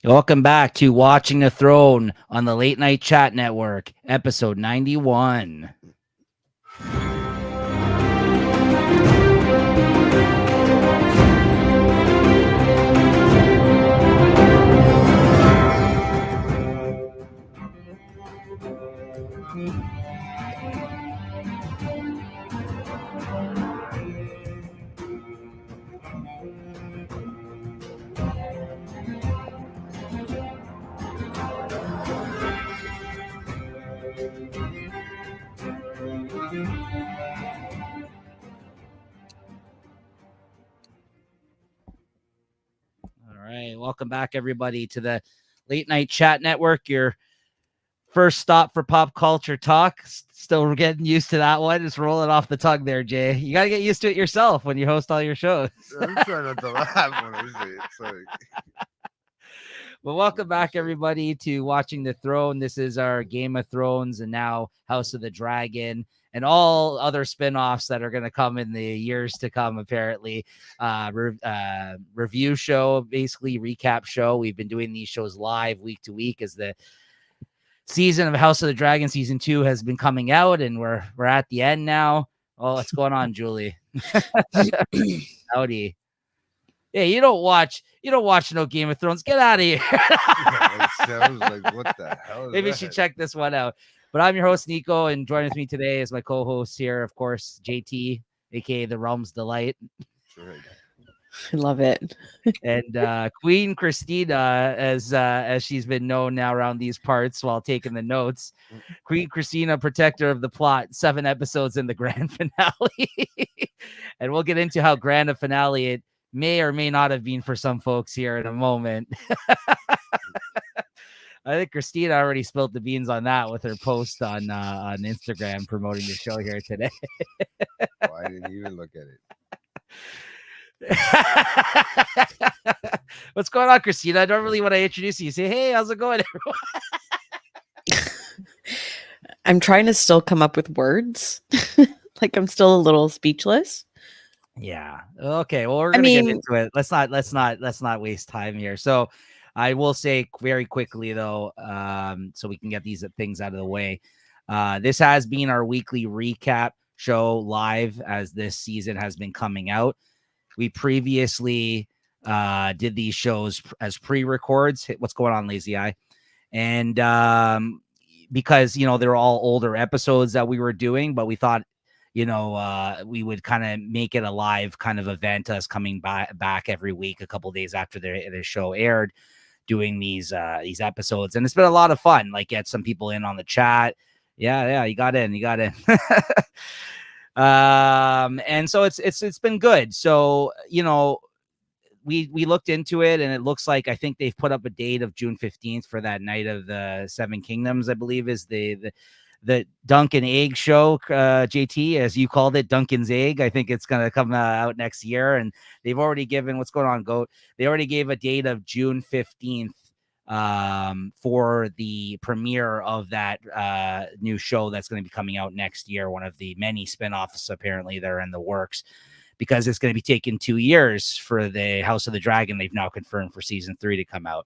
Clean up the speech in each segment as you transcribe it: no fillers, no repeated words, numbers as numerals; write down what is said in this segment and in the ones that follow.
Welcome back to Watching the Throne on the Late Night Chat Network, episode 91. All right, welcome back, everybody, to the Late Night Chat Network, your first stop for pop culture talk. Still getting used to that one. Just rolling off the tongue there, Jay. You got to get used to it yourself when you host all your shows. I'm trying not to laugh when I say it. Sorry. Well, welcome back, everybody, to Watching the Throne. This is our Game of Thrones and now House of the Dragon and all other spin-offs that are going to come in the years to come, apparently. Review show, basically recap show. We've been doing these shows live week to week as the season of House of the Dragon season 2 has been coming out, and we're at the end now. Oh, what's going on, Julie? Howdy. Yeah, you don't watch no Game of Thrones. Get out of here. I was like, what the hell is Maybe you that? should check this one out. But I'm your host, Nico, and joining with me today is my co-host here, of course, JT, aka the Realm's Delight. Right. I love it. And Queen Christina, as she's been known now around these parts while taking the notes. Queen Christina, protector of the plot, 7 episodes in the grand finale. And we'll get into how grand a finale it may or may not have been for some folks here in a moment. I think Christina already spilled the beans on that with her post on Instagram promoting the show here today. Oh, I didn't even look at it. What's going on, Christina? Normally when I introduce you say, hey, how's it going, everyone? I'm trying to still come up with words. Like I'm still a little speechless. Yeah. Okay. Well, we're gonna get into it. Let's not waste time here. So I will say very quickly though, so we can get these things out of the way. This has been our weekly recap show live as this season has been coming out. We previously did these shows as pre-records. What's going on, Lazy Eye? And because they're all older episodes that we were doing, but we thought we would kind of make it a live kind of event, us coming back every week, a couple days after the show aired, doing these episodes. And it's been a lot of fun. Like, get some people in on the chat. Yeah, you got in. And so it's been good. So, we looked into it, and it looks like, I think they've put up a date of June 15th for that Night of the Seven Kingdoms, I believe is the Duncan Egg show, JT, as you called it, Duncan's Egg. I think it's going to come out next year. And they've already given, what's going on, Goat? They already gave a date of June 15th for the premiere of that new show that's going to be coming out next year. One of the many spinoffs, apparently, that are in the works, because it's going to be taking 2 years for the House of the Dragon. They've now confirmed for season 3 to come out.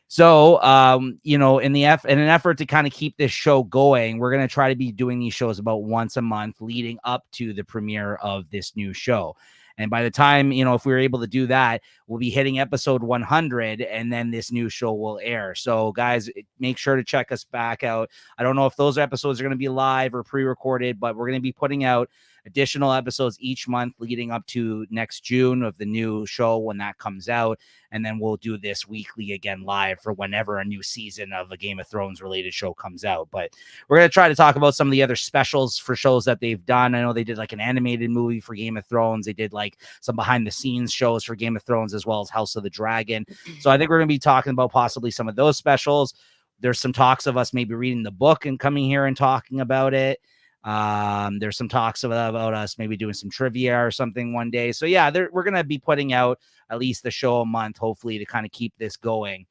So, in an effort to kind of keep this show going, we're going to try to be doing these shows about once a month leading up to the premiere of this new show. And by the time, if we're able to do that, we'll be hitting episode 100, and then this new show will air. So, guys, make sure to check us back out. I don't know if those episodes are going to be live or pre-recorded, but we're going to be putting out additional episodes each month leading up to next June of the new show when that comes out. And then we'll do this weekly again live for whenever a new season of a Game of Thrones related show comes out. But we're going to try to talk about some of the other specials for shows that they've done. I know they did like an animated movie for Game of Thrones. They did like some behind the scenes shows for Game of Thrones, as well as House of the Dragon. So I think we're going to be talking about possibly some of those specials. There's some talks of us maybe reading the book and coming here and talking about it. There's some talks about us maybe doing some trivia or something one day. So yeah, we're going to be putting out at least a show a month, hopefully, to kind of keep this going.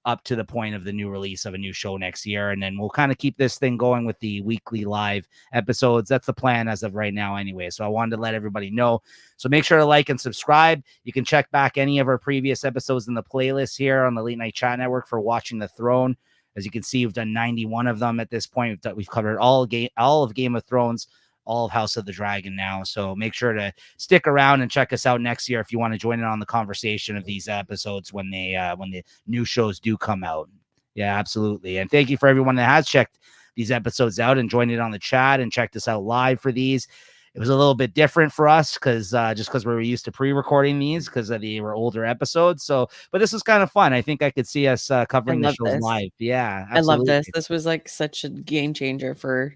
up to the point of the new release of a new show next year. And then we'll kind of keep this thing going with the weekly live episodes. That's the plan as of right now anyway. So I wanted to let everybody know. So make sure to like and subscribe. You can check back any of our previous episodes in the playlist here on the Late Night Chat Network for Watching the Throne. As you can see, we've done 91 of them at this point. We've covered all of Game of Thrones, all of House of the Dragon now. So make sure to stick around and check us out next year if you want to join in on the conversation of these episodes when the new shows do come out. Yeah, absolutely. And thank you for everyone that has checked these episodes out and joined in on the chat and checked us out live for these. It was a little bit different for us because we were used to pre-recording these because they were older episodes. So, but this was kind of fun. I think I could see us covering the shows live. Yeah, absolutely. I love this. This was like such a game changer for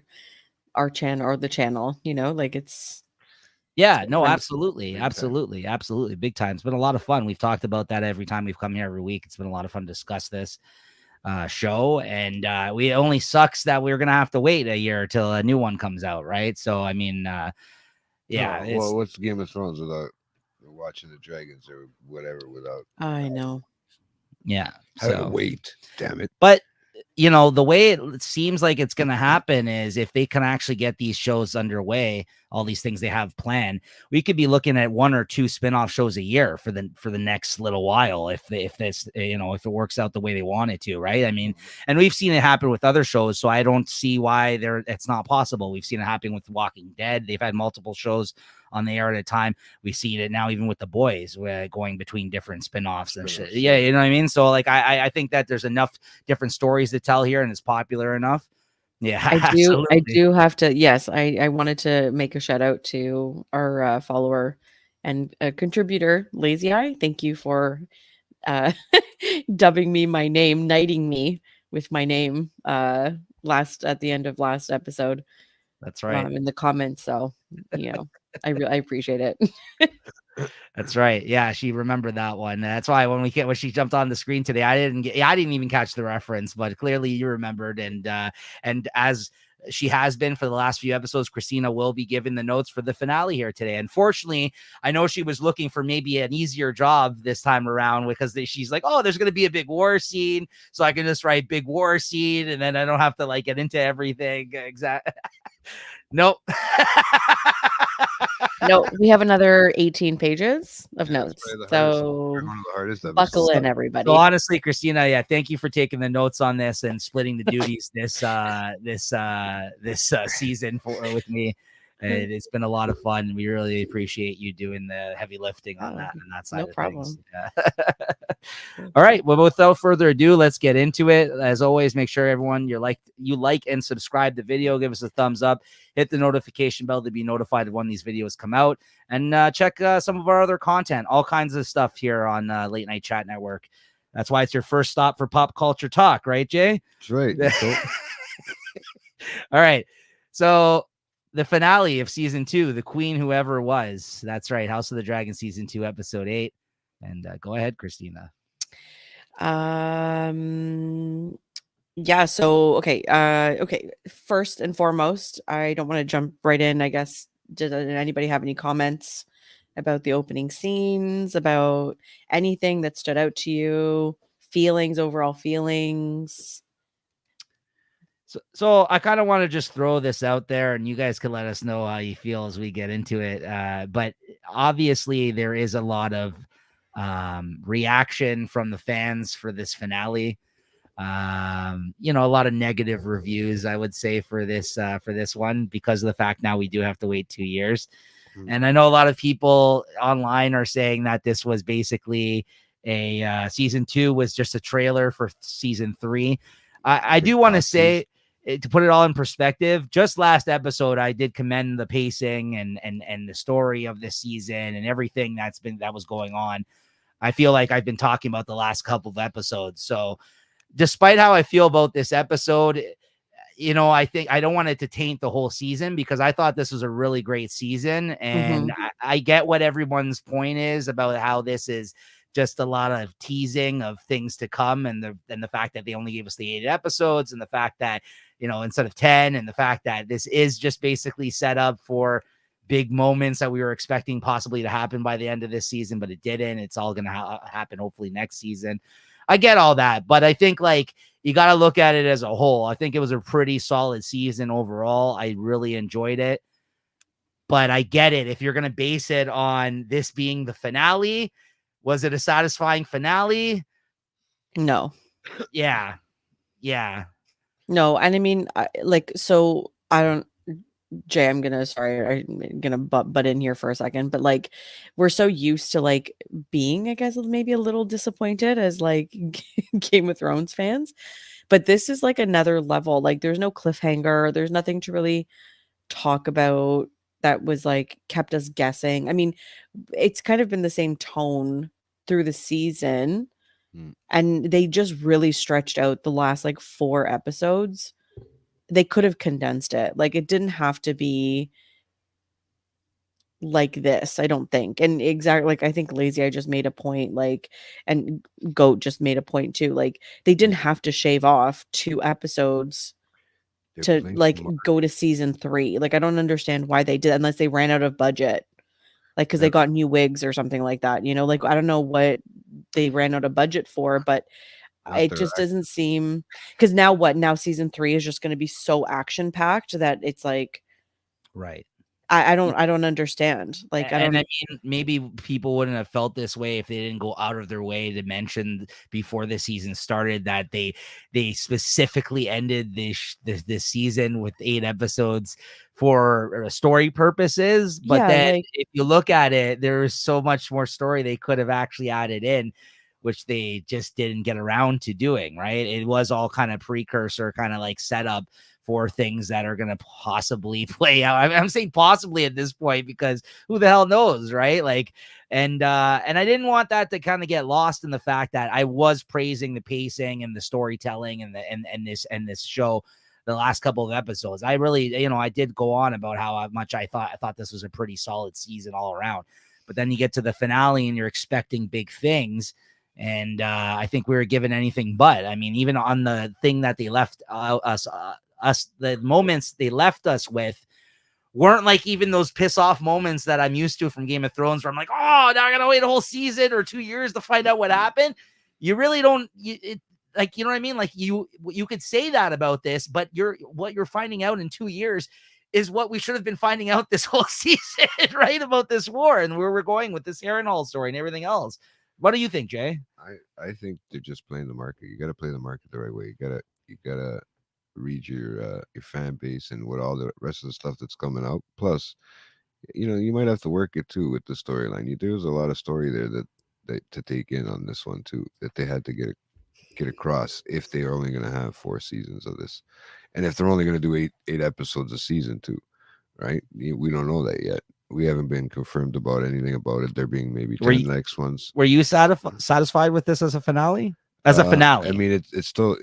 our channel or the channel. You know, like it's. Yeah, no, absolutely, absolutely, big time. It's been a lot of fun. We've talked about that every time we've come here every week. It's been a lot of fun to discuss this show, and it only sucks that we're gonna have to wait a year till a new one comes out, right? So I mean, yeah. Well, what's Game of Thrones without Watching the Dragons or whatever? Without I know. Yeah, having to wait. Damn it! But you know, the way it seems like it's going to happen is if they can actually get these shows underway, all these things they have planned, we could be looking at 1 or 2 spinoff shows a year for the next little while. If this, you know, if it works out the way they want it to, right? I mean, and we've seen it happen with other shows, so I don't see why it's not possible. We've seen it happen with Walking Dead. They've had multiple shows on the air at a time. We see it now even with The Boys, going between different spinoffs and shit. Yeah, you know what I mean? So like I think that there's enough different stories to tell here and it's popular enough. Yeah, I do have to. Yes, I wanted to make a shout out to our follower and contributor, Lazy Eye. Thank you for dubbing me my name, knighting me with my name at the end of last episode. That's right. In the comments. So, you know, I appreciate it. That's right. Yeah, she remembered that one. That's why when she jumped on the screen today, I didn't even catch the reference, but clearly you remembered. And as she has been for the last few episodes, Christina will be giving the notes for the finale here today. Unfortunately, I know she was looking for maybe an easier job this time around because she's like, oh, there's going to be a big war scene, so I can just write big war scene, and then I don't have to like get into everything. Exactly. Nope. No, we have another 18 pages of notes. So buckle in, everybody. So honestly, Christina, yeah, thank you for taking the notes on this and splitting the duties this season with me. It's been a lot of fun. We really appreciate you doing the heavy lifting on that side. No problem. Things. Yeah. All right. Well, without further ado, let's get into it. As always, make sure everyone you like and subscribe the video. Give us a thumbs up. Hit the notification bell to be notified of when these videos come out. And check some of our other content. All kinds of stuff here on Late Night Chat Network. That's why it's your first stop for pop culture talk, right, Jay? That's right. All right. So the finale of season 2, The Queen Whoever Was. That's right. House of the Dragon season 2, episode 8. And go ahead, Christina. Yeah. So, okay. First and foremost, I don't want to jump right in. I guess, did anybody have any comments about the opening scenes, about anything that stood out to you, overall feelings? So I kind of want to just throw this out there and you guys can let us know how you feel as we get into it. But obviously there is a lot of reaction from the fans for this finale. A lot of negative reviews, I would say, for this one, because of the fact now we do have to wait 2 years. And I know a lot of people online are saying that this was basically a season 2 was just a trailer for season 3. I do want to say, to put it all in perspective, just last episode, I did commend the pacing and the story of this season and everything that was going on. I feel like I've been talking about the last couple of episodes. So despite how I feel about this episode, I think I don't want it to taint the whole season, because I thought this was a really great season. And I get what everyone's point is about how this is just a lot of teasing of things to come, and the fact that they only gave us the 8 episodes, and the fact that, instead of 10, and the fact that this is just basically set up for big moments that we were expecting possibly to happen by the end of this season, but it didn't. It's all going to happen hopefully next season. I get all that, but I think like you got to look at it as a whole. I think it was a pretty solid season overall. I really enjoyed it, but I get it. If you're going to base it on this being the finale, was it a satisfying finale? No. Yeah. Yeah. No. And I mean, so I don't, Jay, I'm gonna butt in here for a second, but like we're so used to like being, I guess, maybe a little disappointed as like Game of Thrones fans, but this is like another level. Like there's no cliffhanger, there's nothing to really talk about that was like kept us guessing. I mean, it's kind of been the same tone through the season, and they just really stretched out the last like 4 episodes. They could have condensed it. Like it didn't have to be like this, I don't think. And exactly, like I think Lazy I just made a point, like, and Goat just made a point too. Like they didn't have to shave off 2 episodes to like go to season 3. Like I don't understand why they did, unless they ran out of budget. Like because they got new wigs or something like that, you know, like I don't know what they ran out of budget for, but it just doesn't seem, because now season 3 is just going to be so action packed that it's like, right. I don't understand. Like I don't. And I mean, maybe people wouldn't have felt this way if they didn't go out of their way to mention before the season started that they specifically ended this season with 8 episodes for story purposes. But Yeah, then like, if you look at it, there is so much more story they could have actually added in, which they just didn't get around to doing. Right? It was all kind of precursor, kind of like setup for things that are going to possibly play out. I'm saying possibly at this point because who the hell knows, right? Like, and I didn't want that to kind of get lost in the fact that I was praising the pacing and the storytelling and this show the last couple of episodes. I really, I did go on about how much I thought this was a pretty solid season all around. But then you get to the finale and you're expecting big things. And I think we were given anything but. I mean, even on the thing that they left us, the moments they left us with weren't like even those piss off moments that I'm used to from Game of Thrones, where I'm like, oh, now I gotta wait a whole season or 2 years to find out what happened. You really don't, like, you know what I mean? Like you could say that about this, but what you're finding out in 2 years is what we should have been finding out this whole season, right? About this war and where we're going with this Harrenhal story and everything else. What do you think, Jay? I think they're just playing the market. You got to play the market the right way. You gotta read your fan base and what all the rest of the stuff that's coming out. Plus, you might have to work it too with the storyline. There's a lot of story there that to take in on this one too, that they had to get across if they are only going to have 4 seasons of this, and if they're only going to do eight episodes a season too, right? We don't know that yet. We haven't been confirmed about anything about it. There being maybe 10 next ones. Were you satisfied with this as a finale? As a finale, I mean, it's still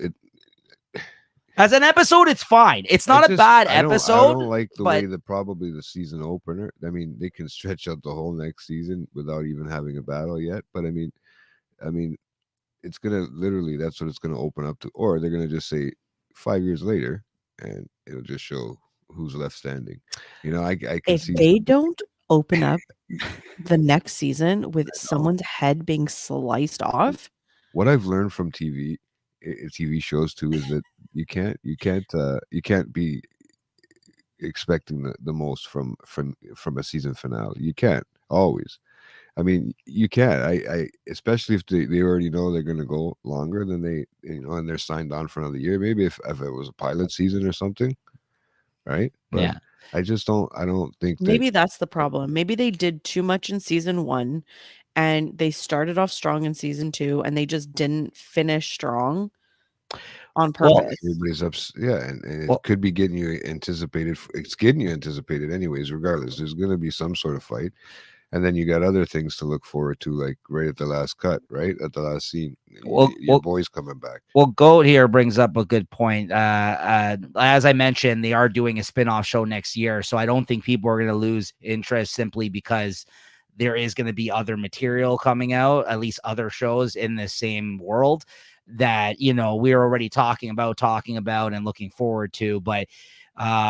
as an episode, it's fine. It's not a bad episode. I don't like the way probably the season opener. I mean, they can stretch out the whole next season without even having a battle yet. But I mean, it's gonna literally, that's what it's gonna open up to, or they're gonna just say 5 years later, and it'll just show who's left standing. I can if see they don't open up the next season with someone's head being sliced off. What I've learned from TV shows too is that you can't be expecting the most from a season finale. You can't always. I mean, you can. I especially if they already know they're going to go longer than they, and they're signed on for another year. Maybe if it was a pilot season or something, right? But yeah. I don't think maybe that's the problem. Maybe they did too much in season 1 and they started off strong in season 2 and they just didn't finish strong on purpose. Everybody's and it could be getting you anticipated. It's getting you anticipated anyways, regardless. There's going to be some sort of fight. And then you got other things to look forward to, like right at the last cut, right at the last scene. Your boy's coming back. Well, Goat here brings up a good point. As I mentioned, they are doing a spinoff show next year, so I don't think people are going to lose interest simply because there is going to be other material coming out, at least other shows in the same world that we're already talking about and looking forward to. But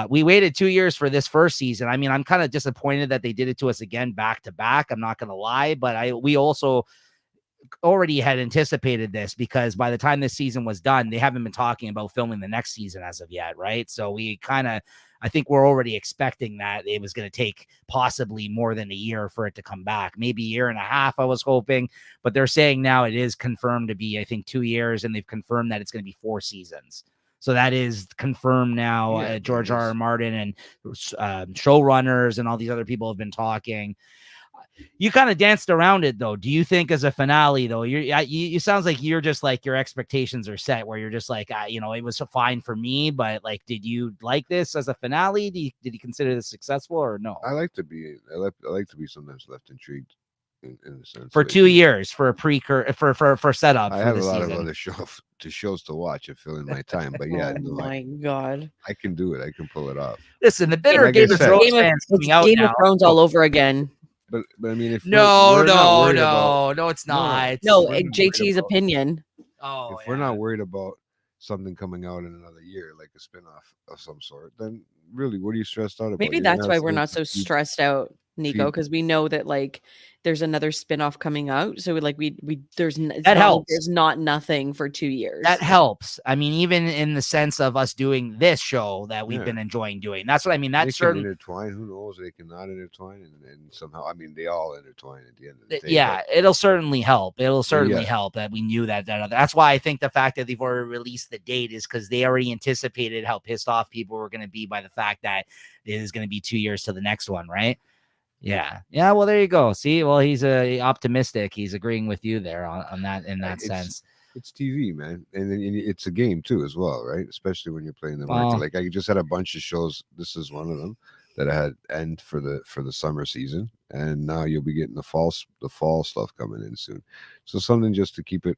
We waited 2 years for this first season. I mean, I'm kind of disappointed that they did it to us again back to back. I'm not going to lie, but we also already had anticipated this because by the time this season was done, they haven't been talking about filming the next season as of yet, right? So I think we're already expecting that it was going to take possibly more than a year for it to come back, maybe a year and a half, I was hoping, but they're saying now it is confirmed to be, I think, 2 years, and they've confirmed that it's going to be 4 seasons. So that is confirmed now. Yeah, George R.R. Martin and showrunners and all these other people have been talking. You kind of danced around it, though. Do you think as a finale, though, you sounds like you're just like your expectations are set where you're just like, it was fine for me, but like, did you like this as a finale? Did you consider this successful or no? I like to be sometimes left intrigued in a sense. For 2 years for a for setup. I have a lot of other shows to watch and fill in my time, but yeah, Oh my God. I can do it. I can pull it off. Listen, the bitter Like I Game of said- Thrones Game of, fans it's coming out Game now. of Thrones all over again. But I mean, if No, we're not worried no, it's not. No, we're not JT's worried about- opinion. Oh, if we're not worried about something coming out in another year, like a spinoff of some sort, then really, what are you stressed out about? Maybe You're gonna that's have why to we're not so keep- stressed out, Nico, feed- because we know that like there's another spin-off coming out. So like it's That not like helps. there's not nothing for 2 years. that helps. I mean, even in the sense of us doing this show that we've Yeah. been enjoying doing. That's what I mean. They That's can certain. intertwine. Who knows? They cannot intertwine, and somehow, I mean, they all intertwine at the end of the day. Yeah, but- it'll certainly help. It'll certainly yeah. help that we knew that. That's why I think the fact that they've already released the date is because they already anticipated how pissed off people were going to be by the fact that it is going to be 2 years to the next one, right? Yeah. Well, there you go. See, well, he's optimistic. He's agreeing with you there on that in that It's- sense. It's TV, man, and then it's a game too, as well, right? Especially when you're playing the market. Well- Like I just had a bunch of shows. This is one of them that I had end for the summer season, and now you'll be getting the fall stuff coming in soon. So something just to keep it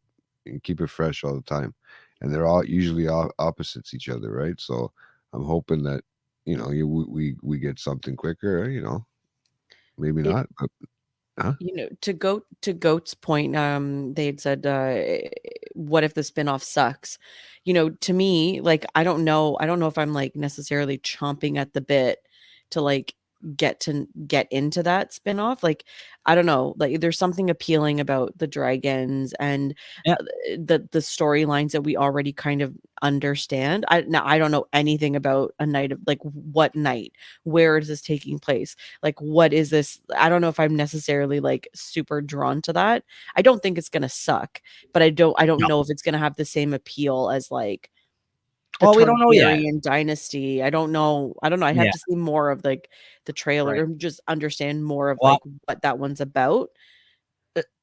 fresh all the time, and they're all usually opposites each other, right? So I'm hoping that we get something quicker, maybe not, but To Goat's point, they had said, what if the spinoff sucks? To me, like I don't know if I'm like necessarily chomping at the bit to like get into that spinoff. Like I don't know, like there's something appealing about the dragons and Yeah. the storylines that we already kind of understand. I don't know anything about a night of like what night, where is this taking place, like what is this? I don't know if I'm necessarily like super drawn to that. I don't think it's gonna suck, but I don't No. know if it's gonna have the same appeal as like Well, we don't know yet. Targaryen dynasty. I don't know. I'd have Yeah. to see more of like the trailer Right. and just understand more of Well- like what that one's about.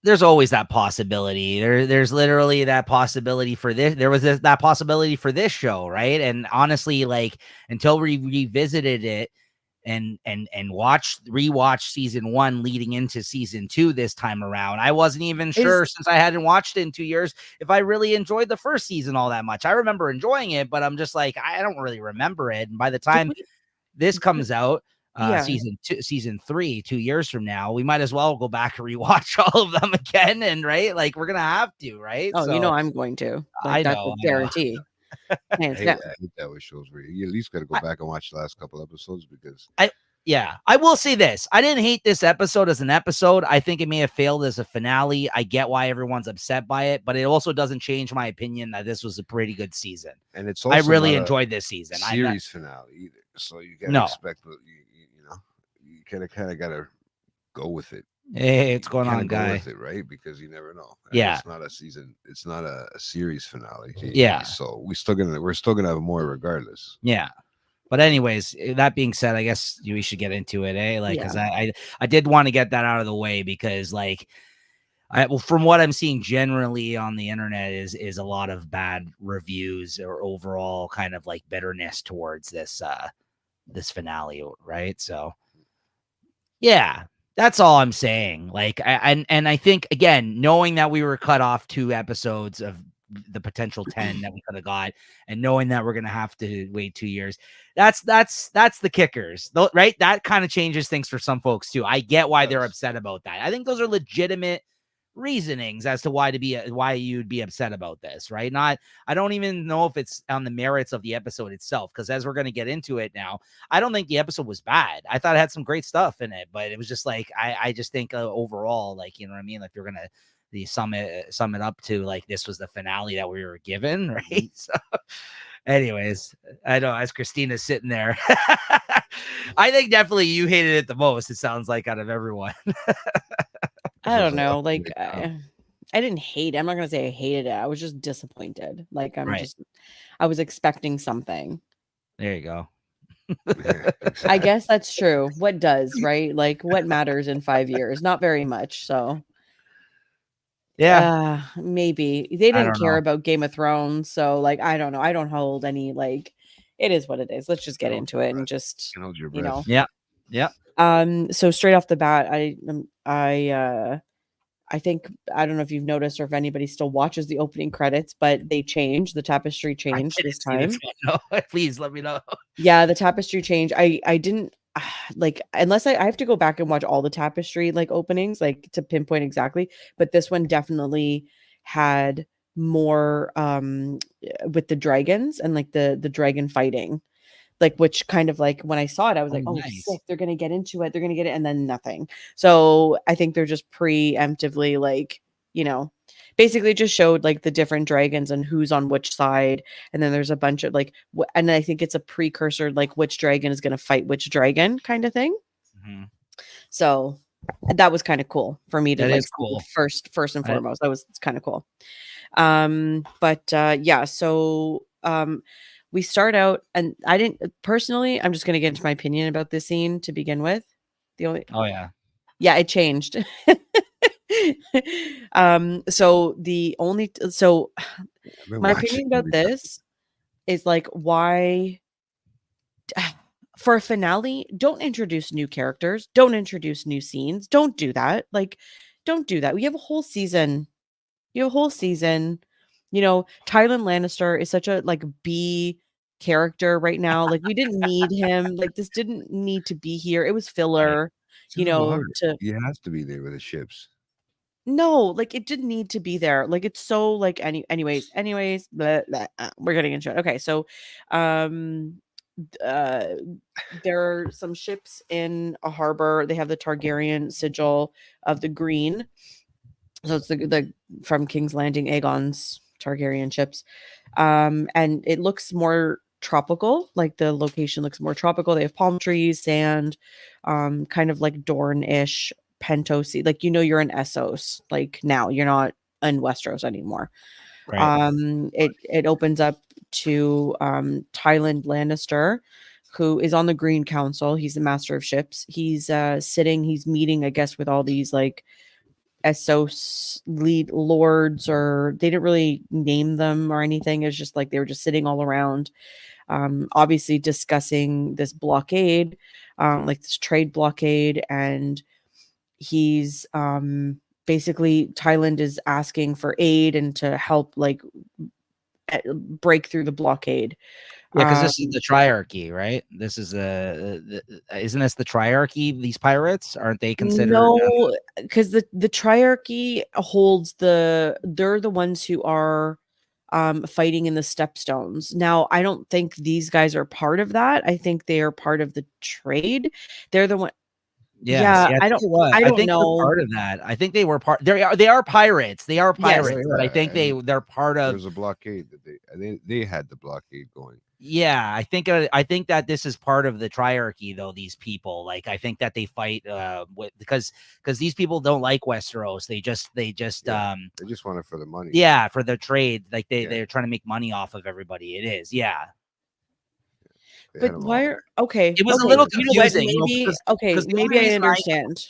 There's always that possibility. There's literally that possibility for this. There was that possibility for this show, right? And honestly, like until we revisited it and rewatched season 1 leading into season 2 this time around, I wasn't even sure, since I hadn't watched it in 2 years, if I really enjoyed the first season all that much. I remember enjoying it, but I'm just like, I don't really remember it. And by the time this comes out, Yeah. season 3 2 years from now, we might as well go back and rewatch all of them again, and right, like we're gonna have to, right? Oh, So, I'm going to. I That's know, a guarantee. I Hands hate, down. I hate that with shows where you at least got to go back and watch the last couple episodes because yeah, I will say this. I didn't hate this episode as an episode. I think it may have failed as a finale. I get why everyone's upset by it, but it also doesn't change my opinion that this was a pretty good season. and it's I also really not a enjoyed this season. series finale either. So you gotta No. expect you kind of gotta go with it. Hey, what's You going kinda on, go guy? with it, right? Because you never know. And Yeah. it's not a season. It's not a series finale. Yeah. So we're still gonna have more regardless. Yeah. But anyways, that being said, I guess we should get into it, eh? Like, because Yeah. I did want to get that out of the way because, like, from what I'm seeing generally on the internet is a lot of bad reviews or overall kind of like bitterness towards this finale, right? So, yeah, that's all I'm saying. Like, and I think again, knowing that we were cut off 2 episodes of the potential 10 that we could have got, and knowing that we're gonna have to wait 2 years, that's the kickers, right? That kind of changes things for some folks too. I get why they're Yes. upset about that. I think those are legitimate reasonings as to why you'd be upset about this, right? Not, I don't even know if it's on the merits of the episode itself, because as we're going to get into it now, I don't think the episode was bad. I thought it had some great stuff in it, but it was just like, I just think overall, like, you know what I mean? Like, you're going to sum it up to like, this was the finale that we were given, right? So anyways, I know as Christina's sitting there, I think definitely you hated it the most, it sounds like, out of everyone. I don't know. up Like, right now. I didn't hate it. I'm not gonna say I hated it. I was just disappointed. Like, Right. I was expecting something. There you go. I guess that's true. What does, right? Like, what matters in 5 years? Not very much. So, Yeah, maybe they I didn't don't care know. about Game of Thrones. So, like, I don't know. I don't hold any like. It is what it is. Let's just get Hold into your it and breath. just, Can hold your you know. breath. Yeah. So straight off the bat, I think, I don't know if you've noticed or if anybody still watches the opening credits, but they changed. The tapestry I changed didn't this see this time. one. No, please let me know. Yeah, the tapestry changed. I didn't like, unless I have to go back and watch all the tapestry like openings, like to pinpoint exactly, but this one definitely had more with the dragons and like the dragon fighting. Like, which kind of like when I saw it, I was like, Oh, oh, nice. sick. They're going to get into it. They're going to get it. And then nothing. So I think they're just preemptively like, you know, basically just showed like the different dragons and who's on which side. And then there's a bunch of like, and I think it's a precursor, like which dragon is going to fight which dragon kind of thing. Mhm. So that was kind of cool for me to That like is cool. first and I- foremost. That was kind of cool. But yeah, so we start out, and I didn't personally, I'm just gonna get into my opinion about this scene to begin with. The only Oh yeah. Yeah, it changed. So the only so I've been my watching opinion it about every time. this is like, why for a finale, don't introduce new characters, don't introduce new scenes, don't do that. Like, don't do that. We have a whole season. You have a whole season. You know, Tywin Lannister is such a like B character right now. Like, we didn't need him. Like, this didn't need to be here. It was filler, It's you in the know, water. to He has to be there with the ships. no, like it didn't need to be there. Like, it's so like anyways, blah, blah, we're getting into it. Okay, so um uh there are some ships in a harbor. They have the Targaryen sigil of the green. So it's the from King's Landing, Aegon's Targaryen ships. And it looks more tropical, like the location looks more tropical. They have palm trees, sand, kind of like Dorne-ish, Pentosi. Like, you know, you're in Essos. Like, now you're not in Westeros anymore. Right. It opens up to Tywin Lannister, who is on the Green Council. He's the master of ships. He's he's meeting, I guess, with all these like Essos lead lords, or they didn't really name them or anything. It's just like they were just sitting all around, obviously discussing this blockade, like this trade blockade. And he's basically, Thailand is asking for aid and to help like break through the blockade. Yeah, because this is the triarchy, right? This is isn't this the triarchy? These pirates, aren't they considered? No, because the triarchy holds they're the ones who are fighting in the stepstones. Now, I don't think these guys are part of that. I think they are part of the trade. They're the one. Yes, Yeah, yeah, I think it was. I I don't think they're know. part of that. I think they were part. They are pirates. They are Yes. pirates, but I think they're part There of. was a blockade that they had the blockade going. Yeah, I think that this is part of the triarchy, though. These people, like, I think that they fight because these people don't like Westeros. They just They just want it for the money. yeah, for their trade. Like Yeah. they're trying to make money off of everybody. It is, yeah. They had But 'em why all. are okay? It was a Okay, little you know what? confusing, you know, Maybe because okay. the only Maybe I reason understand.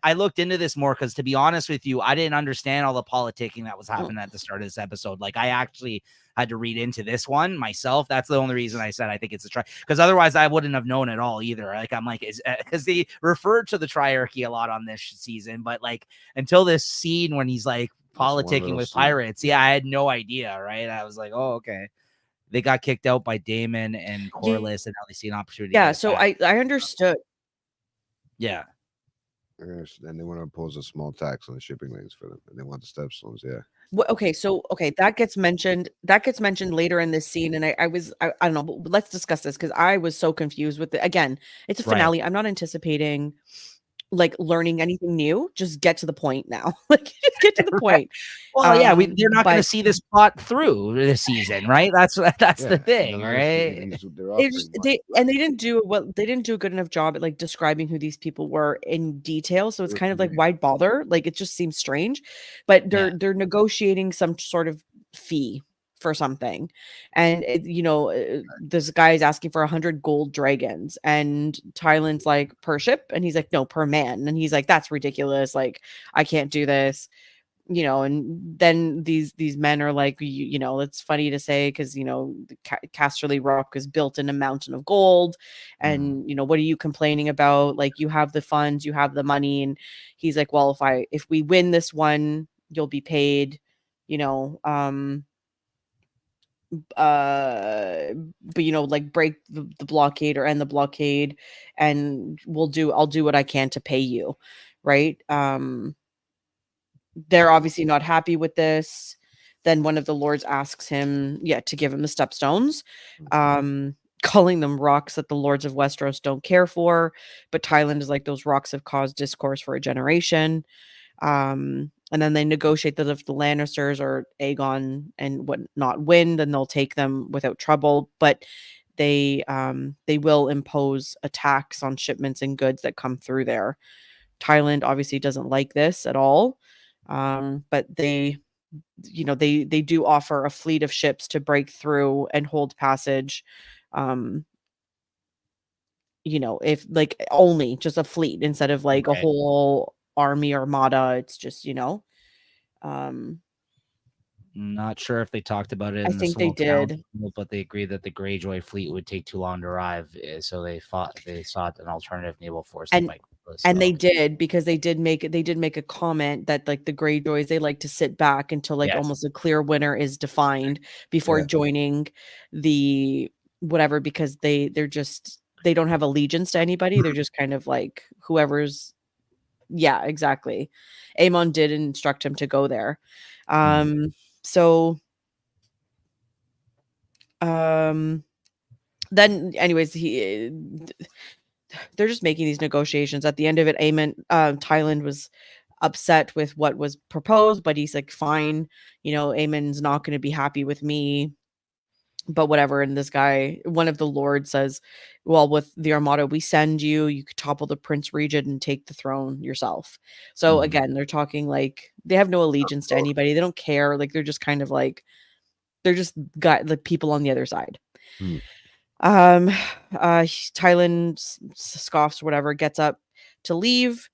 I looked into this more because, to be honest with you, I didn't understand all the politicking that was happening at the start of this episode. Like, I actually had to read into this one myself. That's the only reason I said I think it's a try, because otherwise I wouldn't have known at all either. Like, I'm like, is because they referred to the triarchy a lot on this season, but like until this scene when he's like politicking with pirates, yeah, I had no idea. Right? I was like, oh, okay. They got kicked out by Daemon and Corlys, and now they see an opportunity. Yeah, To get so back. I understood. Yeah. Yes, and they want to impose a small tax on the shipping lanes for them, and they want the stepstones. Yeah, Okay, so okay, that gets mentioned. That gets mentioned later in this scene, and I don't know. But let's discuss this because I was so confused with it. Again, it's a Right. finale. I'm not anticipating like learning anything new. Just get to the point now. Like just get to the point. Well, yeah, they're not going to But see this plot through this season, right? That's yeah. the thing, They're not seeing right? they're it offering just more. they didn't do they didn't do a good enough job at like describing who these people were in detail. So it's kind of like why bother? Like it just seems strange. But they're negotiating some sort of fee for something, and this guy is asking for 100 gold dragons, and Tyland's like per ship, and he's like no, per man, and he's like that's ridiculous. Like I can't do this. And then these men are like, it's funny to say because the Casterly Rock is built in a mountain of gold, and what are you complaining about? Like you have the funds, you have the money, and he's like, well, if we win this one, you'll be paid, but like break the blockade or end the blockade, and I'll do what I can to pay you, right? They're obviously not happy with this. Then one of the lords asks him, to give him the stepstones, calling them rocks that the lords of Westeros don't care for. But Tyland is like, those rocks have caused discourse for a generation. And then they negotiate that if the Lannisters or Aegon and whatnot win, then they'll take them without trouble. But they will impose a tax on shipments and goods that come through there. Tyland obviously doesn't like this at all. But they do offer a fleet of ships to break through and hold passage. If like only just a fleet instead of like a whole army armada, it's just not sure if they talked about it. I think they did, but they agreed that the Greyjoy fleet would take too long to arrive, so they sought an alternative naval force to fight. And they did, because they did make a comment that like the Greyjoys, they like to sit back until like almost a clear winner is defined before joining the whatever, because they don't have allegiance to anybody. They're just kind of like whoever's. Yeah, exactly. Aemon did instruct him to go there. Then anyways, they're just making these negotiations. At the end of it, Tyland was upset with what was proposed, but he's like, fine, Aemon's not going to be happy with me, but whatever. And this guy, one of the lords, says, well, with the Armada we send you, you could topple the Prince Regent and take the throne yourself. So again, they're talking like they have no allegiance to anybody. They don't care. Like they're just kind of like, they're just got the people on the other side. Tyland scoffs or whatever, gets up to leave,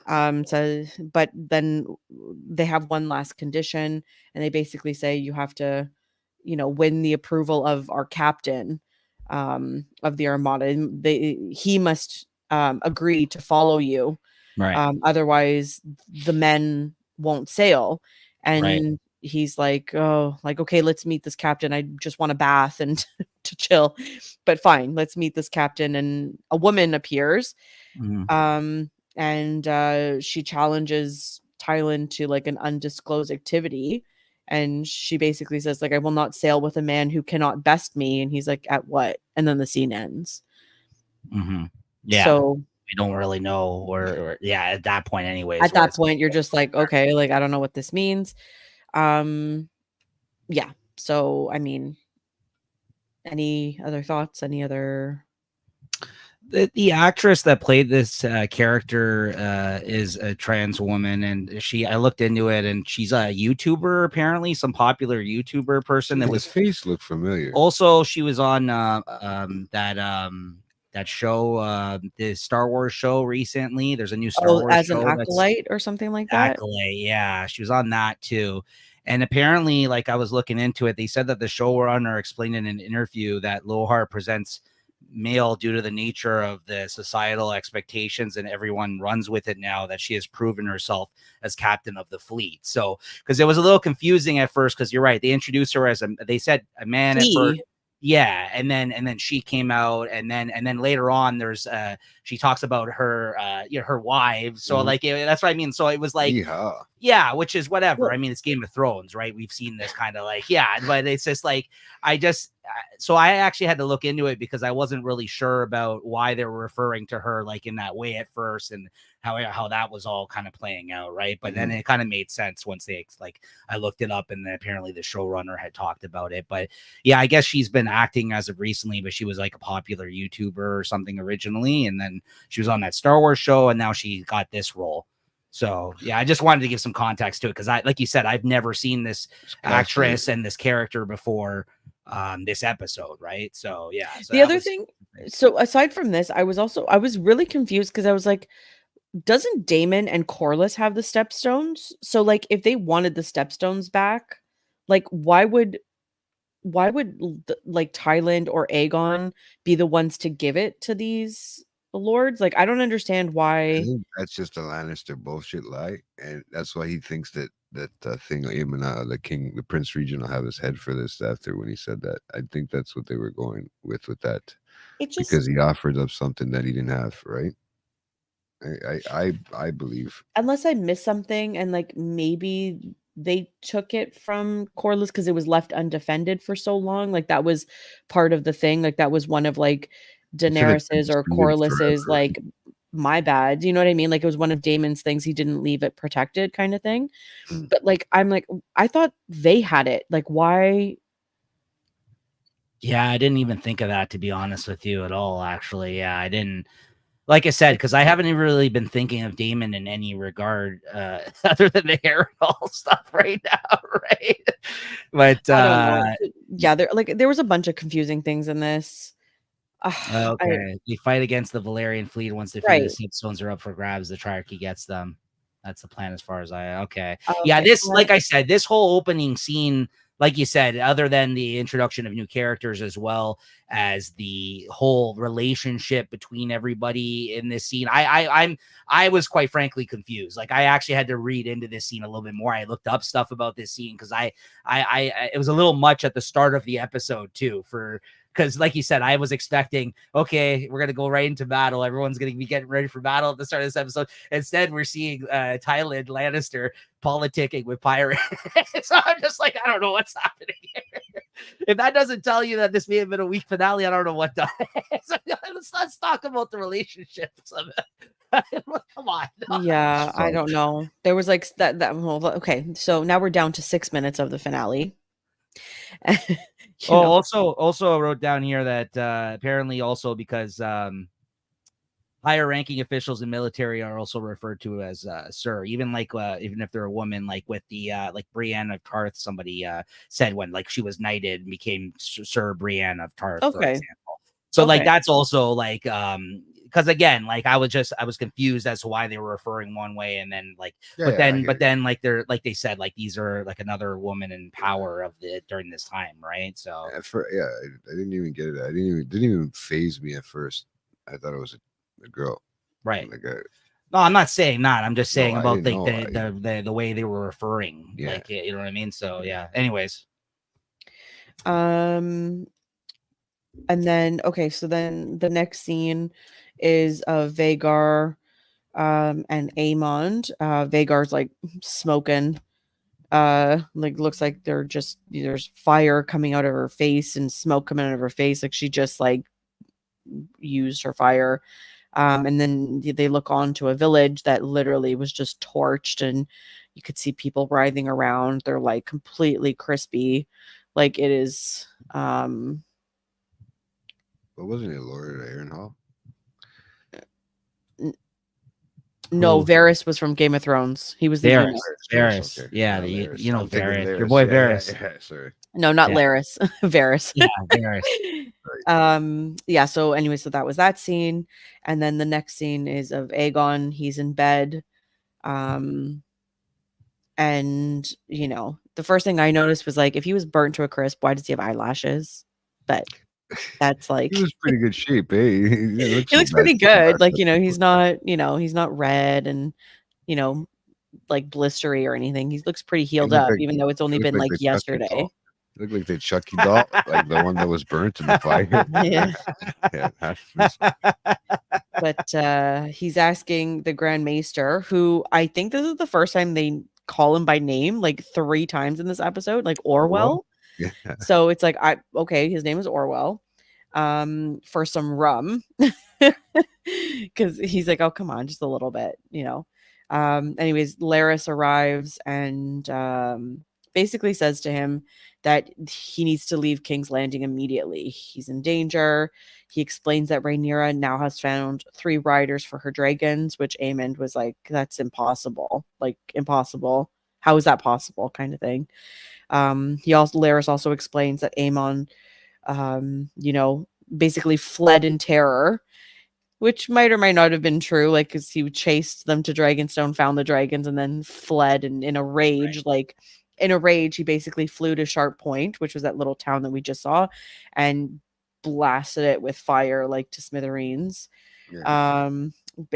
but then they have one last condition, and they basically say you have to win the approval of our captain of the Armada, and he must agree to follow you, right? Otherwise the men won't sail. And he's like, oh, like, okay, let's meet this captain. I just want a bath and to chill, but fine, let's meet this captain. And a woman appears, and she challenges Tyland to like an undisclosed activity, and she basically says like, I will not sail with a man who cannot best me. And he's like, at what? And then the scene ends. Yeah, so we don't really know, or at that point anyways, at that point you're just like, okay, like I don't know what this means. Yeah, so I mean, any other thoughts? Any other? The actress that played this character is a trans woman, and I looked into it, and she's a YouTuber, apparently some popular YouTuber person. That was face looked familiar. Also, she was on that show, the Star Wars show recently. There's a new Star Wars as show, an acolyte or something like that. Acolyte, yeah, she was on that too. And apparently, like I was looking into it, they said that the showrunner explained in an interview that Lohar presents male due to the nature of the societal expectations, and everyone runs with it now that she has proven herself as captain of the fleet. So, because it was a little confusing at first, because you're right, they introduced her as they said a man at first. Yeah, and then she came out, and then later on, there's she talks about her her wives. So Mhm. like that's what I mean. So it was like, Yeehaw. yeah, which is whatever. Well- I mean, it's Game of Thrones, right? We've seen this kind of like, yeah, but it's just like so I actually had to look into it because I wasn't really sure about why they were referring to her like in that way at first, and how that was all kind of playing out, right? But then it kind of made sense once they like I looked it up, and then apparently the showrunner had talked about it. But yeah, I guess she's been acting as of recently, but she was like a popular YouTuber or something originally, and then she was on that Star Wars show, and now she got this role. So yeah, I just wanted to give some context to it because like you said, I've never seen this actress and this character before this episode, right? So yeah. So the other thing, so aside from this, I was really confused because I was like, doesn't Damon and Corlys have the stepstones? So like if they wanted the stepstones back, like why would like Thailand or Aegon be the ones to give it to these lords? Like I don't understand I why. think that's just a Lannister bullshit lie, and that's why he thinks that thing him and the Prince Regent will have his head for this after when he said that. I think that's what they were going with that, It just because he offered up something that he didn't have, right? I believe. unless I missed something and like maybe they took it from Corlys because it was left undefended for so long. Like that was part of the thing. Like that was one of like He said it's been Daenerys's or defended Corlys's forever. like my bad. You know what I mean? Like it was one of Damon's things. He didn't leave it protected kind of thing. Mm. But like I'm like, I thought they had it. Like why? Yeah, I didn't even think of that, to be honest with you, at all. Actually, yeah, I didn't. Like I said, because I haven't even really been thinking of Damon in any regard, other than the Harrenhal stuff right now, right? But I don't know. Yeah, there was a bunch of confusing things in this. okay, they fight against the Valerian fleet. Once they figure Right. the Stepstones are up for grabs, the Triarchy gets them. That's the plan, as far as okay. Okay, Yeah, this, well, like I said, this whole opening scene, like you said, other than the introduction of new characters, as well as the whole relationship between everybody in this scene, I was quite frankly confused. Like I actually had to read into this scene a little bit more. I looked up stuff about this scene because I it was a little much at the start of the episode too, because like you said, I was expecting, okay, we're going to go right into battle. Everyone's going to be getting ready for battle at the start of this episode. Instead, we're seeing Tywin Lannister politicking with pirates. So I'm just like, I don't know what's happening here. If that doesn't tell you that this may have been a weak finale, I don't know what does. So let's talk about the relationships of it. Come on. yeah, I don't know. There was like well, okay, so now we're down to 6 minutes of the finale. Oh, also I wrote down here that apparently also because higher ranking officials in military are also referred to as sir, even like even if they're a woman, like with the like Brienne of Tarth, somebody said when like she was knighted and became Sir Brienne of Tarth, for Okay. example. So like Okay. that's also like because again, like I was confused as to why they were referring one way, and then like but then like they're like they said like these are like another woman in power of the during this time, right? So I didn't even get it. Didn't even phase me at first. I thought it was a girl, right. Like No, I'm not saying not. I'm just saying I about didn't like know. the way they were referring. Yeah. Like you know what I mean? So yeah. Anyways. And then okay, so then the next scene is of Vhagar and Aemond. Vhagar's like smoking. Like looks like there's fire coming out of her face and smoke coming out of her face. Like she just like used her fire. And then they look onto a village that literally was just torched, and you could see people writhing around. They're like completely crispy. Like it is But wasn't it Lord Aaronhall? no, Who? Varys was from Game of Thrones. He was the emo. Varys. Okay. Yeah, Varys. you know I'm thinking Varys. Your boy Varys. Yeah, sorry. No, not Yeah. Laris. Varys. Yeah, Varys. Yeah, so anyway, so that was that scene. And then the next scene is of Aegon. He's in bed. And you know, the first thing I noticed was like if he was burnt to a crisp, why does he have eyelashes? But that's like He was pretty good shape, eh? He looks pretty good. Like, you know, he's not red and, you know, like blistery or anything. He looks pretty healed up, even though it's only been like yesterday. Look like the Chucky doll, like the one that was burnt in the fire. Yeah. Yeah, it has to be. But he's asking the Grand Maester, who I think this is the first time they call him by name like 3 times in this episode, like Orwell. Yeah. So it's like, okay, his name is Orwell. For some rum. Because he's like, oh, come on, just a little bit, you know. Anyways, Laris arrives and basically says to him that he needs to leave King's Landing immediately. He's in danger. He explains that Rhaenyra now has found 3 riders for her dragons, which Aemond was like, that's impossible. Like, impossible. How is that possible? Kind of thing. Laris also explains that Aemon, you know, basically fled in terror, which might or might not have been true, like, because he chased them to Dragonstone, found the dragons, and then fled. And in a rage, he basically flew to Sharp Point, which was that little town that we just saw, and blasted it with fire, like, to smithereens. Yeah.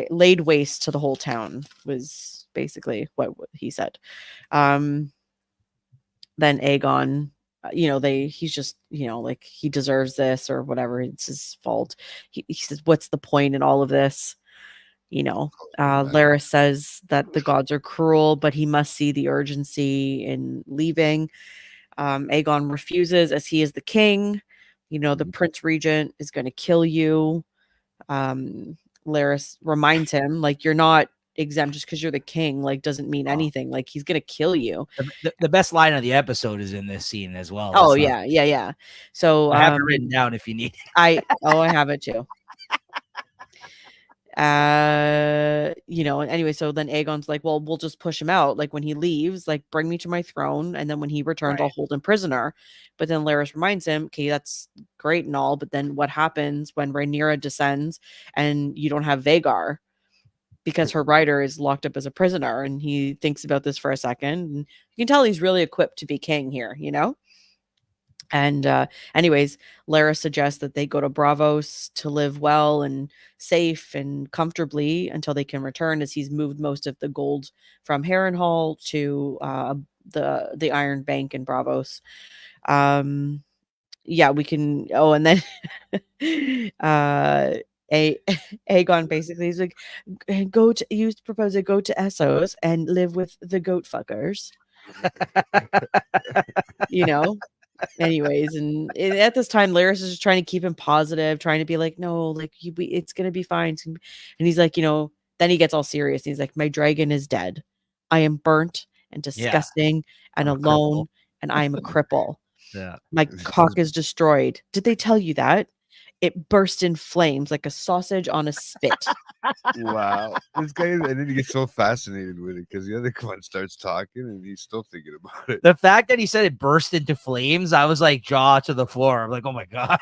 Laid waste to the whole town was basically what he said. Then Aegon, you know, he's just, you know, like, he deserves this or whatever. It's his fault. He says, what's the point in all of this? You know, Laris says that the gods are cruel, but he must see the urgency in leaving. Aegon refuses, as he is the king. You know, the Prince Regent is going to kill you. Laris reminds him, like, you're not exempt just because you're the king, like, doesn't mean anything. Like, he's gonna kill you. The best line of the episode is in this scene as well. Oh yeah. So I have it written down if you need it. I have it too. You know, and anyway, so then Aegon's like, well, we'll just push him out. Like, when he leaves, like, bring me to my throne, and then when he returns, I'll hold him prisoner. But then Laris reminds him, okay, that's great and all, but then what happens when Rhaenyra descends and you don't have Vhagar? Because her rider is locked up as a prisoner. And he thinks about this for a second, and you can tell he's really equipped to be king here, you know. And anyways, Laris suggests that they go to Braavos to live well and safe and comfortably until they can return, as he's moved most of the gold from Harrenhal to the Iron Bank in Braavos. Yeah, we can. Oh, and then Aegon basically is like, you propose to go to Essos and live with the goat fuckers. You know. Anyways, and at this time, Laris is just trying to keep him positive, trying to be like, no, like, it's gonna be fine. And he's like, you know, then he gets all serious. He's like, my dragon is dead. I am burnt and disgusting and alone, and I am a cripple. Yeah. My cock is destroyed. Did they tell you that? It burst in flames like a sausage on a spit. Wow. This guy, and then he gets so fascinated with it because the other one starts talking and he's still thinking about it. The fact that he said it burst into flames, I was like, jaw to the floor. I'm like, oh my God.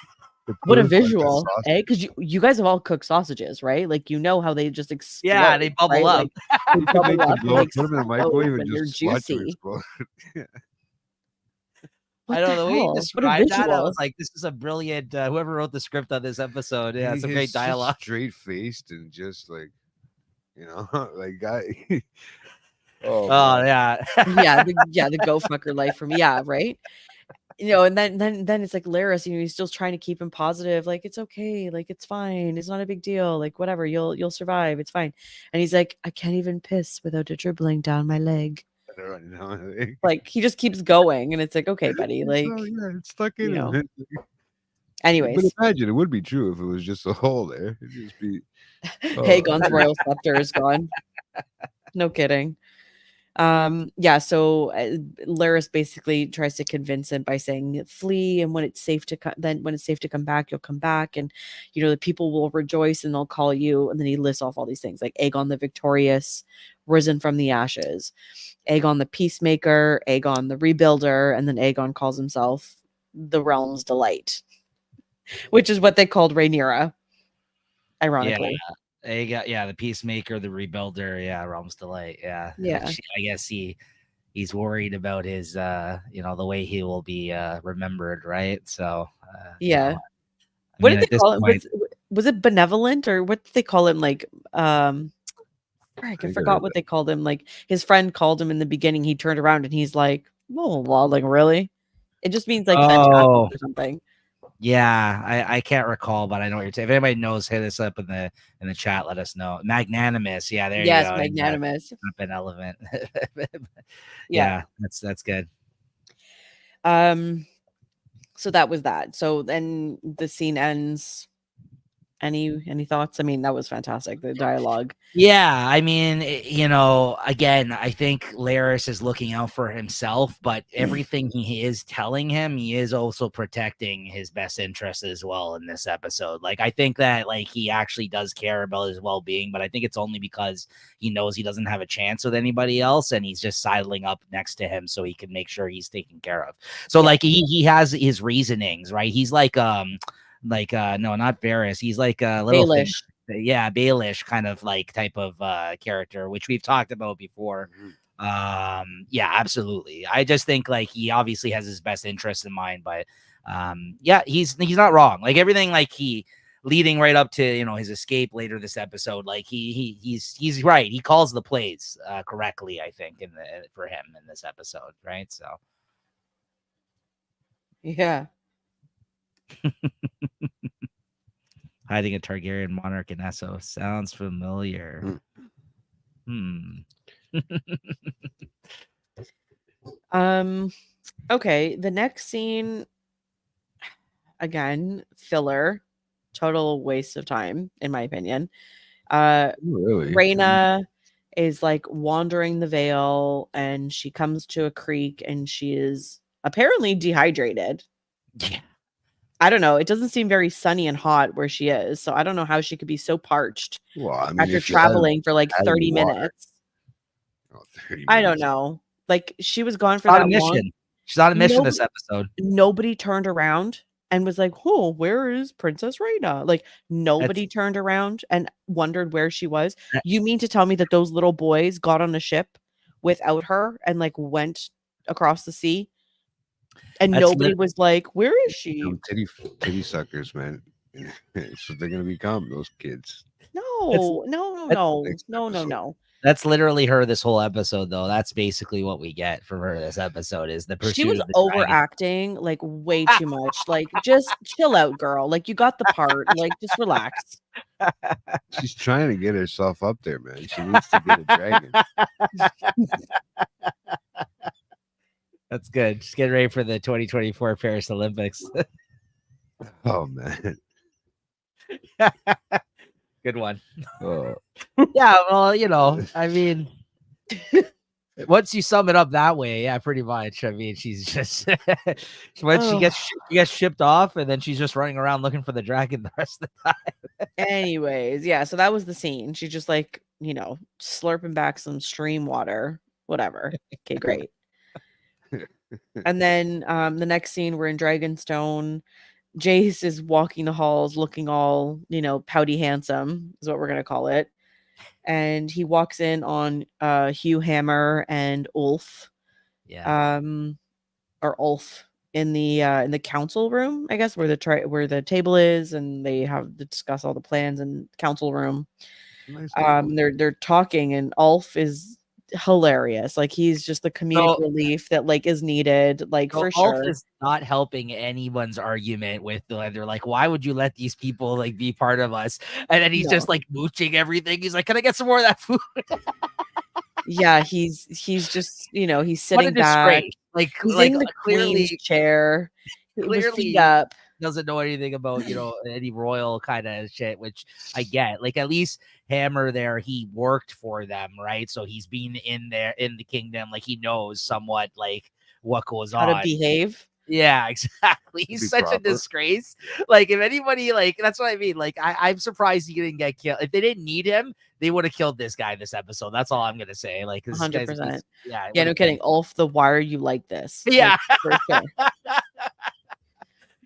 What a visual, eh? Because you guys have all cooked sausages, right? Like, you know how they just explode. Yeah, they bubble right? up. Like, they bubble up and, like, put them in the microwave and they're just watch them juicy. explode. Yeah. What I know the the way you hell? What a described that. I visual. was like, this is a brilliant. Whoever wrote the script on this episode, yeah, it's a He's great just dialogue. Straight faced and just like, you know, like guy. Oh man. yeah, the go fucker life from right. You know, and then it's like Laris, you know, he's still trying to keep him positive, like, it's okay, like, it's fine, it's not a big deal, like, whatever, you'll survive, it's fine. And he's like, I can't even piss without it dribbling down my leg. Like, he just keeps going, and it's like, okay, buddy, like, oh, yeah, it's stuck in you know. him. Anyways, But imagine it would be true if it was just a hole there. It'd just be Aegon's royal scepter is gone. No kidding. Yeah, so Laris basically tries to convince him by saying, flee, and when it's safe to come back, you'll come back, and, you know, the people will rejoice and they'll call you. And then he lists off all these things, like Aegon the Victorious, risen from the ashes, Aegon the Peacemaker, Aegon the Rebuilder, and then Aegon calls himself the Realm's Delight, which is what they called Rhaenyra, ironically. The Peacemaker, the Rebuilder, Realm's Delight, Yeah. I guess he's worried about his you know, the way he will be remembered, right? So yeah. You know, what did they call it? Was it benevolent, or what did they call him? Like, I forgot what they called him. Like, his friend called him in the beginning. He turned around and he's like, "Oh, well, like, really?" It just means like fantastic Oh, or something. yeah. I can't recall, but I know what you're saying. If anybody knows, hit us up in the chat. Let us know. Magnanimous. Yeah, there you Yes, go. magnanimous. Benevolent. Yeah. Yeah, that's good. So that was that. So then the scene ends. Any thoughts? I mean, that was fantastic. The dialogue. Yeah, I mean, again, I think Laris is looking out for himself, but everything he is telling him, he is also protecting his best interest as well in this episode. Like, I think that like he actually does care about his well-being, but I think it's only because he knows he doesn't have a chance with anybody else, and he's just sidling up next to him so he can make sure he's taken care of. So like he has his reasonings, right? He's like no, not Varys. He's like a little thing. Baelish. Yeah, Baelish kind of like type of character, which we've talked about before. Yeah, absolutely. I just think like he obviously has his best interest in mind, but yeah, he's not wrong. Like everything, like he leading right up to his escape later this episode, like he's right. He calls the plays correctly, I think, for him in this episode, right? So Yeah. hiding a Targaryen monarch in Essos sounds familiar. Okay, the next scene, again, filler, total waste of time, in my opinion. Really? Rhaena is like wandering the Vale, and she comes to a creek, and she is apparently dehydrated. Yeah. I don't know. It doesn't seem very sunny and hot where she is, so I don't know how she could be so parched Well, I mean, after if you had traveling for like 30 water, minutes. 30 I don't minutes. know. Like she was gone for On that a mission. long. She's on a mission this episode. Nobody turned around and was like, "Oh, where is Princess Rhaena?" Like nobody turned around and wondered where she was. You mean to tell me that those little boys got on a ship without her and like went across the sea? And nobody was like, "Where is she?" Titty suckers, man. That's what they're gonna become, those kids. No. That's literally her this whole episode, though. That's basically what we get from her this episode is the pursuit She was of the overacting like way too much. Like, just chill out, girl. Like, you got the part. Like, just relax. She's trying to get herself up there, man. She needs to get a dragon. That's good. Just get ready for the 2024 Paris Olympics. Oh man. Good one. Oh. Yeah, well, I mean, once you sum it up that way, yeah, pretty much. I mean, she's just once she gets shipped off, and then she's just running around looking for the dragon the rest of the time. Anyways, yeah, so that was the scene. She just like, slurping back some stream water, whatever. Okay, great. And then the next scene, we're in Dragonstone. Jace is walking the halls looking all, pouty handsome is what we're going to call it. And he walks in on Hugh Hammer and Ulf. Yeah. Or Ulf in the council room, I guess, where the table is, and they have to discuss all the plans in council room. Nice they're talking, and Ulf is hilarious. Like he's just the comedic relief that like is needed, like for Ulf sure. is not helping anyone's argument with they're like, why would you let these people like be part of us? And then he's just like mooching everything. He's like, can I get some more of that food? Yeah, he's just he's sitting back, like he's like in the clearly queen's chair, clearly feet up. Doesn't know anything about any royal kind of shit, which I get. Like at least Hammer there, he worked for them, right? So he's been in there in the kingdom, like he knows somewhat like what goes on, how to behave. Yeah, exactly. He's such a disgrace. Like if anybody, like that's what I mean. Like I'm surprised he didn't get killed. If they didn't need him, they would have killed this guy this episode. That's all I'm gonna say. Like 100%. Yeah, no kidding. Ulf, why are you like this? Yeah, like, for sure.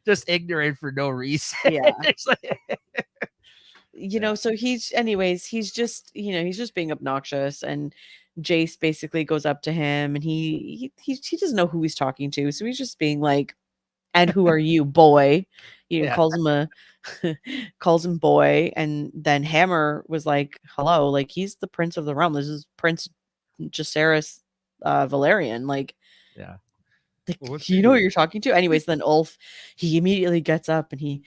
Just ignorant for no reason. Yeah. So he's just being obnoxious, and Jace basically goes up to him, and he doesn't know who he's talking to, so he's just being like, "And who are you, boy?" Calls him boy, and then Hammer was like, "Hello, like he's the Prince of the Realm. This is Prince Jacaerys Valerian." Like, yeah. Like, Well, what's you he know what doing? you're talking to? Anyways, then Ulf, he immediately gets up and he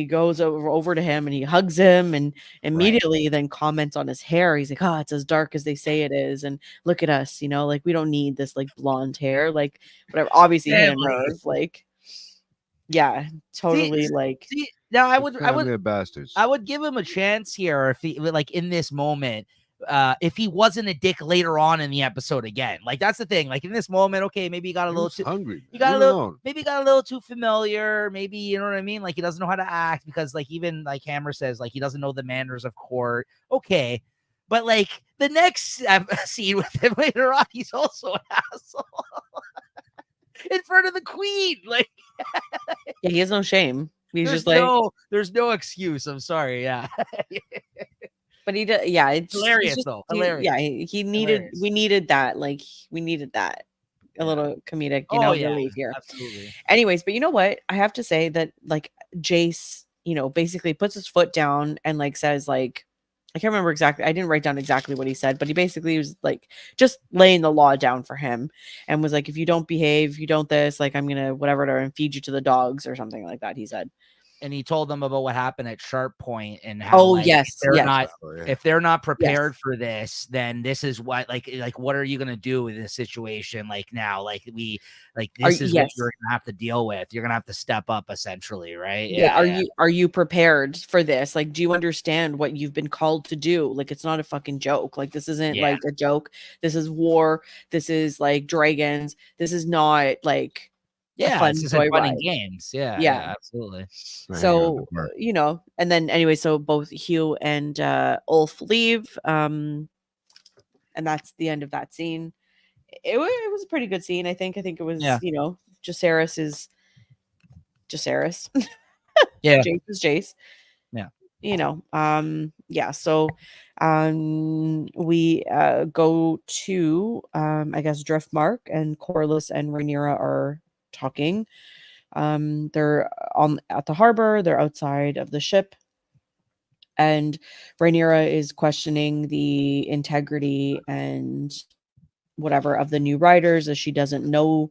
goes over to him and he hugs him and immediately then comments on his hair. He's like, oh, it's as dark as they say it is. And look at us, like we don't need this like blonde hair, like whatever. Obviously hit a Family. nerve. Like, yeah, totally. Like, See, now I The would family of bastards. I would give him a chance here if he like in this moment. If he wasn't a dick later on in the episode again, like that's the thing. Like in this moment, okay, maybe he got a He little was too hungry. you got a Leave him little alone. maybe got a little too familiar. Maybe you know what I mean. Like he doesn't know how to act because like even like Hammer says, like he doesn't know the manners of court. Okay, but like the next scene with him later on, he's also an asshole in front of the queen. Like yeah, he has no shame. He's there's just like, there's no excuse. I'm sorry. Yeah, but he does. Yeah, it's hilarious just, though. he- Hilarious. yeah, he needed. Hilarious. We needed that. Like, we needed that. A Yeah. little comedic, Oh yeah, relief here. absolutely. Anyways, but you know what? I have to say that like Jace, basically puts his foot down and like says like, I can't remember exactly. I didn't write down exactly what he said, but he basically was like just laying the law down for him and was like, if you don't behave, you don't this, like I'm gonna whatever and feed you to the dogs or something like that. He said. And he told them about what happened at Sharp Point and how Oh like yes, they're yes. not Oh, yeah. if they're not prepared for this, then this is what like what are you gonna do in this situation? Like now, like this is what yes. you're gonna have to deal with. You're gonna have to step up essentially, right? Yeah. Are you prepared for this? Like, do you understand what you've been called to do? Like, it's not a fucking joke. Like, this isn't Yeah. like a joke. This is war. This is like dragons. This is not like a fun it's just joy fun and ride. games. Yeah, Yeah. absolutely. Not hanging out in the So, park. and then anyway, so both Hugh and Ulf leave. And that's the end of that scene. It was a pretty good scene, I think. I think it was, Yeah. Jacaerys is Jacaerys. Yeah. Jace is Jace. Yeah. Yeah. So we go to I guess Driftmark, and Corlys and Rhaenyra are talking. They're at the harbor, they're outside of the ship. And Rhaenyra is questioning the integrity and whatever of the new riders, as she doesn't know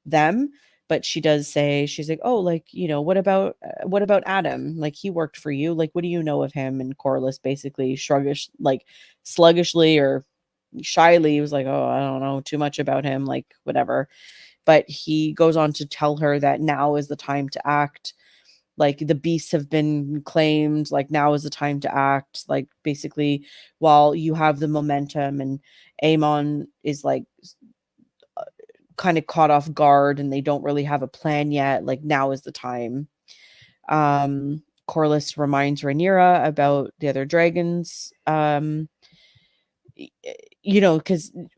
them, but she does say, she's like, oh, like, what about Adam? Like, he worked for you. Like, what do you know of him? And Corlys basically sluggishly or shyly was like, oh, I don't know too much about him, like whatever. But he goes on to tell her that now is the time to act. Like, the beasts have been claimed, like now is the time to act. Like, basically, while you have the momentum and Aemon is like kind of caught off guard and they don't really have a plan yet, like now is the time. Corlys reminds Rhaenyra about the other dragons, because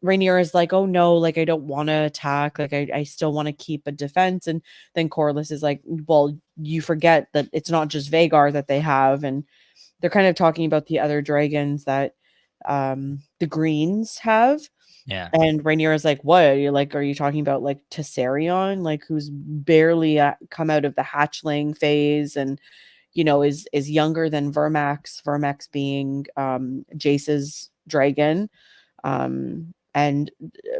Rhaenyra is like, oh no, like I don't want to attack, like I still want to keep a defense. And then Corlys is like, well, you forget that it's not just Vhagar that they have. And they're kind of talking about the other dragons that the Greens have. Yeah. And Rhaenyra is like, what? Are you talking about like Tessarion, like who's barely come out of the hatchling phase and is younger than Vermax being Jace's dragon, and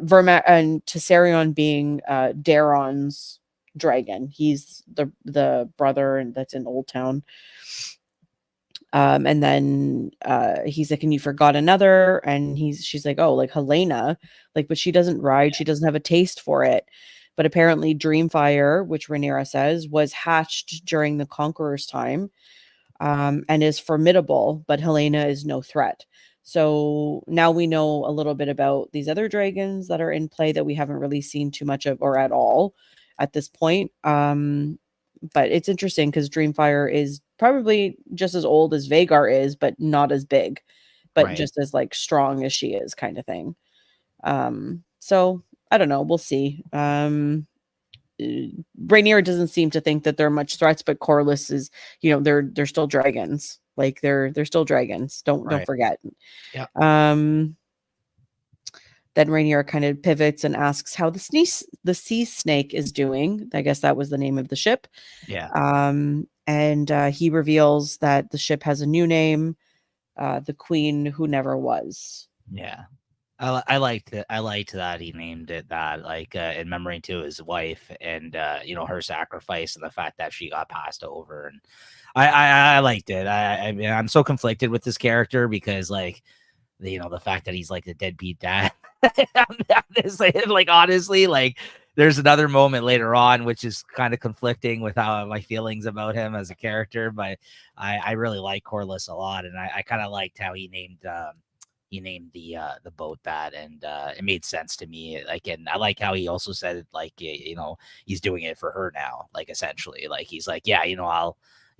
Vermax and Tessarion being Daeron's dragon. He's the brother, and that's in Old Town. And then he's like, and you forgot another, and she's like, oh, like Helena, like, but she doesn't ride, she doesn't have a taste for it. But apparently Dreamfire, which Rhaenyra says was hatched during the Conqueror's time, and is formidable, but Helena is no threat. So now we know a little bit about these other dragons that are in play that we haven't really seen too much of or at all at this point. But it's interesting because Dreamfire is probably just as old as Vhagar is, but not as big, but Right. just as like strong as she is, kind of thing. So I don't know. We'll see. Rhaenyra doesn't seem to think that they're much threats, but Corlys is, they're still dragons. Like they're still dragons. Don't forget. Yeah. Then Rhaenyra kind of pivots and asks how the sea snake is doing. I guess that was the name of the ship. Yeah. And he reveals that the ship has a new name, the Queen Who Never Was. Yeah. I liked it. I liked that he named it that, like, in memory to his wife, and her sacrifice and the fact that she got passed over. And I liked it. I mean, I'm so conflicted with this character because, like, the fact that he's like the deadbeat dad. Like, honestly, like, there's another moment later on which is kind of conflicting with how my feelings about him as a character, but I really like Corliss a lot, and I kind of liked how he named the boat that, and it made sense to me. Like, and I like how he also said, like, he's doing it for her now, like, essentially, like, he's like, yeah,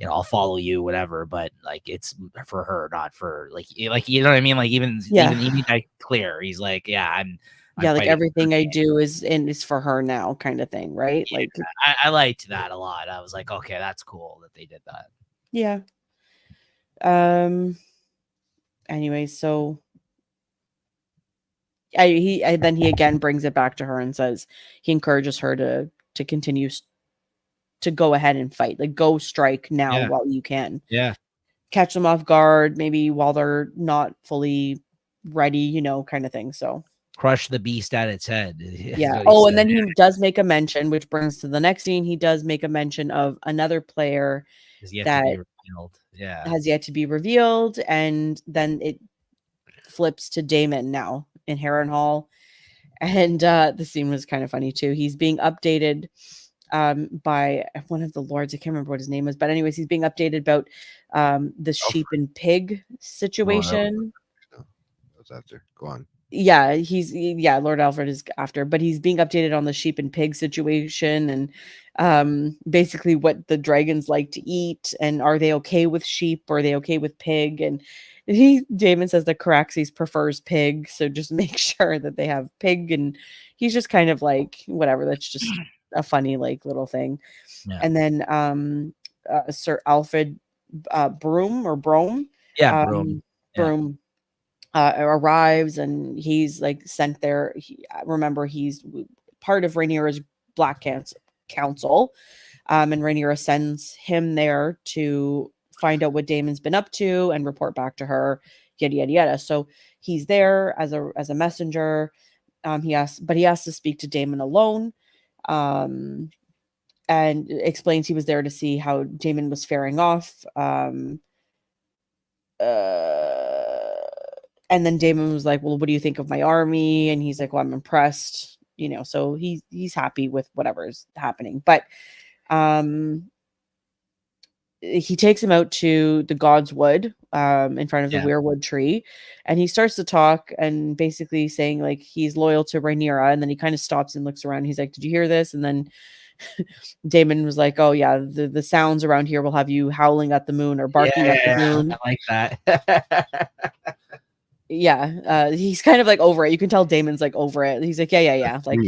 I'll follow you, whatever, but, like, it's for her, not for, like, you know what I mean? Like, even he made that clear. He's like, yeah, I'm like fighting everything I her. do is for her now, kind of thing, right? Yeah, Like, I liked that a lot. I was like, okay, that's cool that they did that. yeah. Anyway, so then he again brings it back to her and says he encourages her to continue to go ahead and fight, like, go strike now Yeah. while you can. Yeah. Catch them off guard, maybe while they're not fully ready, kind of thing. So Crush the beast at its head. yeah. Oh, and then he does make a mention, which brings to the next scene. He does make a mention of another player that has yet to be revealed, and then it flips to Damon now in Harrenhal, and the scene was kind of funny too. He's being updated by one of the lords. I can't remember what his name is, but anyways, he's being updated about the sheep and pig situation. That was after. Go on. Yeah, Lord Alfred is after, but he's being updated on the sheep and pig situation, and basically what the dragons like to eat, and are they okay with sheep, or are they okay with pig? And Damon says that Caraxes prefers pig, so just make sure that they have pig. And he's just kind of like, whatever, that's just a funny, like, little thing. Yeah. And then Sir Alfred Brome arrives, and he's like sent there. Remember, he's part of Rhaenyra's Black Council, and Rhaenyra sends him there to find out what Damon's been up to and report back to her, yada yada yada. So he's there as a messenger. He has to speak to Damon alone, and explains he was there to see how Damon was faring off. And then Damon was like, well, what do you think of my army? And he's like, well, I'm impressed, so he's happy with whatever's happening. But he takes him out to the God's Wood, in front of the weirwood tree, and he starts to talk and basically saying, like, he's loyal to Rhaenyra. And then he kind of stops and looks around. He's like, did you hear this? And then Damon was like, oh yeah, the sounds around here will have you howling at the moon or barking at the moon. I like that. Yeah, he's kind of like over it. You can tell Damon's like over it. He's like, yeah. Like,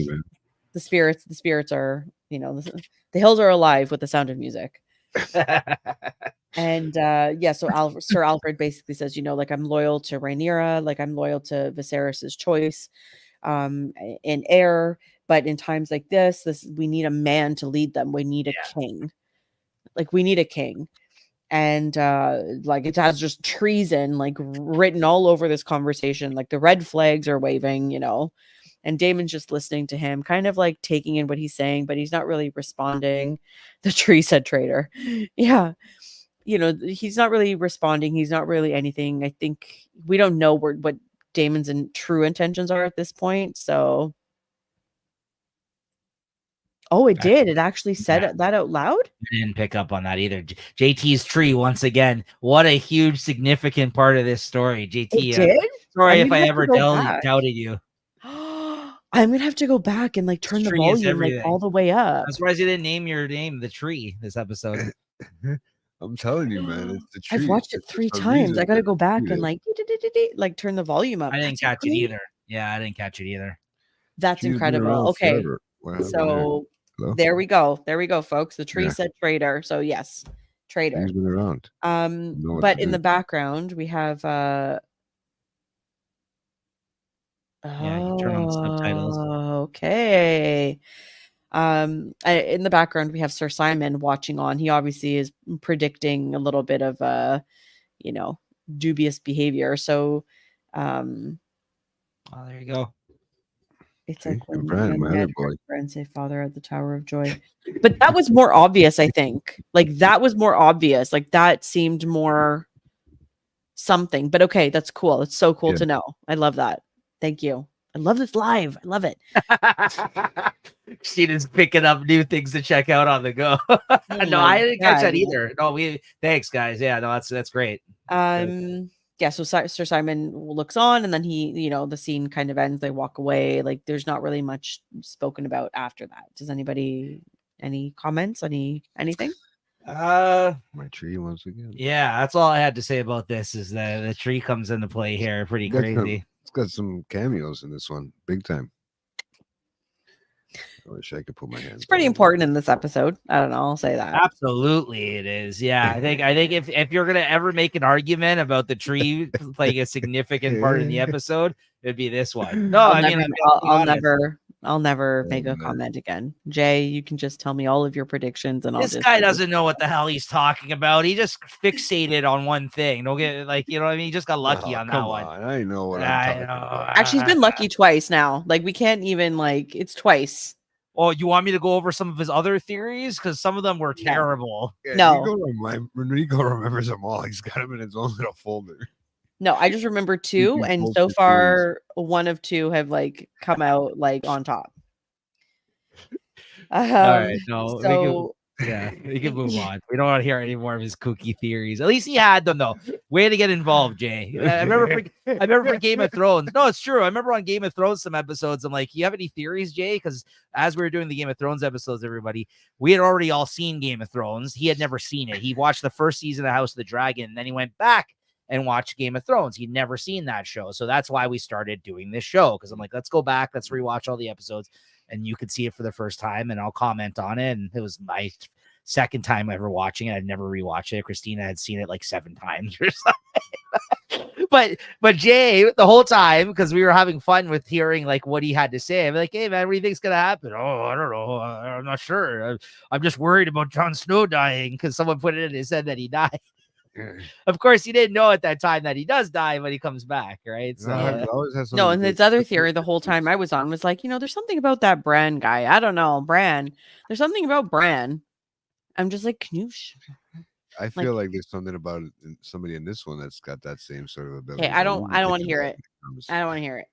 the spirits are, the hills are alive with the sound of music. And so Sir Alfred basically says, like, I'm loyal to Rhaenyra, like, I'm loyal to Viserys's choice in heir, but in times like this we need a man to lead them. We need a king. Like, we need a king. And like, it has just treason, like, written all over this conversation. Like, the red flags are waving, and Damon's just listening to him, kind of like taking in what he's saying, but he's not really responding. The tree said traitor. Yeah. He's not really responding. He's not really anything. I think we don't know what Damon's true intentions are at this point. So it did. It actually said that out loud. I didn't pick up on that either. JT's tree, once again, what a huge significant part of this story. JT, sorry if I ever doubted you. I'm gonna have to go back and, like, turn the volume, like, all the way up. I'm surprised you didn't name your name the tree this episode. I'm telling you, man, it's the tree. I've watched it 3 times. I gotta go back and like turn the volume up. I didn't catch it either. Yeah, I didn't catch it either. That's incredible. Okay, so there we go. There we go, folks. The tree said traitor. So yes, traitor. He's been around. But in the background we have you turn on the subtitles. Okay. In the background we have Sir Simon watching on. He obviously is predicting a little bit of dubious behavior. So Oh, there you go. It's See, like when Bran, young my men other boy. heard Bran say "Father" at the Tower of Joy, but that was more obvious. I think like that was more obvious. Like that seemed more something. But okay, that's cool. It's so cool Yeah. to know. I love that. Thank you. I love this live. I love it. Christina's picking up new things to check out on the go. Oh No, my I didn't catch that God. either. No, thanks guys. Yeah, no, that's great. Yeah, so Sir Simon looks on and then he, the scene kind of ends. They walk away. Like there's not really much spoken about after that. Does anybody any comments? Anything? My tree once again. Yeah, that's all I had to say about this is that the tree comes into play here. Pretty crazy. It's got some cameos in this one, big time. I wish I could put my hands. It's pretty important in this episode. I don't know. I'll say that. Absolutely, it is. Yeah, I think if you're gonna ever make an argument about the tree playing a significant part in the episode, it'd be this one. No, I'll never make a comment again. Jay, you can just tell me all of your predictions, and this guy doesn't know what the hell he's talking about. He just fixated on one thing. Don't get you know what I mean. He just got lucky on that one. I know what I'm talking about. Actually, he's been lucky twice now. Like we can't even it's twice. Oh, you want me to go over some of his other theories? Because some of them were terrible. Yeah, no. Rico remembers them all. He's got them in his own little folder. No, I just remember two, and so far, one of two have come out on top. All right, no, we can move on. We don't want to hear any more of his kooky theories. At least he had them though. Way to get involved, Jay. I remember for Game of Thrones. No, it's true. I remember on Game of Thrones some episodes. I'm like, you have any theories, Jay? Because as we were doing the Game of Thrones episodes, everybody, we had already all seen Game of Thrones. He had never seen it. He watched the first season of House of the Dragon, and then he went back and watched Game of Thrones. He'd never seen that show. So that's why we started doing this show. Because I'm like, let's go back, let's rewatch all the episodes. And you could see it for the first time, and I'll comment on it. And it was my second time ever watching it. I'd never rewatched it. Christina had seen it 7 times or something. but Jay, the whole time, because we were having fun with hearing what he had to say. I'm like, hey man, what do you think's gonna happen? Oh, I don't know. I'm not sure. I'm just worried about Jon Snow dying because someone put it in his head that he died. Of course, he didn't know at that time that he does die when he comes back, right? So, no, and his other theory the whole time I was on was there's something about that Bran guy. I don't know, Bran. There's something about Bran. I'm just Knoosh. I feel like there's something about somebody in this one that's got that same sort of ability. Okay, I don't want to hear it. I don't want to hear it.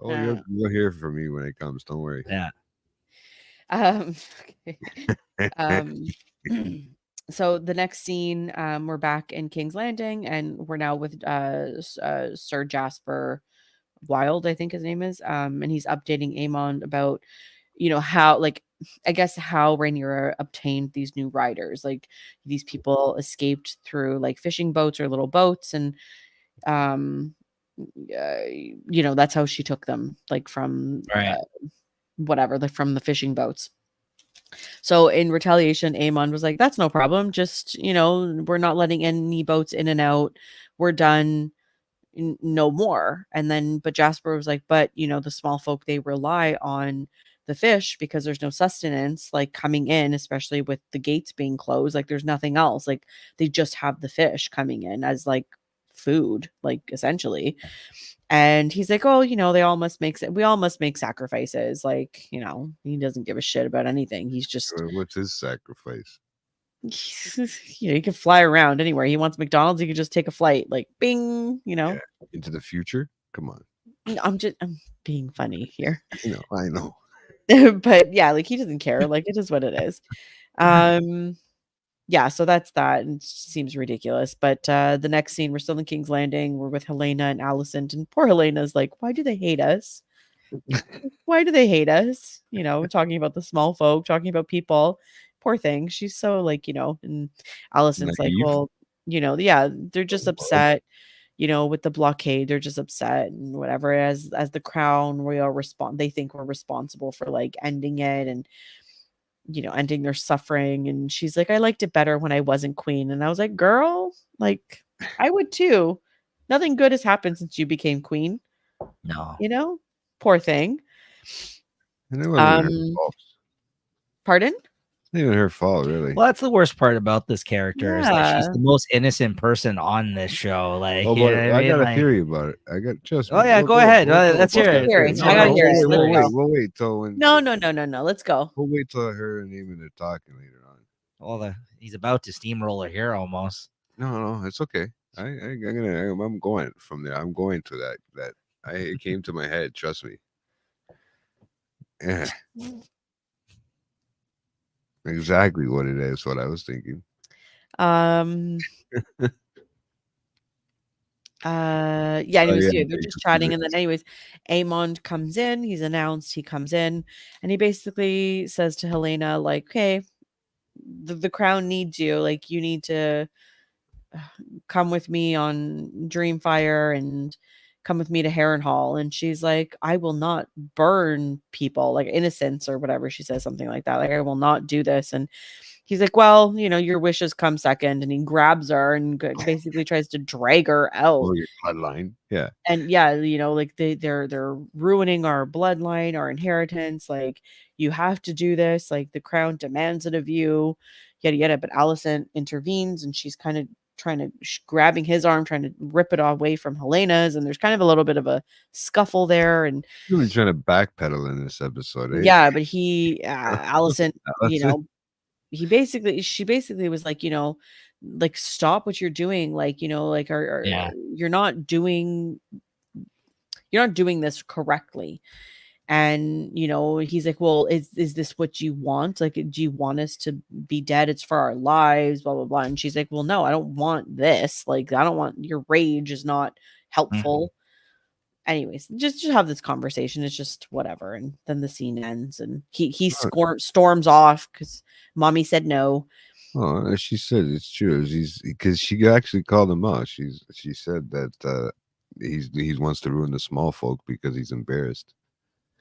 Oh, you'll hear it from me when it comes. Don't worry. Yeah. Okay. So the next scene, we're back in King's Landing, and we're now with Sir Jasper Wild, I think his name is, and he's updating Aemon about, how I guess how Rhaenyra obtained these new riders. These people escaped through fishing boats or little boats, and that's how she took them, from from the fishing boats. So in retaliation, Aemon was like, that's no problem. Just, we're not letting any boats in and out. We're done. No more. And then, but Jasper was like, but, the small folk, they rely on the fish because there's no sustenance coming in, especially with the gates being closed. There's nothing else. They just have the fish coming in as food, essentially. And he's like, oh, we all must make sacrifices. He doesn't give a shit about anything. He's just, what's his sacrifice? He can fly around anywhere. He wants McDonald's. He can just take a flight, bing, Yeah, into the future. Come on. I'm being funny here. I know. But yeah, he doesn't care. It is what it is. Yeah, so that's that. And it seems ridiculous. But the next scene, we're still in King's Landing. We're with Helena and Alicent. And poor Helena's like, why do they hate us? Why do they hate us? Talking about the small folk, talking about people. Poor thing. She's so and Alicent's like, well, yeah, they're just upset, with the blockade. They're just upset and whatever. As the crown royal they think we're responsible for ending it and ending their suffering. And she's like, I liked it better when I wasn't queen. And I was like, girl, I would too. Nothing good has happened since you became queen. No. Poor thing. Pardon? Not even her fault, really. Well, that's the worst part about this character is that she's Yeah. the most innocent person on this show. Like, Oh, you know but what I I mean? got a Like, theory about it. I got trust me. oh yeah, go ahead. Let's hear it. hear it. No, I gotta no, hear it. wait, Let's wait, go. We'll wait till when. No. Let's go. We'll wait till her and Eamon are talking later on. Well, he's about to steamroller here almost. No, it's okay. I'm going from there. I'm going to that. It came to my head. Trust me. Yeah. Exactly what it is. What I was thinking. Anyways, yeah, they're just chatting, and then anyways, Amond comes in, he's announced, he comes in, and he basically says to Helena, like, okay, the crown needs you, like, you need to come with me on Dreamfire and come with me to Harrenhal. And she's like, I will not burn people, like innocents or whatever. She says something like that. Like, I will not do this. And he's like, well, your wishes come second. And he grabs her and basically tries to drag her out. Or your bloodline. Yeah. And yeah, like they're ruining our bloodline, our inheritance. Like, you have to do this. Like, the crown demands it of you, yada yada. But Alicent intervenes, and she's kind of trying to grabbing his arm, trying to rip it away from Helena's, and there's kind of a little bit of a scuffle there. And Really trying to backpedal in this episode. Eh? yeah, but Alicent, Alicent? she basically was like, like, stop what you're doing, like, like, Yeah. you're not doing this correctly. And he's like, well, is this what you want? Like, do you want us to be dead? It's for our lives, blah blah blah. And she's like, well, no, I don't want this. Like, I don't want, your rage is not helpful. Anyways, just have this conversation. It's just whatever. And then the scene ends, and he storms off because mommy said no. Oh, she said it's true. Because she actually called him out. She said that he wants to ruin the small folk because he's embarrassed.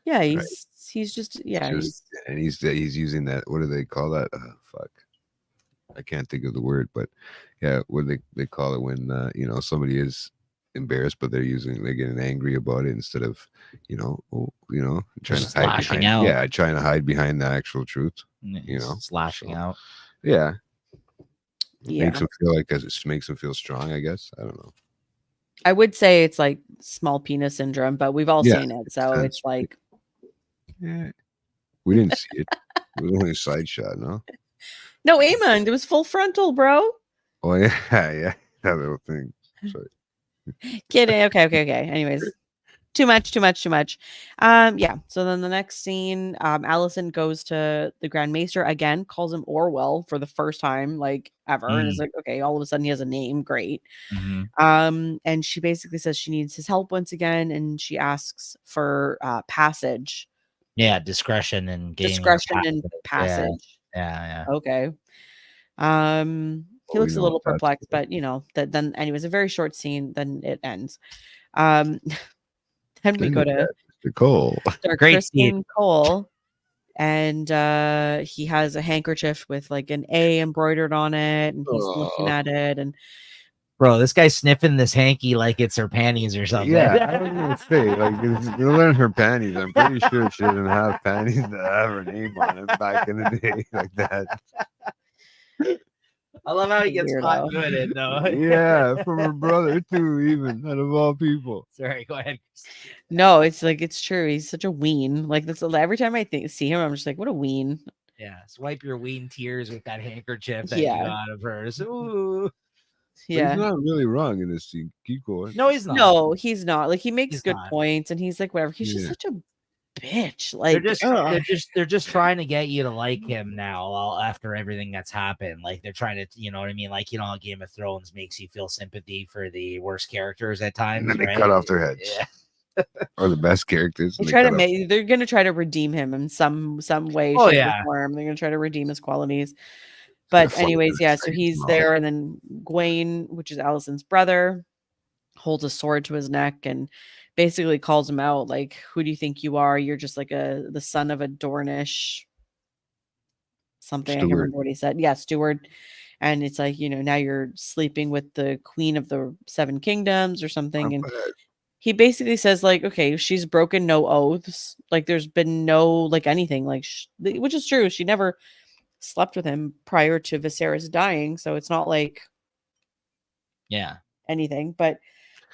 Yeah, he's just and he's using that. What do they call that? Fuck, I can't think of the word, but yeah, what they call it when somebody is embarrassed, but they're getting angry about it instead of trying Just to hide lashing behind, out. trying to hide behind the actual truth. Slashing out. Yeah. Yeah. Makes him feel like it makes him feel strong, I guess. I don't know. I would say it's like small penis syndrome, but we've all seen it, so sense, it's like, yeah, we didn't see it. It was only a side shot, no? No, Amond, it was full frontal, bro. Oh yeah, yeah, that little thing. Sorry. Kidding. Okay. Anyways, too much. Yeah. So then the next scene, Alicent goes to the Grand Maester again, calls him Orwell for the first time, like, ever, and is like, okay, all of a sudden he has a name, great. And she basically says she needs his help once again, and she asks for passage. Yeah, discretion and passage. Yeah. Okay. He looks a little perplexed, but then anyways, a very short scene, then it ends. Then we go to Cole. Kristen Cole, and he has a handkerchief with like an A embroidered on it, and he's looking at it, and bro, this guy's sniffing this hanky like it's her panties or something. Yeah, I was gonna say, like, you're learning her panties. I'm pretty sure she didn't have panties that have her name on them back in the day like that. I love how he gets caught doing it, though. Yeah, from her brother too, even out of all people. Sorry, go ahead. No, it's like, it's true. He's such a ween. Like, that's every time I see him, I'm just like, what a ween. Yeah, swipe your ween tears with that handkerchief that you got of hers. Ooh. Yeah, but he's not really wrong in this scene. Keep going. No, he's not. No, he's not. Like, he makes good points, and he's like, whatever. He's just such a bitch. Like, they're just trying to get you to like him now after everything that's happened. Like, they're trying to, you know what I mean? Like, how Game of Thrones makes you feel sympathy for the worst characters at times. And then they cut off their heads. Yeah. Or the best characters. They're gonna try to redeem him in some way, shape, or form. They're gonna try to redeem his qualities. But anyways, yeah, so he's there, and then Gawain, which is Alicent's brother, holds a sword to his neck and basically calls him out, like, who do you think you are? You're just like the son of a Dornish something. Steward. I can't remember what he said. Yeah, steward. And it's like, now you're sleeping with the queen of the Seven Kingdoms or something. And he basically says, like, okay, she's broken no oaths. Like, there's been no, like, anything, like, which is true. She never slept with him prior to Viserys dying, so it's not like Yeah, anything. But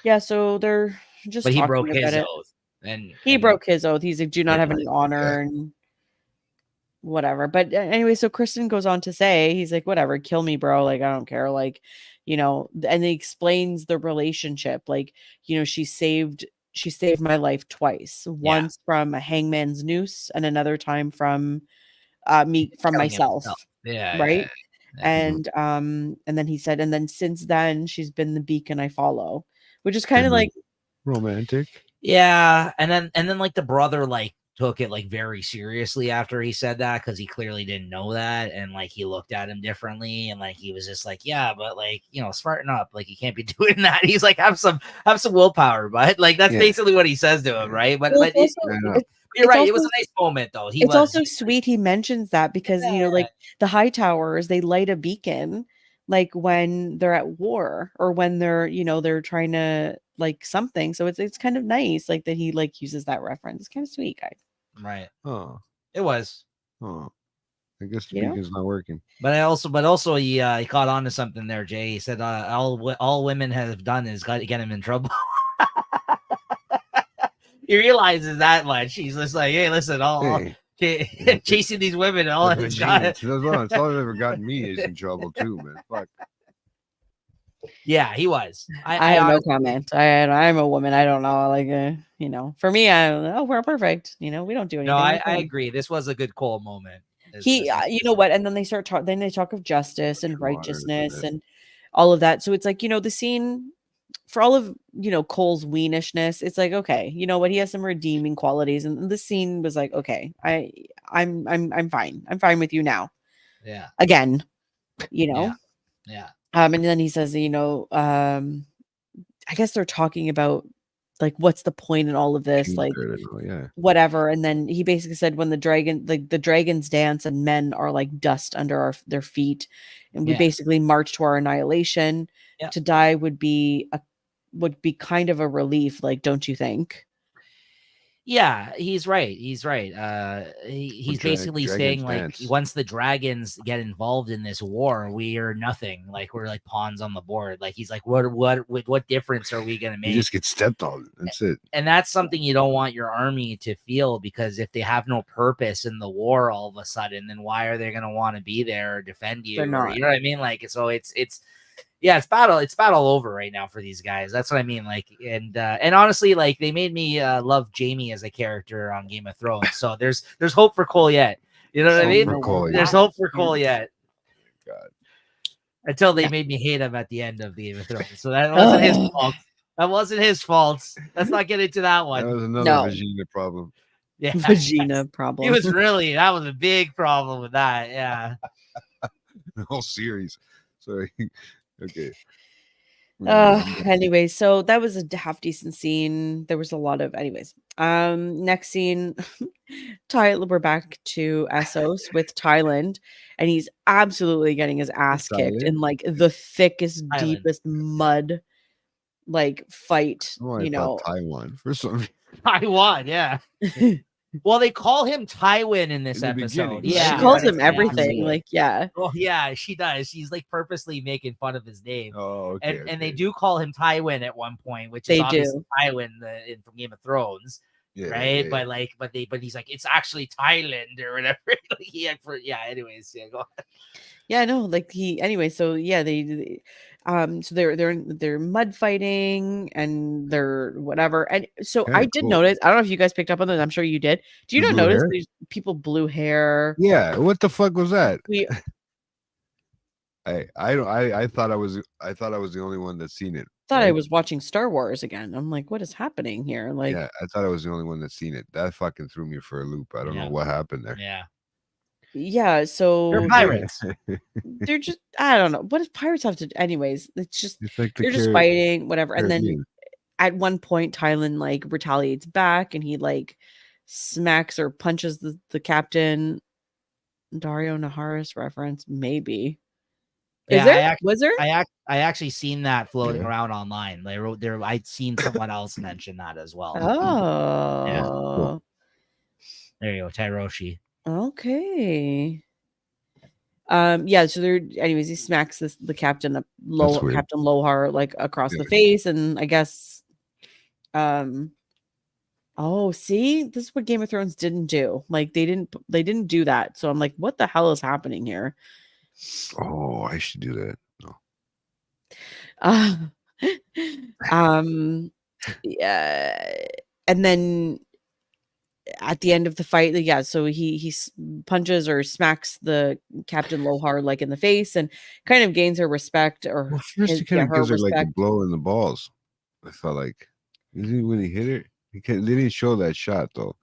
yeah, so they're just but he talking broke about his it. oath, and He and broke his oath. He's like, do not have any Yeah. honor and whatever. But anyway, so Kristen goes on to say, he's like, whatever, kill me, bro. Like, I don't care. Like, and he explains the relationship. Like, she saved my life twice. Once from a hangman's noose and another time from killing myself. himself. Yeah, Right. yeah. And then he said, and then since then she's been the beacon I follow, which is kind of like romantic. Yeah, and then like the brother like took it like very seriously after he said that, because he clearly didn't know that, and like he looked at him differently, and like he was just like, yeah, but like, smarten up, like you can't be doing that. He's like, have some willpower, but like that's basically what he says to him, right? But Well, you're right, also, it was a nice moment though. It's also sweet he mentions that because like the High Towers, they light a beacon like when they're at war or when they're they're trying to like something. So it's kind of nice like that he like uses that reference. It's kind of sweet, guys. Right. Oh, it was. Oh, I guess the beacon's not working. But also he caught on to something there, Jay. He said all women have done is got to get him in trouble. He realizes that much. He's just like, hey, listen, chasing these women, all it's got. That's all it's ever gotten me is in trouble too, man. Fuck. Yeah, he was. I have no comment. I'm a woman. I don't know. Like, for me, we're perfect. We don't do anything. No, I agree. This was a good Cole moment. You know what? And then they talk of justice and righteousness and all of that. So it's like, the scene for all of, Cole's weenishness, it's like, okay, you know what? He has some redeeming qualities. And the scene was like, okay, I'm fine. I'm fine with you now. Yeah. Again, Yeah. And then he says, I guess they're talking about like, what's the point in all of this? Like, whatever. And then he basically said, when the dragons dance and men are like dust under their feet, and we basically march to our annihilation. To die would be kind of a relief. Like, don't you think? Yeah, he's right. He's basically saying like, once the dragons get involved in this war, we are nothing. Like, we're like pawns on the board. Like, he's like, what difference are we gonna make? You just get stepped on. That's it. And that's something you don't want your army to feel, because if they have no purpose in the war all of a sudden, then why are they gonna want to be there or defend you? You know what I mean? Like, so it's battle over right now for these guys. That's what I mean. Like, and honestly, like, they made me love Jaime as a character on Game of Thrones. So there's hope for Cole yet. You know what I mean? There's hope for Cole yet. God. Until they made me hate him at the end of Game of Thrones. So that wasn't his fault. That wasn't his fault. Let's not get into that one. That was another Vagina problem. Yeah. Vagina problem. That was a big problem with that. Yeah. The whole series. Sorry. Okay. Anyway, so that was a half decent scene. There was a lot of next scene, we're back to Essos with Tyland, and he's absolutely getting his ass kicked in like the thickest, deepest mud like fight. Taiwan for some reason. Taiwan, yeah. Well, they call him Tywin in this episode. Yeah, she calls him everything. Like, yeah. Well, yeah, she does. She's like purposely making fun of his name. Oh, okay. And they do call him Tywin at one point, which is obviously Tywin from Game of Thrones, right? Yeah. But he's like, it's actually Thailand or whatever. Anyways, go on. Yeah, no, like so yeah, so they're mud fighting and they're whatever. And so I did notice, I don't know if you guys picked up on this, I'm sure you did. Do you not notice these people blue hair? Yeah, what the fuck was that? I thought I was the only one that's seen it. I was watching Star Wars again. I'm like, what is happening here? Like, yeah, I thought I was the only one that's seen it. That fucking threw me for a loop. I don't know what happened there. Yeah, so they're pirates. They're just, I don't know. What does pirates have to do? Anyways, it's just they're just fighting, whatever. And then at one point, Tyland like retaliates back and he like smacks or punches the captain. Dario Naharis reference, maybe. Was there? I actually seen that floating around online. They wrote there. I'd seen someone else mention that as well. Oh, yeah. Cool. There you go, Tyroshi. Okay. Yeah, so they're anyways, he smacks the captain up That's weird. Captain Lohar like across the Yeah. face, and I guess oh, see, this is what Game of Thrones didn't do. Like they didn't do that. So I'm like, what the hell is happening here? Oh, I should do that. No. Uh, yeah, and then at the end of the fight, yeah, so he punches or smacks the Captain Lohar like in the face and kind of gains her respect or Well, first he kind of her gives her like a respect. blow in the balls. I felt like when he hit her, they didn't show that shot though.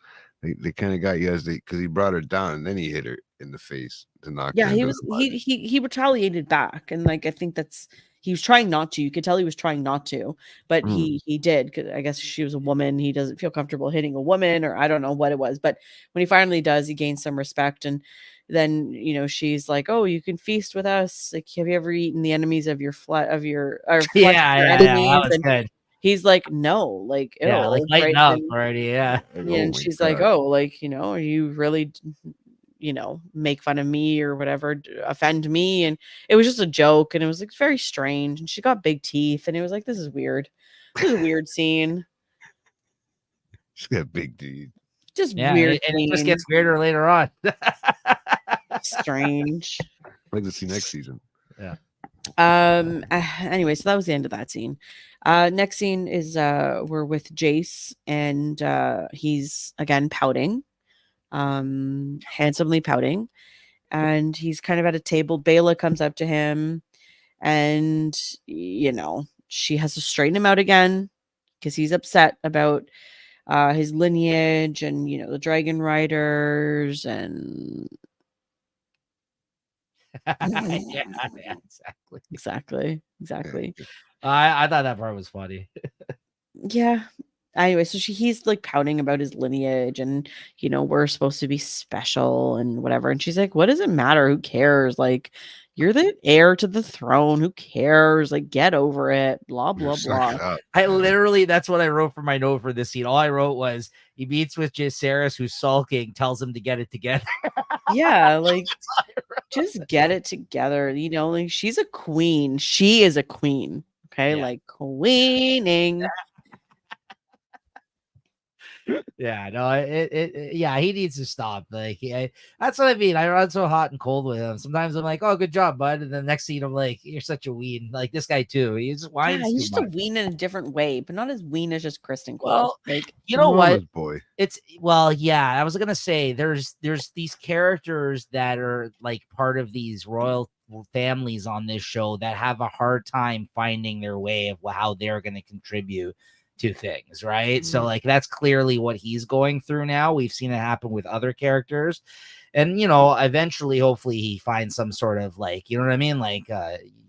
They kind of got you as because he brought her down and then he hit her in the face to knock Yeah, her he into was the mud. he retaliated back, and like I think that's he was trying not to. You could tell he was trying not to, but Mm. he did. 'Cause I guess she was a woman. He doesn't feel comfortable hitting a woman, or I don't know what it was. But when he finally does, he gains some respect, and then she's like, "Oh, you can feast with us. Like, have you ever eaten the enemies of your flesh of your or flesh of your Yeah, that enemies?" was And good. he's like, "No, like, Yeah, like ew, lighten right?" up And already. Yeah. yeah, Oh and my she's like, god! "Oh, like, are you really, make fun of me or whatever, offend me?" And it was just a joke, and it was like very strange. And she got big teeth, and it was like, this is weird. This is a weird scene. She's got big teeth. Just Yeah, and weird it just scene. gets weirder later on. Strange. I'd like to see next season. Yeah. Anyway, so that was the end of that scene. Next scene is we're with Jace, and he's again pouting, handsomely pouting, and he's kind of at a table. Bela comes up to him, and she has to straighten him out again because he's upset about his lineage and the dragon riders and Yeah, exactly. exactly. I thought that part was funny. Yeah. Anyway, so he's like pouting about his lineage and we're supposed to be special and whatever. And she's like, what does it matter? Who cares? Like, you're the heir to the throne. Who cares? Like, get over it. Blah, blah, Suck blah. it up. I literally, that's what I wrote for my note for this scene. All I wrote was he meets with Jacaerys, who's sulking, tells him to get it together. Yeah, like just get it together. Like she's a queen. She is a queen. Okay, Yeah. like queening. Yeah, no, yeah, he needs to stop. Like, that's what I mean. I run so hot and cold with him. Sometimes I'm like, "Oh, good job, bud," and the next scene I'm like, "You're such a ween." Like this guy too. He just Yeah, whines he's too just a much. ween in a different way, but not as ween as just Kristen Cole. Well, Like, you know what? Mama's boy. Yeah. I was gonna say there's these characters that are like part of these royal families on this show that have a hard time finding their way of how they're going to contribute to things, right? So like that's clearly what he's going through now. We've seen it happen with other characters, and eventually, hopefully, he finds some sort of like, you know what I mean, like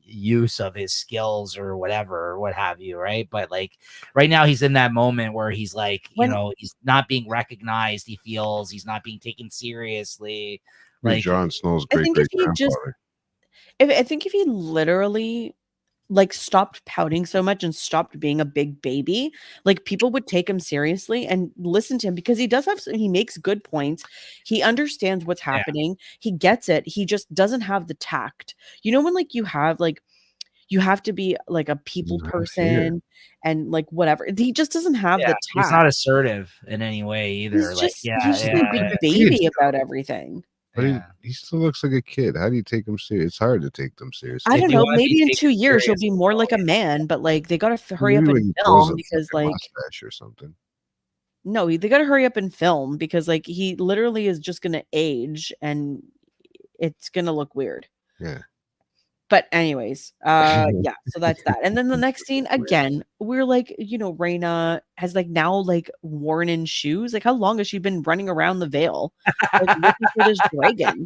use of his skills or whatever or what have you, right? But like right now, he's in that moment where he's like, he's not being recognized. He feels he's not being taken seriously. Like Jon Snow's I great think great if he just, grandfather. I think if he literally like stopped pouting so much and stopped being a big baby, like people would take him seriously and listen to him because he makes good points. He understands what's happening. He gets it. He just doesn't have the tact. When like you have to be like a people person and like whatever. He just doesn't have the tact. He's not assertive in any way either. He's just a big baby about everything. But he still looks like a kid. How do you take him serious? It's hard to take them seriously. I don't know. Maybe in 2 years he'll be more like a man, but like they gotta hurry up and film because like mustache or something. No, they gotta hurry up and film because like he literally is just gonna age and it's gonna look weird. Yeah. But anyways, yeah, so that's that. And then the next scene, again, we're like, Rhaena has like now like worn in shoes. Like, how long has she been running around the Vale? Like looking for this dragon.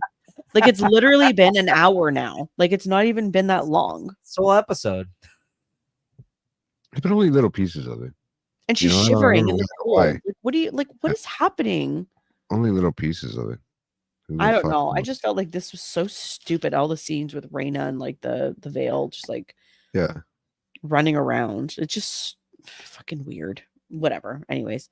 Like it's literally been an hour now. Like it's not even been that long. Whole episode. But only little pieces of it. And she's shivering in the cold. Like, what is happening? Only little pieces of it. I don't know. I just felt like this was so stupid. All the scenes with Rhaena and like the Vale just like running around. It's just fucking weird. whatever. Anyways,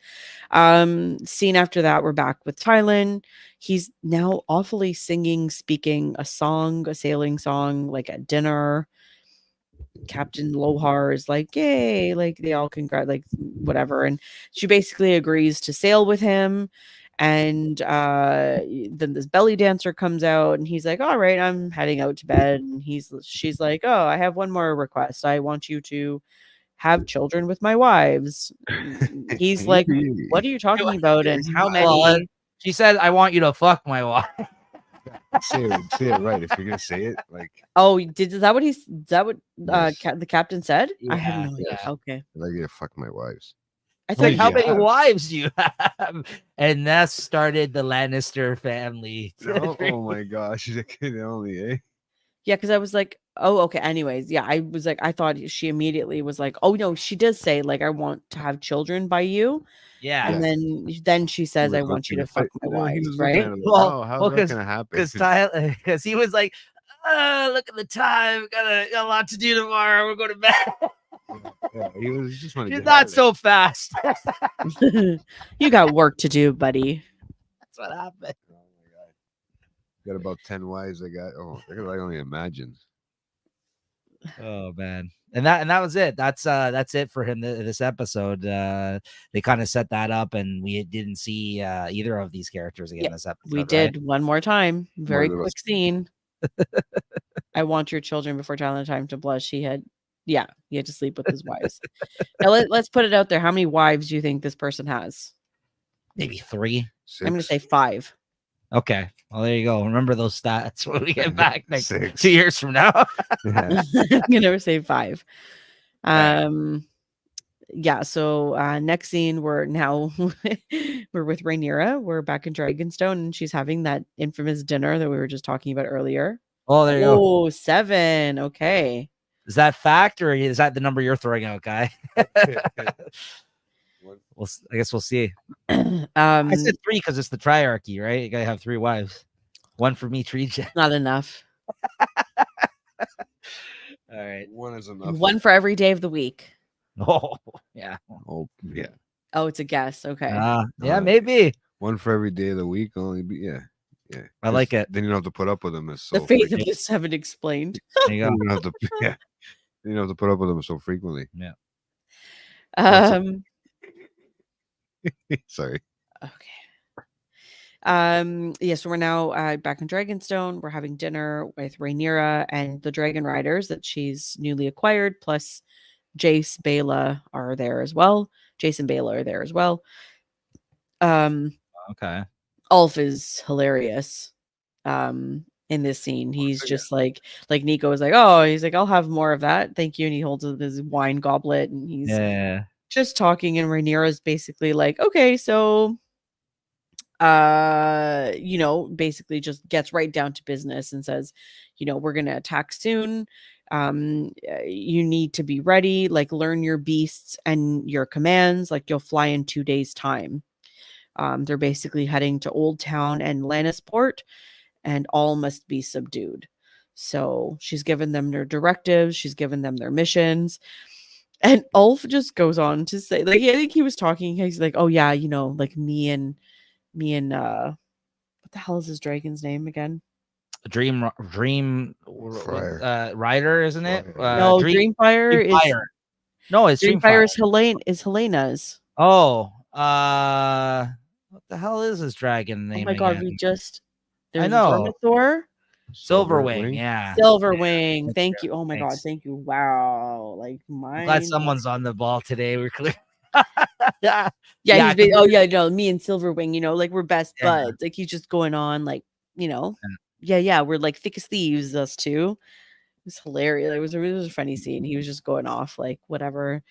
scene after that, we're back with Tylan. He's now awfully speaking a sailing song, like at dinner. Captain Lohar is like, yay, like they all like whatever. And she basically agrees to sail with him. And then this belly dancer comes out and he's like, all right, I'm heading out to bed. And she's like, oh, I have one more request. I want you to have children with my wives. He's like, what are you talking about? And how Well, many? she said, I want you to fuck my wife. say it right. If you're gonna say it, like Oh, is that what is that what Yes. the captain said? I have Yeah, no idea. yeah. Okay. I get to fuck my wives. I Like, thought how you many have? wives do you have? And that started the Lannister family. Oh my gosh, she's a kid only, eh? Yeah, because I was like, oh, okay. Anyways, yeah, I was like, I thought she immediately was like, oh no, she does say like, I want to have children by you, Yeah. and then she says, I want you to fuck my He wives, was looking right? at it like, Well, oh, how's well, that gonna happen? because he was like, look at the time, got a lot to do tomorrow. We're going to bed. Yeah, he was just wanted She's to not have it. so fast. You got work to do, buddy. That's what happened. Oh my god. Got about 10 wives. I can only imagine. Oh man. And that was it. That's it for him this episode. They kind of set that up, and we didn't see either of these characters again Yep, this episode. We right? did one more time. Very More or less. quick scene. I want your children before telling time to blush. He had to sleep with his wives. Now let's put it out there. How many wives do you think this person has? Maybe 3. I'm going to 6. say 5. Okay. Well, there you go. Remember those stats when we get back next 6. 2 years from now. Yeah. I'm going to say 5. Okay. Yeah, so next scene we're with Rhaenyra. We're back in Dragonstone and she's having that infamous dinner that we were just talking about earlier. Oh, there you go. Oh, 7. Okay. Is that fact or is that the number you're throwing out, Guy? I guess we'll see. I said 3 because it's the triarchy, right? You gotta have 3 wives. 1 for each region. Not enough. All right. 1 is enough. 1 for every day of the week. Oh, yeah. Oh, yeah. Oh, it's a guess. Okay. Yeah, maybe. 1 for every day of the week. Only be yeah. I like it. Then you don't have to put up with them. It's so The fate of freaking- the 7 explained. There you go. You don't have to. Yeah. You don't have to put up with them so frequently. Yeah. Sorry. Okay. So we're now back in Dragonstone. We're having dinner with Rhaenyra and the Dragon Riders that she's newly acquired, plus Jace, Baela are there as well. Jace and Baela are there as well. Okay. Ulf is hilarious. In this scene, he's just like Nico is like, oh, he's like, I'll have more of that, thank you. And he holds up his wine goblet and he's just talking, and Rhaenyra's basically like, okay, so basically just gets right down to business and says, we're gonna attack soon. You need to be ready, like learn your beasts and your commands, like you'll fly in 2 days time. They're basically heading to Old Town and Lannisport, and all must be subdued. So she's given them their directives, she's given them their missions. And Ulf just goes on to say, like, I think he was talking, he's like, oh yeah, like me and what the hell is his dragon's name again? Dream Fire. Rider, isn't it? Fire. No, Dreamfire is Dreamfire. No, it's Dreamfire Dreamfire. is Helena's. Oh, what the hell is this dragon name? Oh my god, again? there's know. Vermithor. Silverwing. Yeah. Silverwing. That's Thank right. you. Oh my god, Thanks. thank you. Wow. Like I'm glad someone's on the ball today. We're clear. Yeah. Yeah, Yeah, me and Silverwing, like we're best Yeah. buds. Like he's just going on, like, yeah, we're like thick as thieves, us two. It was hilarious. It was a funny scene. He was just going off, like, whatever.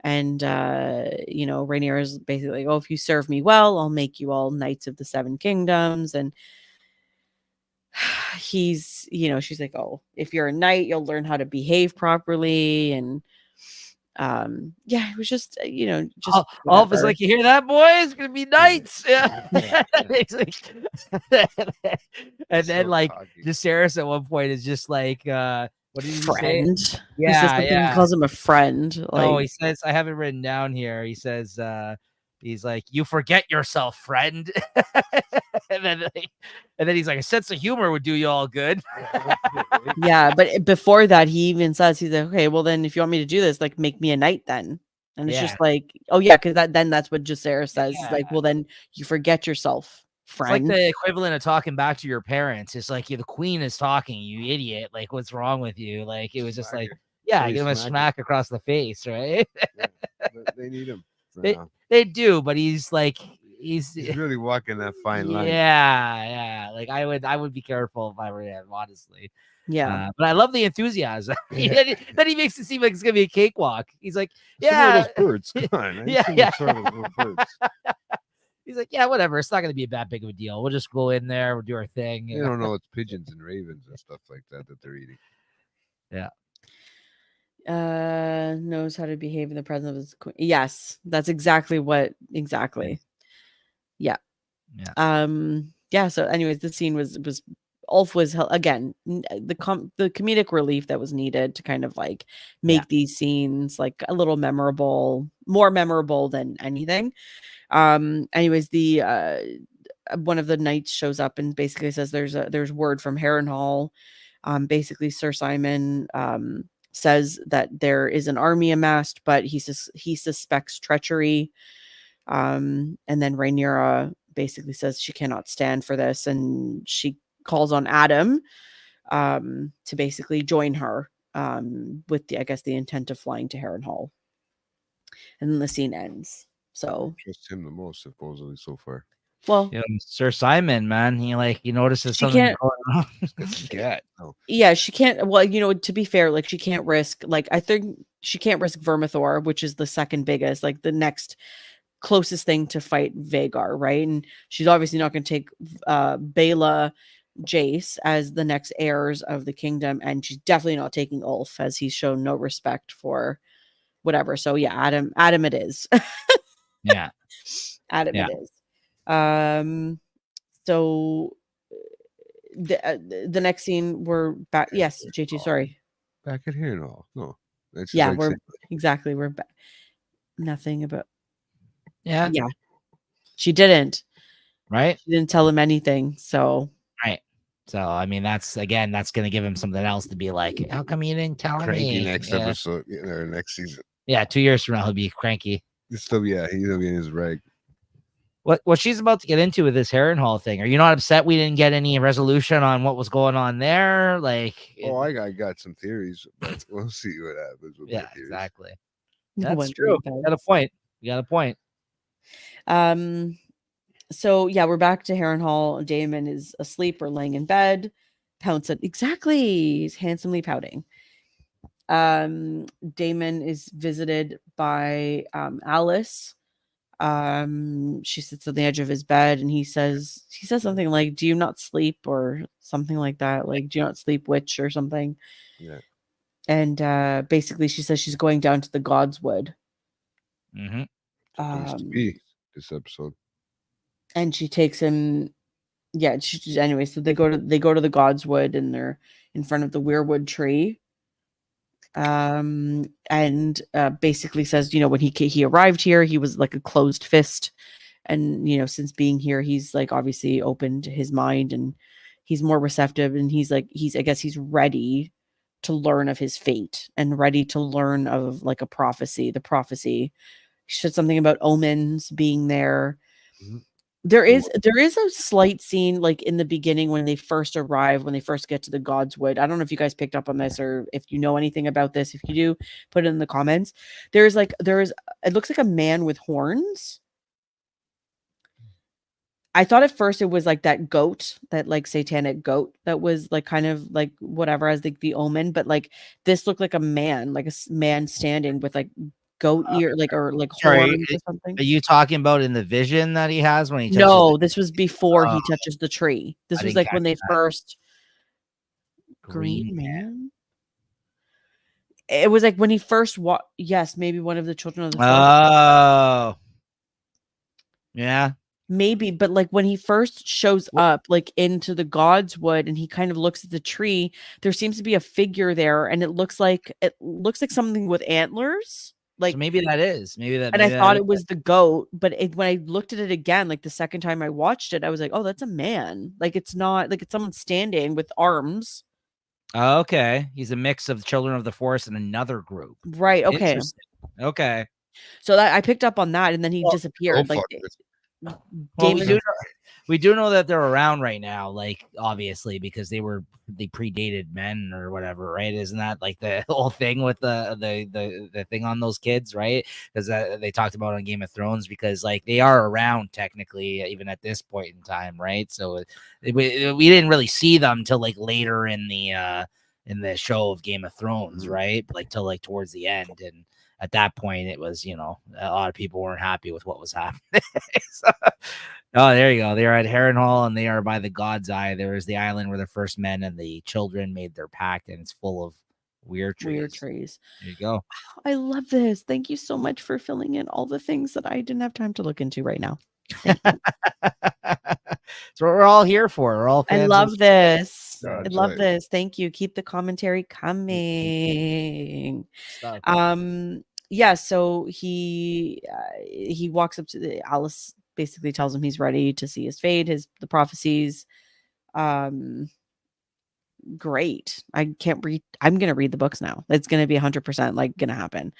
And Rhaenyra's basically like, oh, if you serve me well, I'll make you all knights of the 7 kingdoms. And he's, she's like, oh, if you're a knight, you'll learn how to behave properly. And it was just, just Ulf is whatever. like, you hear that, boy? It's gonna be nights. Yeah. He's like- and then So like cocky. Jacaerys at one point is just like, What did he say? Friend. He says Yeah, something. yeah. He calls him a friend. Like, No, he says, I have it written down here. He says, he's like, you forget yourself, friend. and then he's like, a sense of humor would do you all good. yeah, but before that, he even says, he's like, okay, well then, if you want me to do this, like, make me a knight then. And it's Yeah. just like, oh yeah, because that's what Jacaerys says. He's Yeah. like, well then, you forget yourself, It's friend. like the equivalent of talking back to your parents. It's like, yeah, the queen is talking, you idiot. Like, what's wrong with you? Like, it was just like, yeah, Really give him a smack smack across the face, right? Yeah, but they need him. They do, but he's like, He's really walking that fine line. Yeah. Like I would be careful if I were him, honestly. Yeah. But I love the enthusiasm. then he makes it seem like it's gonna be a cakewalk. He's like, Some yeah, of those birds. Come on. Yeah. Birds. He's like, yeah, whatever. It's not gonna be that big of a deal. We'll just go in there, we'll do our thing. They don't know it's pigeons and ravens and stuff like that they're eating. Yeah. Knows how to behave in the presence of his queen. Yes, that's exactly. Yeah. Yeah. So, anyways, the scene was Ulf was again the comedic relief that was needed to kind of like make these scenes like a little more memorable than anything. Anyways, the one of the knights shows up and basically says there's word from Harrenhal. Basically, Sir Simon says that there is an army amassed, but he suspects treachery. And then Rhaenyra basically says she cannot stand for this, and she calls on Adam to basically join her with the intent of flying to Harrenhal. And then the scene ends. So trust him the most, supposedly, so far. Well, Sir Simon, man, he notices she something can't. going on. Yeah, she can't. Well, to be fair, like she can't risk. Like I think she can't risk Vermithor, which is the second biggest, like the next closest thing to fight Vhagar, right? And she's obviously not going to take Baela, Jace as the next heirs of the kingdom, and she's definitely not taking Ulf, as he's shown no respect for whatever. So yeah, Adam it is. Yeah. Adam it is. So the next scene, we're back. Yes, JT, sorry. Back at Harrenhal. No. That's yeah, exactly. We're back. Nothing about. Yeah. She didn't. Right. She didn't tell him anything. So. Right. So I mean, that's going to give him something else to be like. How come you didn't tell me? Next episode, or next season. Yeah, 2 years from now he'll be cranky. He's gonna be in his rag. What she's about to get into with this Harrenhal thing? Are you not upset we didn't get any resolution on what was going on there? Like, I got some theories, but we'll see what happens. With exactly. No, that's true. You got a point. So yeah, we're back to Harrenhal. Daemon is asleep or laying in bed. Pounce said, exactly. He's handsomely pouting. Daemon is visited by Alice. She sits on the edge of his bed and he says something like, do you not sleep, or something like that, like, do you not sleep, witch, or something. Yeah. And basically she says she's going down to the Godswood. Supposed to be this episode. And she takes him. Yeah, anyway, so they go to the Godswood, and they're in front of the weirwood tree. And basically says, when he arrived here, he was like a closed fist, and since being here, he's like obviously opened his mind and he's more receptive, and he's I guess he's ready to learn of his fate and ready to learn of like the prophecy. She said something about omens being there. Mm-hmm. There is a slight scene like in the beginning when they first arrive, when they first get to the Godswood. I don't know if you guys picked up on this or if you know anything about this. If you do, put it in the comments. It looks like a man with horns. I thought at first it was like that goat, that like satanic goat that was like kind of like whatever as the omen, but like this looked like a man standing with like goat ear, like, or like horns or something. Are you talking about in the vision that he has when he touches No, this was before he touches the tree. This was like when they first Green Man. It was like when he first yes, maybe one of the children of the sun. Oh. Yeah. Maybe, but like when he first shows up, like into the God's Wood, and he kind of looks at the tree, there seems to be a figure there, and it looks like something with antlers. Like So maybe that is. and I thought it was the goat, but when I looked at it again, like the second time I watched it, I was like, oh, that's a man. Like it's not like it's someone standing with arms. Oh, okay. He's a mix of Children of the Forest and another group. Right. Okay. Interesting. Okay. So that I picked up on that, and then he Well, disappeared. go Like fuck it. Well, Damon. we do know that they're around right now, like obviously because they predated men or whatever, right? Isn't that like the whole thing with the thing on those kids, right? Because they talked about on Game of Thrones, because like they are around technically even at this point in time, right? So we didn't really see them till like later in the show of Game of Thrones, right? Like till like towards the end, and at that point it was, a lot of people weren't happy with what was happening. So, oh, there you go. They are at Harrenhal, and they are by the God's Eye. There is the island where the first men and the children made their pact, and it's full of weird trees. There you go. I love this. Thank you so much for filling in all the things that I didn't have time to look into right now. So we're all here for. We're all fans. I love this. That's I love right. this. Thank you. Keep the commentary coming. Stuff. Yeah, so he walks up to Alice, basically tells him he's ready to see his fate, the prophecies. Great. I can't read. I'm gonna read the books now. It's gonna be 100% like gonna happen.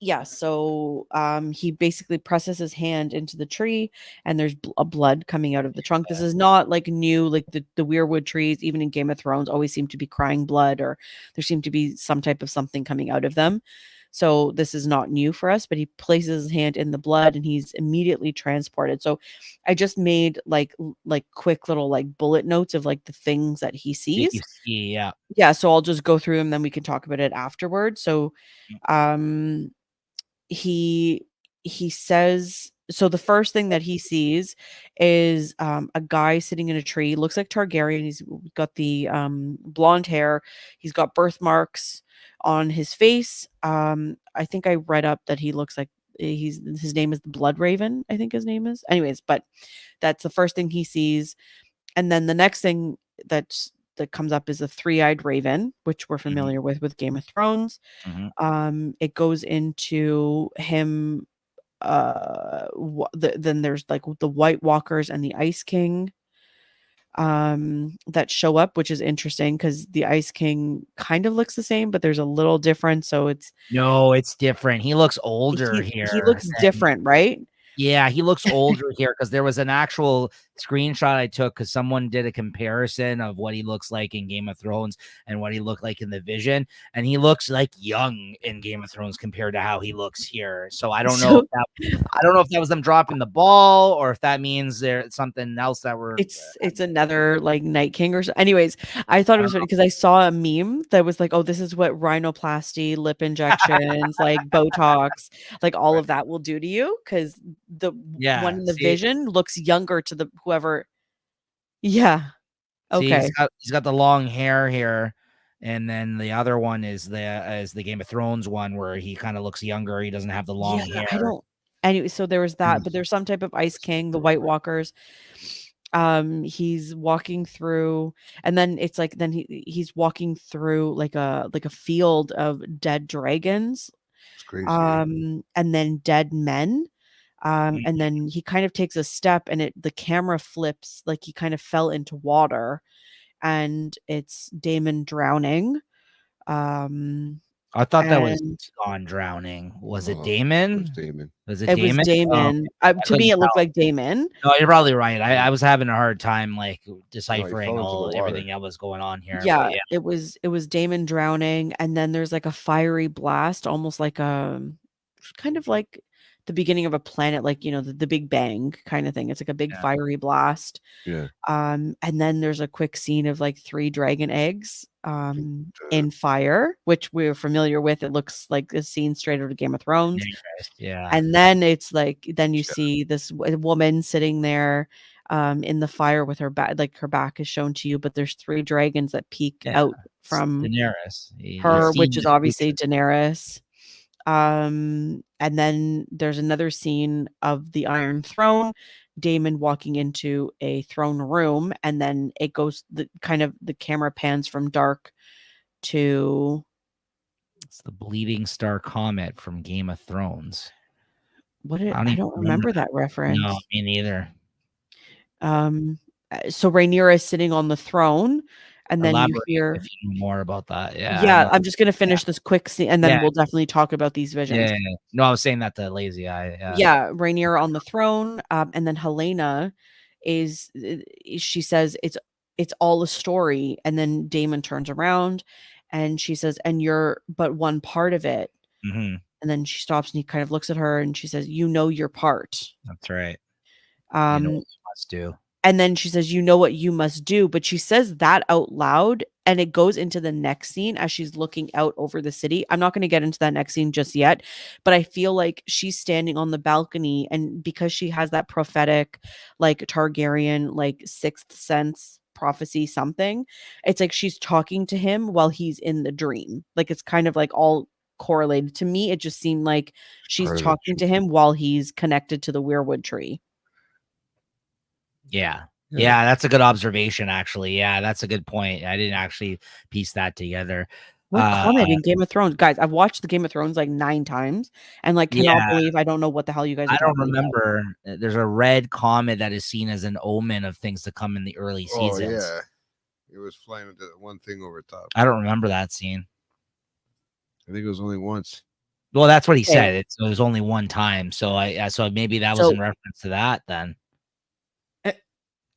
Yeah, so he basically presses his hand into the tree, and there's a blood coming out of the trunk. This is not like new, like the weirwood trees, even in Game of Thrones, always seem to be crying blood, or there seemed to be some type of something coming out of them. So this is not new for us, but he places his hand in the blood, and he's immediately transported. So I just made like quick little like bullet notes of like the things that he sees. Yeah. Yeah, so I'll just go through them, then we can talk about it afterwards. So he says, so the first thing that he sees is a guy sitting in a tree, looks like Targaryen. He's got the blonde hair, he's got birthmarks on his face. I think I read up that he looks like his name is the Blood Raven, I think his name is. Anyways, but that's the first thing he sees. And then the next thing that comes up is a three-eyed raven, which we're familiar with Game of Thrones. It goes into him. Then there's like the White Walkers and the Ice King that show up, which is interesting because the Ice King kind of looks the same, but there's a little difference. So it's different. He looks older here. He looks different, right? Yeah, he looks older here because there was an actual screenshot I took because someone did a comparison of what he looks like in Game of Thrones and what he looked like in the Vision, and he looks like young in Game of Thrones compared to how he looks here. So I don't know. I don't know if that was them dropping the ball or if that means there's something else that we're. It's another like Night King or so. Anyways, I thought it was funny because I saw a meme that was like, oh, this is what rhinoplasty, lip injections, like Botox, like all of that will do to you, because the one in the Vision looks younger to the whoever. Yeah. Okay. He's got the long hair here, and then the other one is the Game of Thrones one where he kind of looks younger. He doesn't have the long hair. I don't. Anyway, so there was that, but there's some type of Ice King, the White Walkers. He's walking through, and then it's like he's walking through like a field of dead dragons. It's crazy. And then dead men. And then he kind of takes a step, and the camera flips like he kind of fell into water, and it's Daemon drowning. I thought that was Gon drowning. Was it Daemon? It was Daemon. Was it Daemon? Was Daemon. To me, it looked like Daemon. No, you're probably right. I was having a hard time like deciphering everything that was going on here. Yeah, it was Daemon drowning, and then there's like a fiery blast, almost like a kind of like the beginning of a planet, like the Big Bang kind of thing. It's like a big fiery blast. Yeah. And then there's a quick scene of like 3 dragon eggs in fire, which we're familiar with. It looks like a scene straight out of Game of Thrones. Yeah. And then it's like you see this woman sitting there in the fire with her back, like her back is shown to you, but there's 3 dragons that peek out from Daenerys, her, which is obviously Daenerys. And then there's another scene of the Iron Throne, Damon walking into a throne room, and then it goes the camera pans from dark to It's the Bleeding Star Comet from Game of Thrones. I don't remember that reference. No, me neither. So Rhaenyra is sitting on the throne, and then you hear if you know more about that. Yeah, I'm just gonna finish this quick scene, and then we'll definitely talk about these visions. Yeah. No, I was saying that to Lazy Eye. Yeah, Rhaenyra on the throne, and then Helena she says it's all a story, and then Damon turns around, and she says, "And you're but one part of it." Mhm. And then she stops, and he kind of looks at her, and she says, "You know your part." That's right. You know what you must do. And then she says, "You know what you must do." But she says that out loud, and it goes into the next scene as she's looking out over the city. I'm not going to get into that next scene just yet, but I feel like she's standing on the balcony, and because she has that prophetic, like Targaryen, like sixth sense prophecy something, it's like she's talking to him while he's in the dream. Like it's kind of like all correlated. To me, it just seemed like she's talking to him while he's connected to the weirwood tree. Yeah. That's a good observation, actually. Yeah, that's a good point. I didn't actually piece that together. What comment in Game of Thrones? Guys, I've watched the Game of Thrones like 9 times and like cannot believe I don't know what the hell you guys are talking about. I don't remember. There's a red comet that is seen as an omen of things to come in the early seasons. Oh, yeah. It was flying with that one thing over top. I don't remember that scene. I think it was only once. Well, that's what he said. It was only one time. So so maybe that was in reference to that then.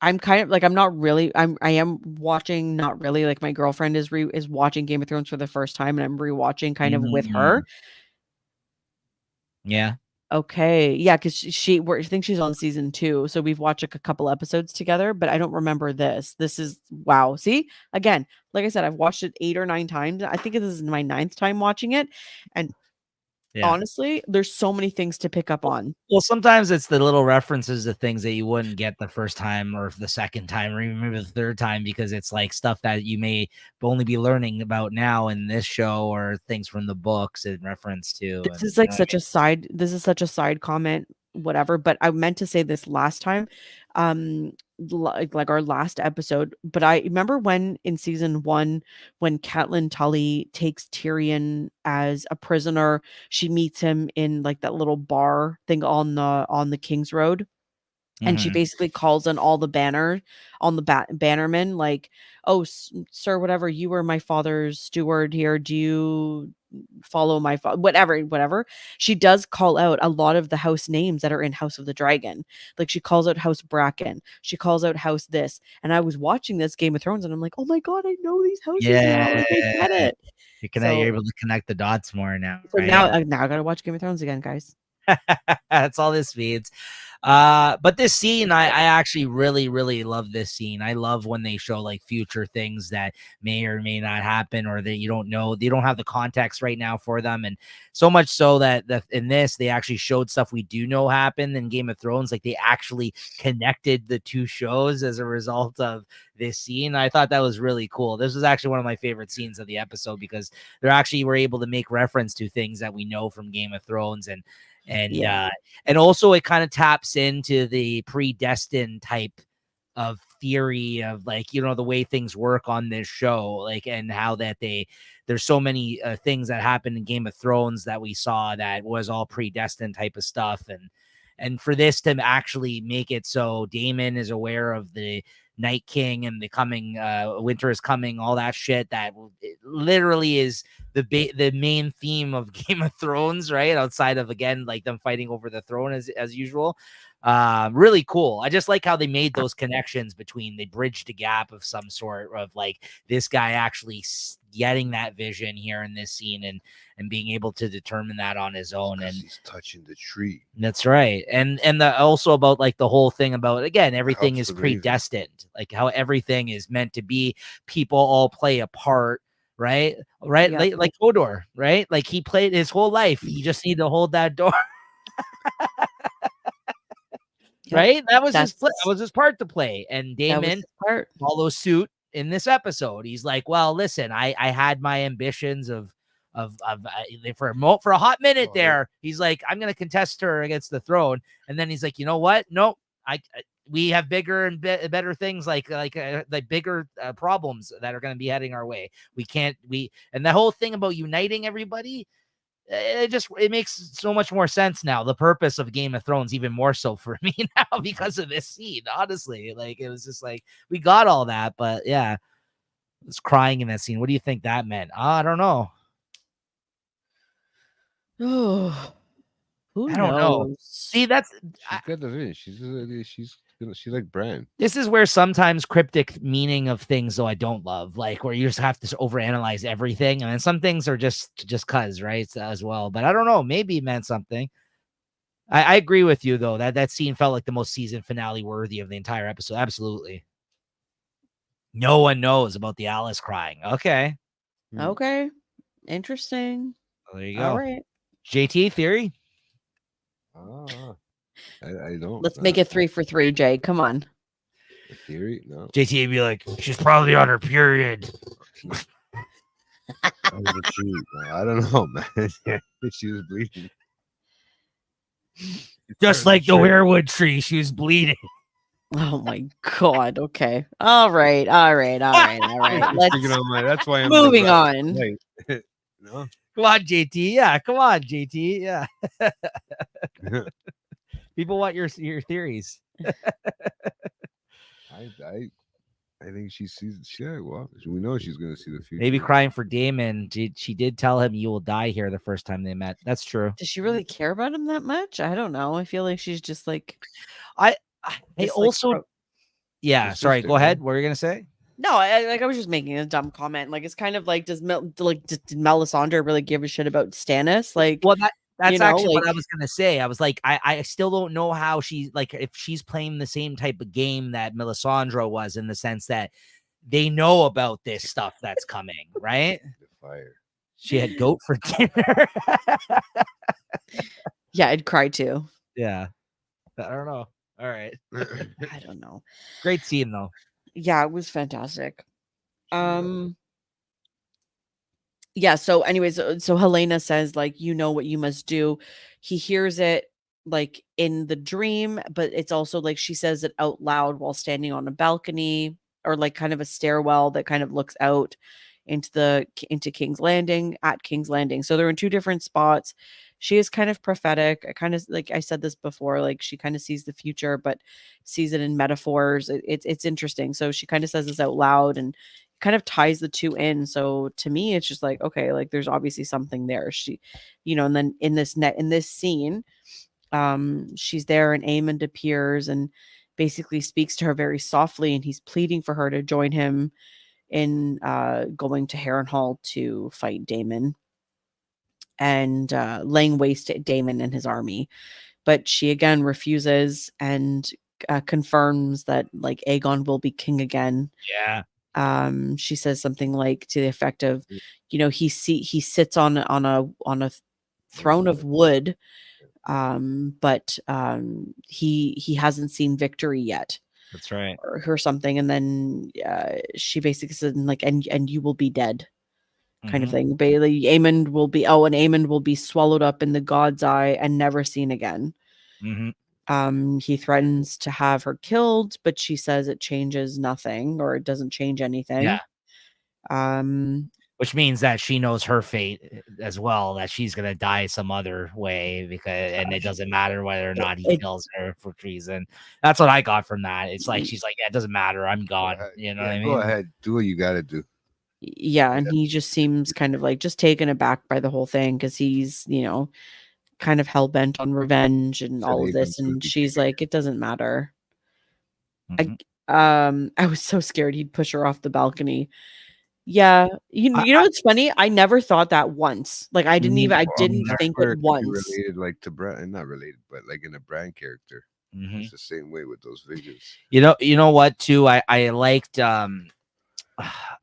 I'm kind of like, I'm not really, I am watching, not really, like my girlfriend is watching Game of Thrones for the first time, and I'm rewatching kind of with her. Yeah. Okay. Yeah, because I think she's on season 2, so we've watched a couple episodes together, but I don't remember this. This is wow. See, again, like I said, I've watched it 8 or 9 times. I think this is my 9th time watching it, and honestly, there's so many things to pick up on. Well, sometimes it's the little references to things that you wouldn't get the first time or the second time or even maybe the third time, because it's like stuff that you may only be learning about now in this show or things from the books in reference to. This is like such a side comment, whatever, but I meant to say this last time. Like our last episode, but I remember when in season 1, when Catelyn Tully takes Tyrion as a prisoner, she meets him in like that little bar thing on the King's Road, and she basically calls on all the bannermen, like, "Oh, sir, whatever, you were my father's steward here. Do you follow my whatever." She does call out a lot of the house names that are in House of the Dragon. Like she calls out House Bracken, she calls out House this, and I was watching this Game of Thrones, and I'm like, oh my god, I know these houses now. Like, I get it. You're able to connect the dots more now. So now I gotta watch Game of Thrones again, guys. That's all this means. But this scene, I actually really, really love this scene. I love when they show like future things that may or may not happen, or that you don't know, they don't have the context right now for them. And so much so that in this, they actually showed stuff we do know happened in Game of Thrones. Like they actually connected the 2 shows as a result of this scene. I thought that was really cool. This was actually one of my favorite scenes of the episode, because they actually were able to make reference to things that we know from Game of Thrones, and also it kind of taps into the predestined type of theory of, like, you know, the way things work on this show, like, and how that there's so many things that happened in Game of Thrones that we saw that was all predestined type of stuff. And for this to actually make it so Daemon is aware of the Night King and the coming winter is coming, all that shit, that literally is the main theme of Game of Thrones, right? Outside of, again, like them fighting over the throne as usual. Really cool. I just like how they made those connections between, they bridged a gap of some sort of like this guy actually getting that vision here in this scene and being able to determine that on his own, and he's touching the tree. That's right. And also about like the whole thing about, again, everything is predestined, like how everything is meant to be. People all play a part, right? Yeah. Like Hodor, right? Like he played his whole life. You just need to hold that door. Right? That was his part to play. And Daemon follows suit in this episode. He's like, well, listen, I had my ambitions of for a hot minute Oh, there. He's like, I'm gonna contest her against the throne, and then he's like, you know what? No, we have bigger and better things like bigger problems that are going to be heading our way. And the whole thing about uniting everybody, it makes so much more sense now. The purpose of Game of Thrones even more so for me now because of this scene. Honestly, like it was just like we got all that, but yeah, I was crying in that scene. What do you think that meant? I don't know. Oh, who I don't know. knows? See, that's She's got the vision. She's like Bran. this is where sometimes cryptic meaning of things though I don't love, like where you just have to overanalyze everything, and then some things are just cuz, right, as well. But I don't know, maybe it meant something. I agree with you though, that scene felt like the most season finale worthy of the entire episode. Absolutely. No one knows about the Alice crying. Okay. Okay, interesting. Well, there you All go. right, JT theory. I don't. let's make it 3 for 3. Jay, come on. A theory? No. JT would be like, she's probably on her period. I don't know, man. She was bleeding. Just like the weirwood tree, she was bleeding. Oh my god. Okay. All right. Let's That's why I'm moving on. No. Come on, JT. Yeah, come on, JT. Yeah. People want your theories. I think she sees. Yeah, well, we know she's gonna see the future. Maybe crying for Damon. She did tell him you will die here the first time they met. That's true. Does she really care about him that much? I don't know. I feel like she's just like I just, also like, yeah. Her Sorry, sister, go ahead. right? What were you gonna say? no, I was just making a dumb comment. Like it's kind of like did Melisandre really give a shit about Stannis? Like Well, that's you know, actually what I like- was gonna say. I was like, I still don't know how she's like if she's playing the same type of game that Melisandre was, in the sense that they know about this stuff that's coming, right? The fire. She had goat for dinner. yeah, I'd cry too. Yeah. I don't know. All right. I don't know. Great scene though. Yeah, it was fantastic. Yeah, so anyways, so Helena says like you know what you must do. He hears it like in the dream, but it's also like she says it out loud while standing on a balcony or like kind of a stairwell that kind of looks out into King's Landing, at King's Landing. So they're in two different spots. She is kind of prophetic. I kind of, like I said this before, like she kind of sees the future but sees it in metaphors. It's interesting. So she kind of says this out loud and kind of ties the two in. So to me it's just like, okay, like there's obviously something there. She, and then in this scene, she's there and Aemond appears and basically speaks to her very softly, and he's pleading for her to join him in going to Harrenhal to fight Daemon and laying waste to Daemon and his army. But she again refuses and confirms that like Aegon will be king again. Yeah. She says something like to the effect of, he sits on a throne of wood, but he hasn't seen victory yet. That's right. Or something. And then she basically said like, and you will be dead, kind of thing. Bailey, Aemond will be swallowed up in the god's eye and never seen again. He threatens to have her killed, but she says it changes nothing, or it doesn't change anything. Yeah. Which means that she knows her fate as well, that she's gonna die some other way, and it doesn't matter whether or not he kills her for treason. That's what I got from that. It's like she's like, yeah, it doesn't matter, I'm gone. You know what I mean? Go ahead, do what you gotta do. Yeah, and he just seems kind of like just taken aback by the whole thing because he's, kind of hell bent on revenge and all of this, and she's like, it doesn't matter. I was so scared he'd push her off the balcony. Yeah, you know what's funny? I never thought that once. Like I didn't think it once. Related like to Bran, not related, but like in a Bran character. It's the same way with those visions. You know what too? I liked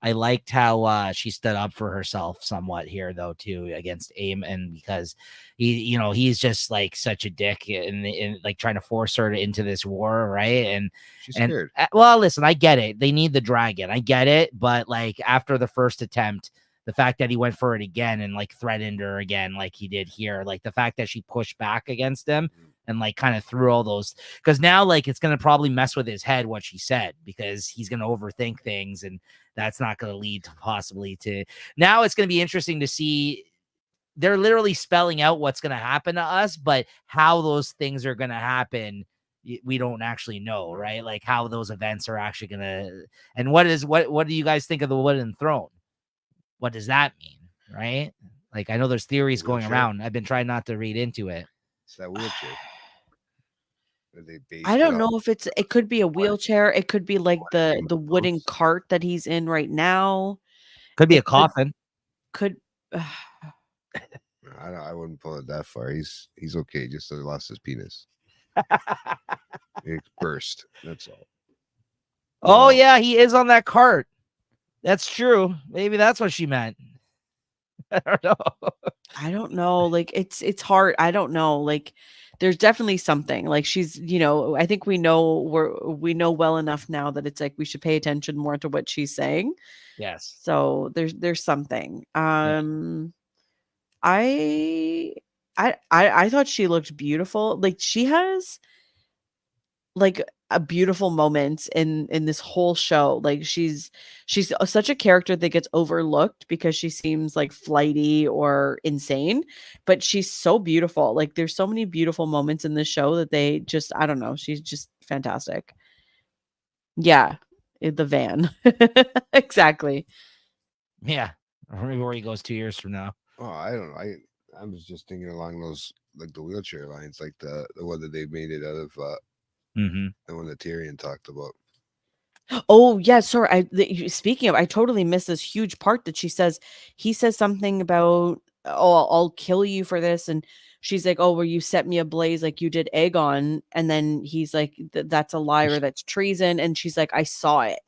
I liked how she stood up for herself somewhat here though too against Aemond, because he's just like such a dick and like trying to force her into this war, right? And she's scared. Well, listen, I get it. They need the dragon. I get it, but like after the first attempt, the fact that he went for it again and like threatened her again, like he did here, like the fact that she pushed back against him and like kind of threw all those, because now like it's going to probably mess with his head what she said, because he's going to overthink things, and that's not going to lead to possibly to, now it's going to be interesting to see. They're literally spelling out what's going to happen to us, but how those things are going to happen, we don't actually know, right? Like how those events are actually going to, and what do you guys think of the wooden throne? What does that mean, right? Like, I know there's theories going Wheelchair. around. I've been trying not to read into it. It's that wheelchair. They I don't know if it could be a wheelchair. It could be like the wooden house. cart that he's in right now. Could be It a coffin. Could I wouldn't pull it that far. He's okay. Just that he lost his penis. It burst. That's all. Oh yeah, he is on that cart. That's true. Maybe that's what she meant. I don't know. I don't know. Like it's hard. I don't know. Like there's definitely something. Like she's, I think we know well enough now that it's like we should pay attention more to what she's saying. Yes. So there's something. I thought she looked beautiful. Like she has like a beautiful moment in this whole show. Like she's such a character that gets overlooked because she seems like flighty or insane, but she's so beautiful. Like there's so many beautiful moments in this show that they just, I don't know, she's just fantastic. Yeah, the van. Exactly. Yeah. Maybe where he goes 2 years from now. Oh, I don't know. I was just thinking along those, like the wheelchair lines, like the one that they made it out of, the one that Tyrion talked about. Oh yeah, sorry. Speaking of, I totally missed this huge part that he says something about, oh, I'll kill you for this, and she's like, oh, well, you set me ablaze like you did Aegon, and then he's like, that's a liar, that's treason, and she's like, I saw it.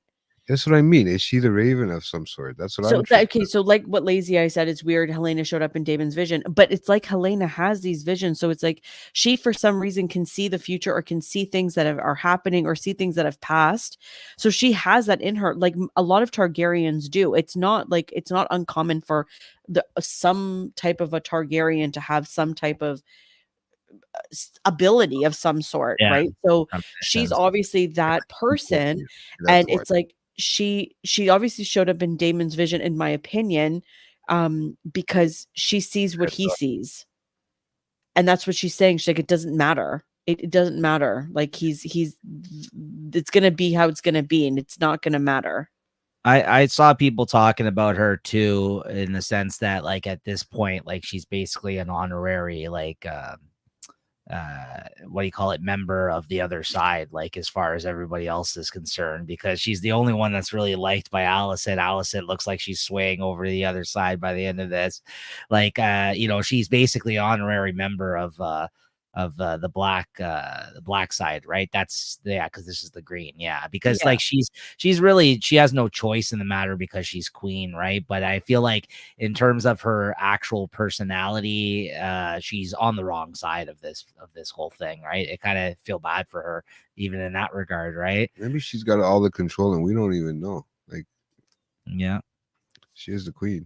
That's what I mean. Is she the Raven of some sort? That's what okay, so like what Lazy Eye said, it's weird Helena showed up in Daemon's vision, but it's like Helena has these visions, so it's like she for some reason can see the future or can see things that are happening or see things that have passed. So she has that in her, like a lot of Targaryens do. It's not uncommon for some type of a Targaryen to have some type of ability of some sort, right? So she's obviously that person, and it's like she obviously showed up in Daemon's vision, in my opinion, because she sees what he sees, and that's what she's saying. She's like, it doesn't matter. It doesn't matter. Like it's gonna be how it's gonna be, and it's not gonna matter. I saw people talking about her too, in the sense that like at this point, like she's basically an honorary like what do you call it, member of the other side, like as far as everybody else is concerned, because she's the only one that's really liked by Alicent. Alicent looks like she's swaying over the other side by the end of this. Like she's basically an honorary member of the black side, right? That's because this is the green, because like she has no choice in the matter because she's queen, right? But I feel like in terms of her actual personality, she's on the wrong side of this whole thing, right? I kind of feel bad for her even in that regard, right? Maybe she's got all the control and we don't even know. Like, yeah, she is the queen.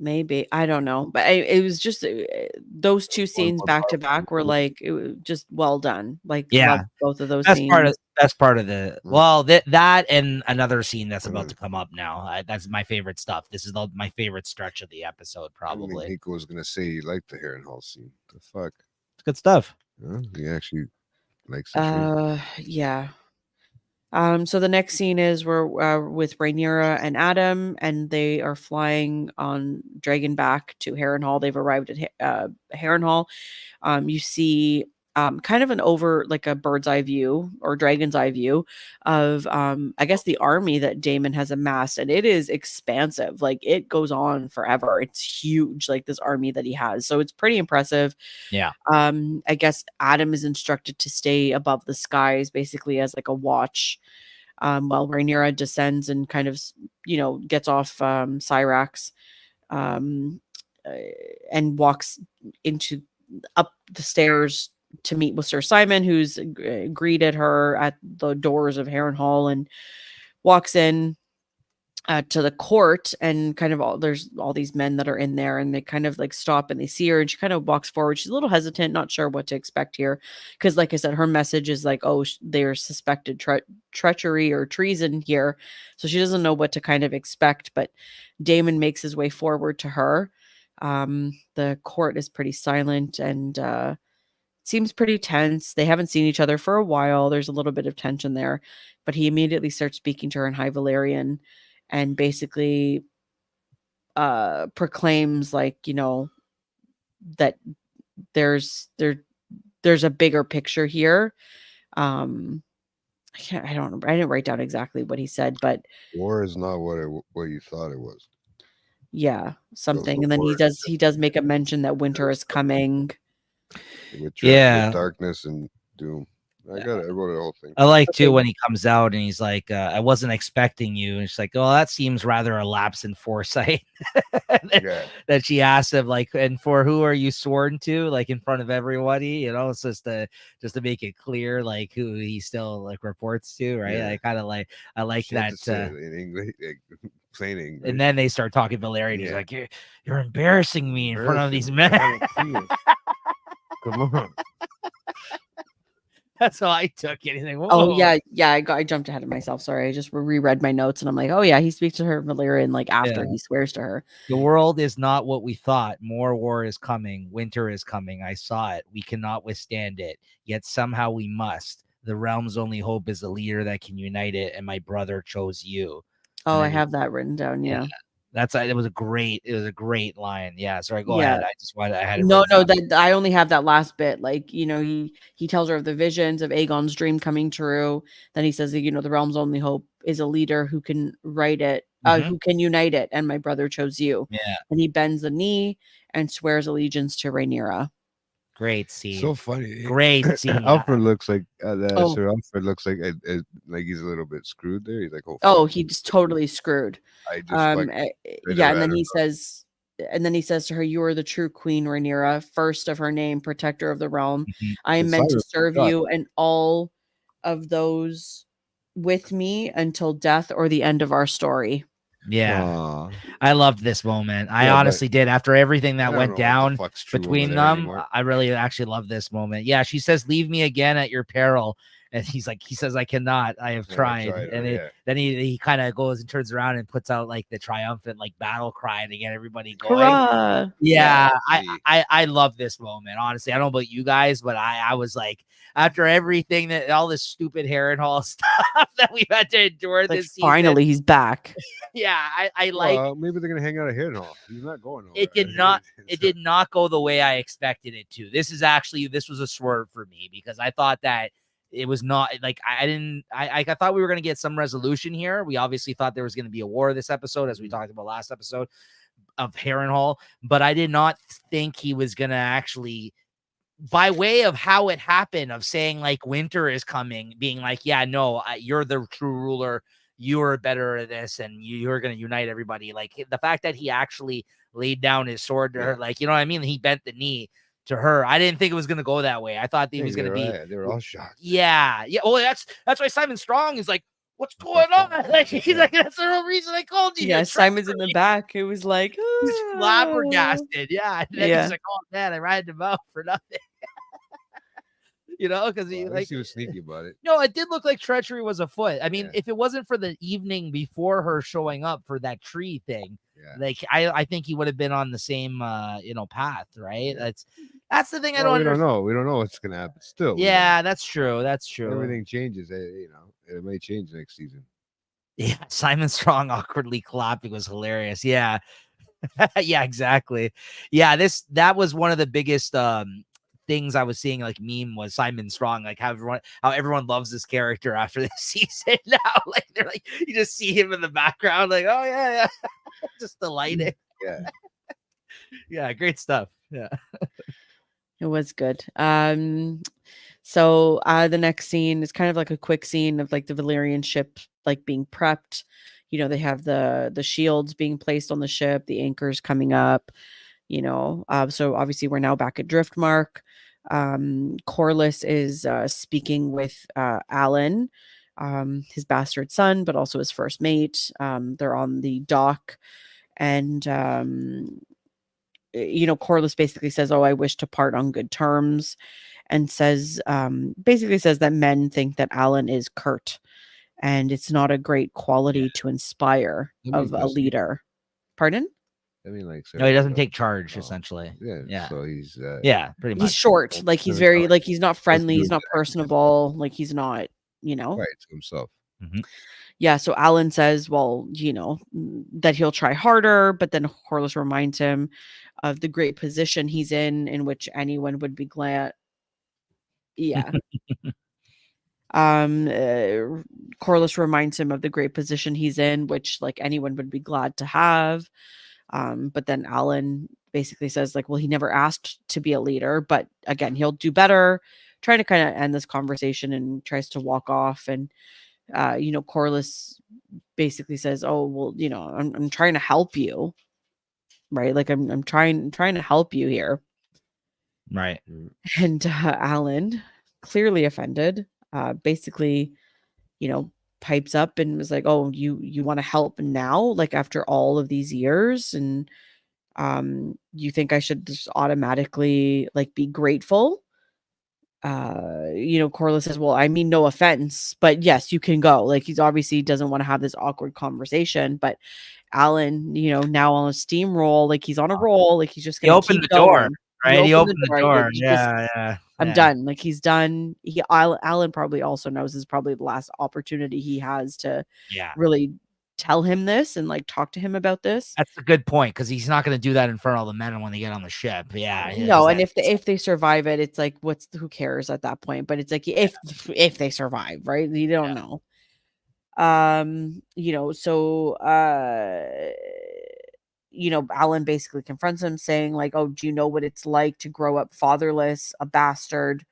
Maybe, I don't know, but it was just those two scenes back to back were like, it was just well done. Like, both of those scenes. That's part of the that and another scene that's about to come up now. That's my favorite stuff. This is my favorite stretch of the episode, probably. Nico was gonna say he liked the Harrenhal scene. The fuck, it's good stuff. He actually likes the yeah. So the next scene is we're with Rhaenyra and Adam, and they are flying on Dragonback to Harrenhal. They've arrived at Harrenhal. You see kind of an over, like a bird's eye view or dragon's eye view of I guess the army that Daemon has amassed, and it is expansive. Like it goes on forever. It's huge, like this army that he has. So it's pretty impressive. Yeah. I guess Adam is instructed to stay above the skies, basically as like a watch, while Rhaenyra descends and kind of gets off Syrax, and walks up the stairs to meet with Sir Simon, who's greeted her at the doors of Harrenhal, and walks in. to the court, and kind of there's all these men that are in there, and they kind of like stop and they see her, and she kind of walks forward. She's a little hesitant, not sure what to expect here, because like I said, her message is like, oh, they're suspected treachery or treason here, so she doesn't know what to kind of expect. But Damon makes his way forward to her. The court is pretty silent, and seems pretty tense. They haven't seen each other for a while. There's a little bit of tension there, but he immediately starts speaking to her in High Valyrian, and basically proclaims, like, that there's a bigger picture here. I don't remember. I didn't write down exactly what he said, but War is not what you thought it was. yeah, something. the And then war he does make a mention that winter is coming. with Yeah. darkness and doom. I wrote the whole thing. I like too when he comes out and he's like, I wasn't expecting you. And she's like, oh, that seems rather a lapse in foresight. That she asked him, like, and for who are you sworn to, like in front of everybody, it's just to make it clear, like, who he still like reports to, right? Yeah. I like She that had to say it in English, plain English. and then they start talking Valyrian. He's like, you're embarrassing me in front of these men. Come on. That's how I took it. Like, oh yeah, I jumped ahead of myself. Sorry, I just reread my notes, and I'm like, oh yeah, he speaks to her Valyrian like after he swears to her. The world is not what we thought. More war is coming. Winter is coming. I saw it. We cannot withstand it. Yet somehow we must. The realm's only hope is a leader that can unite it, and my brother chose you. Oh, I have that written down. Yeah. It was a great line. Yeah. Sorry, go ahead. I had it. No, that I only have that last bit. Like, he tells her of the visions of Aegon's dream coming true. Then he says that, the realm's only hope is a leader who can write it, who can unite it. And my brother chose you. Yeah. And he bends the knee and swears allegiance to Rhaenyra. Great scene. So funny. Great scene. Alfred looks like Sir Alfred looks like he's a little bit screwed there. He's like, he's totally screwed. And then he says to her, you are the true queen, Rhaenyra, first of her name, protector of the realm. I am meant to serve you and all of those with me until death or the end of our story. Yeah. Aww. I loved this moment. I honestly did. After everything that went down between them, anymore. I really actually love this moment. Yeah, she says, leave me again at your peril. And he says, I cannot. I have tried. And then he kind of goes and turns around and puts out like the triumphant like battle cry to get everybody going. Hurrah! Yeah, I love this moment. Honestly, I don't know about you guys, but I was like, after everything that all this stupid Harrenhal stuff that we've had to endure this season, finally he's back. Yeah, I like. Well, maybe they're gonna hang out at Harrenhal. He's not going nowhere. It did not go the way I expected it to. This was a swerve for me because I thought that it was not like I thought we were going to get some resolution here. We obviously thought there was going to be a war this episode, as we talked about last episode of Harrenhal, but I did not think he was going to actually, by way of how it happened, of saying like winter is coming, being like, yeah, no, you're the true ruler. You are better at this, and you're going to unite everybody. Like the fact that he actually laid down his sword to her, like, you know what I mean? He bent the knee to her. I didn't think it was going to go that way. I thought he was going to be. They were all shocked. Yeah. Oh, that's why Simon Strong is like, what's going on? Like, he's like, that's the real reason I called you. Yeah, Simon's in the back. It was like, he's flabbergasted. Yeah. And then he's like, oh man, I ran him out for nothing. Because he was sneaky about it. No, it did look like treachery was afoot. I mean, if it wasn't for the evening before her showing up for that tree thing, like I think he would have been on the same path, right? That's the thing. We don't know. We don't know what's gonna happen still. Yeah, that's true. That's true. Everything changes. It may change next season. Yeah, Simon Strong awkwardly clapping was hilarious. Yeah. Yeah, exactly. Yeah, that was one of the biggest things I was seeing, like meme, was Simon Strong, like how everyone loves this character after this season now. Like they're like, you just see him in the background, like, oh yeah. Just delighted. Yeah. Yeah, great stuff. Yeah. It was good. So the next scene is kind of like a quick scene of like the Valyrian ship like being prepped. They have the shields being placed on the ship, the anchors coming up. So obviously we're now back at Driftmark. Corlys is speaking with Alan, his bastard son, but also his first mate. They're on the dock, and Corlys basically says, "Oh, I wish to part on good terms," and basically says that men think that Alan is curt, and it's not a great quality to inspire I mean, of a leader. Pardon? I mean, like, No, he doesn't Sarah, take charge, oh, essentially. yeah. Yeah. So he's Yeah, pretty He's much. short, like he's Never very thought- like he's not friendly, do he's not that. personable, like he's not, right to himself. Yeah, so Alan says, well, that he'll try harder, but then Corlys reminds him of the great position he's in which anyone would be glad. Yeah. Corlys reminds him of the great position he's in, which like anyone would be glad to have. But then Alan basically says, like, well, he never asked to be a leader, but again, he'll do better, trying to kind of end this conversation, and tries to walk off. And Corlys basically says, "Oh, well, I'm trying to help you, right? Like I'm trying to help you here." Right. And Alan, clearly offended, basically, pipes up and was like, "Oh, you want to help now, like after all of these years, and you think I should just automatically like be grateful?" Corlys says, "Well, I mean, no offense, but yes, you can go." Like he's obviously doesn't want to have this awkward conversation, but Alan, now on a steamroll, like he's on a roll, like he's just He gonna opened keep the door, going. right? He opened the like, door. he just- Yeah. I'm done. Like he's done. Alan probably also knows this is probably the last opportunity he has to Yeah. really tell him this and like talk to him about this. That's a good point, because he's not going to do that in front of all the men when they get on the ship. Yeah. No, and if they survive it, it's like who cares at that point? But it's like if they survive, right? You don't know. So Alan basically confronts him, saying like, "Oh, do you know what it's like to grow up fatherless, a bastard?"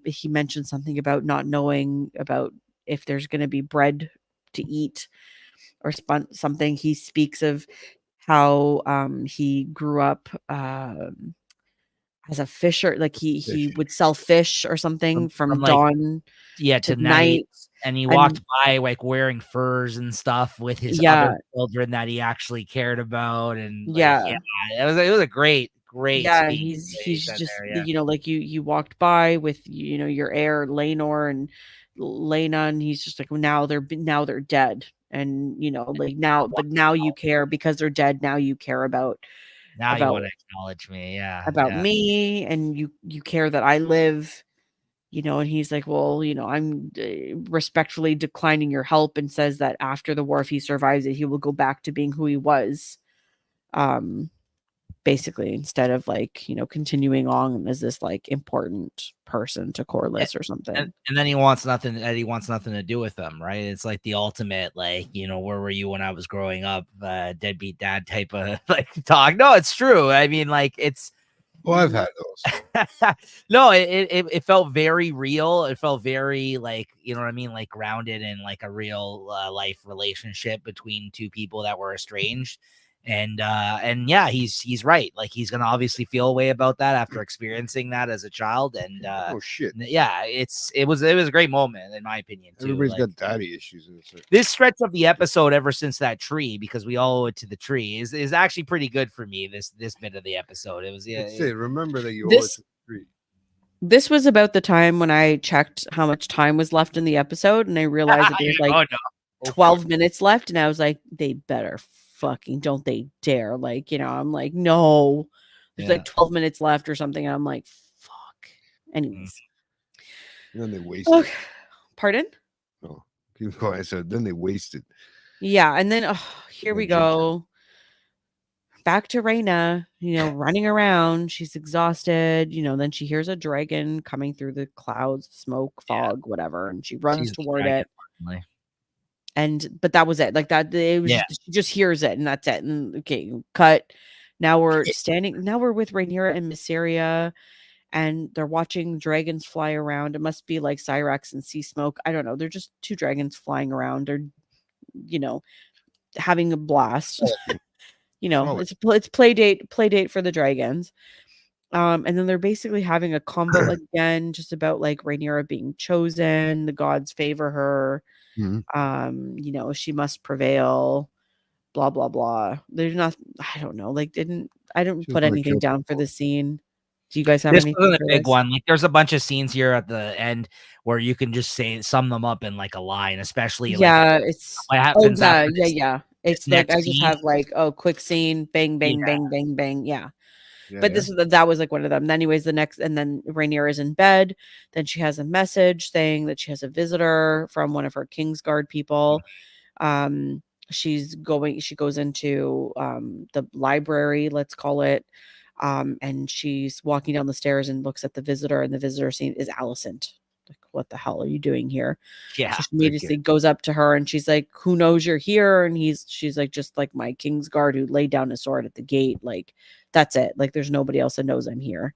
He mentioned something about not knowing about if there's going to be bread to eat or something. He speaks of how he grew up as a fisher, like he would sell fish or something from like, dawn to night. And he walked by like wearing furs and stuff with his other children that he actually cared about. And it was a great speech. He's just like you walked by with your heir Laenor and Lena, and he's just like, well, now they're dead, and like now you care because they're dead. Now you care about you want to acknowledge me, about me, and you care that I live. And he's like, well, I'm respectfully declining your help, and says that after the war, if he survives it, he will go back to being who he was. Basically, instead of like, continuing on as this like important person to Corlys or something. And then he wants nothing to do with them, right? It's like the ultimate, like, where were you when I was growing up? Deadbeat dad type of like talk. No, it's true. I mean, like it's. Well, I've had those. No, it felt very real. It felt very like, what I mean, like grounded in like a real life relationship between two people that were estranged. And yeah, he's right. Like he's gonna obviously feel a way about that after experiencing that as a child. And oh shit, yeah, it was a great moment in my opinion too. Everybody's like, got daddy issues. This stretch of the episode, ever since that tree, because we all owe it to the tree, is actually pretty good for me. This bit of the episode, it was remember that you owe it to the tree. This was about the time when I checked how much time was left in the episode, and I realized that there's like 12 minutes left, and I was like, they better fucking don't they dare, like, I'm like, no, there's like 12 minutes left or something, and I'm like, fuck. Anyways, and then they wasted. Okay. Pardon? No, keep going. I said then they wasted. Yeah, and then here we go. Back to Rhaena, running around. She's exhausted. Then she hears a dragon coming through the clouds, smoke, fog, whatever, and she runs toward it. But that was it. Like that, it was she just hears it, and that's it. And okay, cut. Now we're with Rhaenyra and Mysaria, and they're watching dragons fly around. It must be like Syrax and Sea Smoke. I don't know. They're just two dragons flying around. They're, having a blast. It's play date for the dragons. And then they're basically having a convo again, just about like Rhaenyra being chosen, the gods favor her, Mhm. you know, she must prevail, blah blah blah. There's not, I don't know, like I didn't She's put gonna anything kill down for people. the scene. Do you guys have This anything wasn't a for big this? one. Like, there's a bunch of scenes here at the end where you can just sum them up in like a line, especially like Yeah, it's what oh happens yeah, after yeah, this yeah. It's like next I just scene. have like, oh, quick scene, bang, Yeah, bang, bang, bang, bang. Yeah. Yeah, But yeah. that was like one of them. Anyways, the next, and then Rhaenyra is in bed. Then she has a message saying that she has a visitor from one of her Kingsguard people. Um, she goes into the library, let's call it. And she's walking down the stairs and looks at the visitor, and the visitor scene is Alicent. Like, what the hell are you doing here? yeah. So she immediately goes up to her and she's like, "Who knows you're here?" And she's like, "Just like my king's guard who laid down his sword at the gate. Like, that's it. Like, there's nobody else that knows I'm here."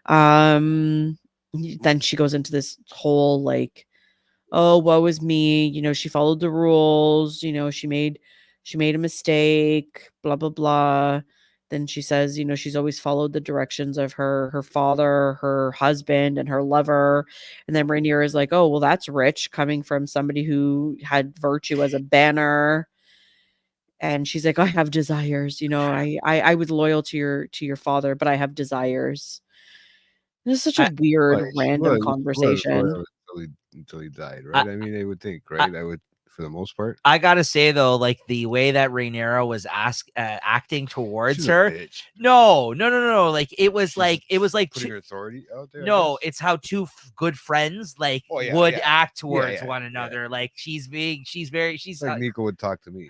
Um, then she goes into this whole like, "Oh, woe is me. You know, she followed the rules. You know, she made a mistake. Blah blah blah." Then she says, you know, she's always followed the directions of her father, her husband, and her lover. And then Rhaenyra is like, "Oh, well, that's rich coming from somebody who had virtue as a banner." And she's like, "I have desires. You know, I was loyal to your father, but I have desires." This is such a I, weird, Well, random she was conversation. loyal until he died, I, right? I mean, I would think, I, right? I would, for the most part. I gotta say though, like the way that Rhaenyra was acting towards She's her, a bitch. no. Like it was She's like putting her authority out there. I no, guess. it's how two good friends like Oh yeah, would yeah, act yeah, towards yeah, one yeah. another. Like she's Like Nico would talk to me.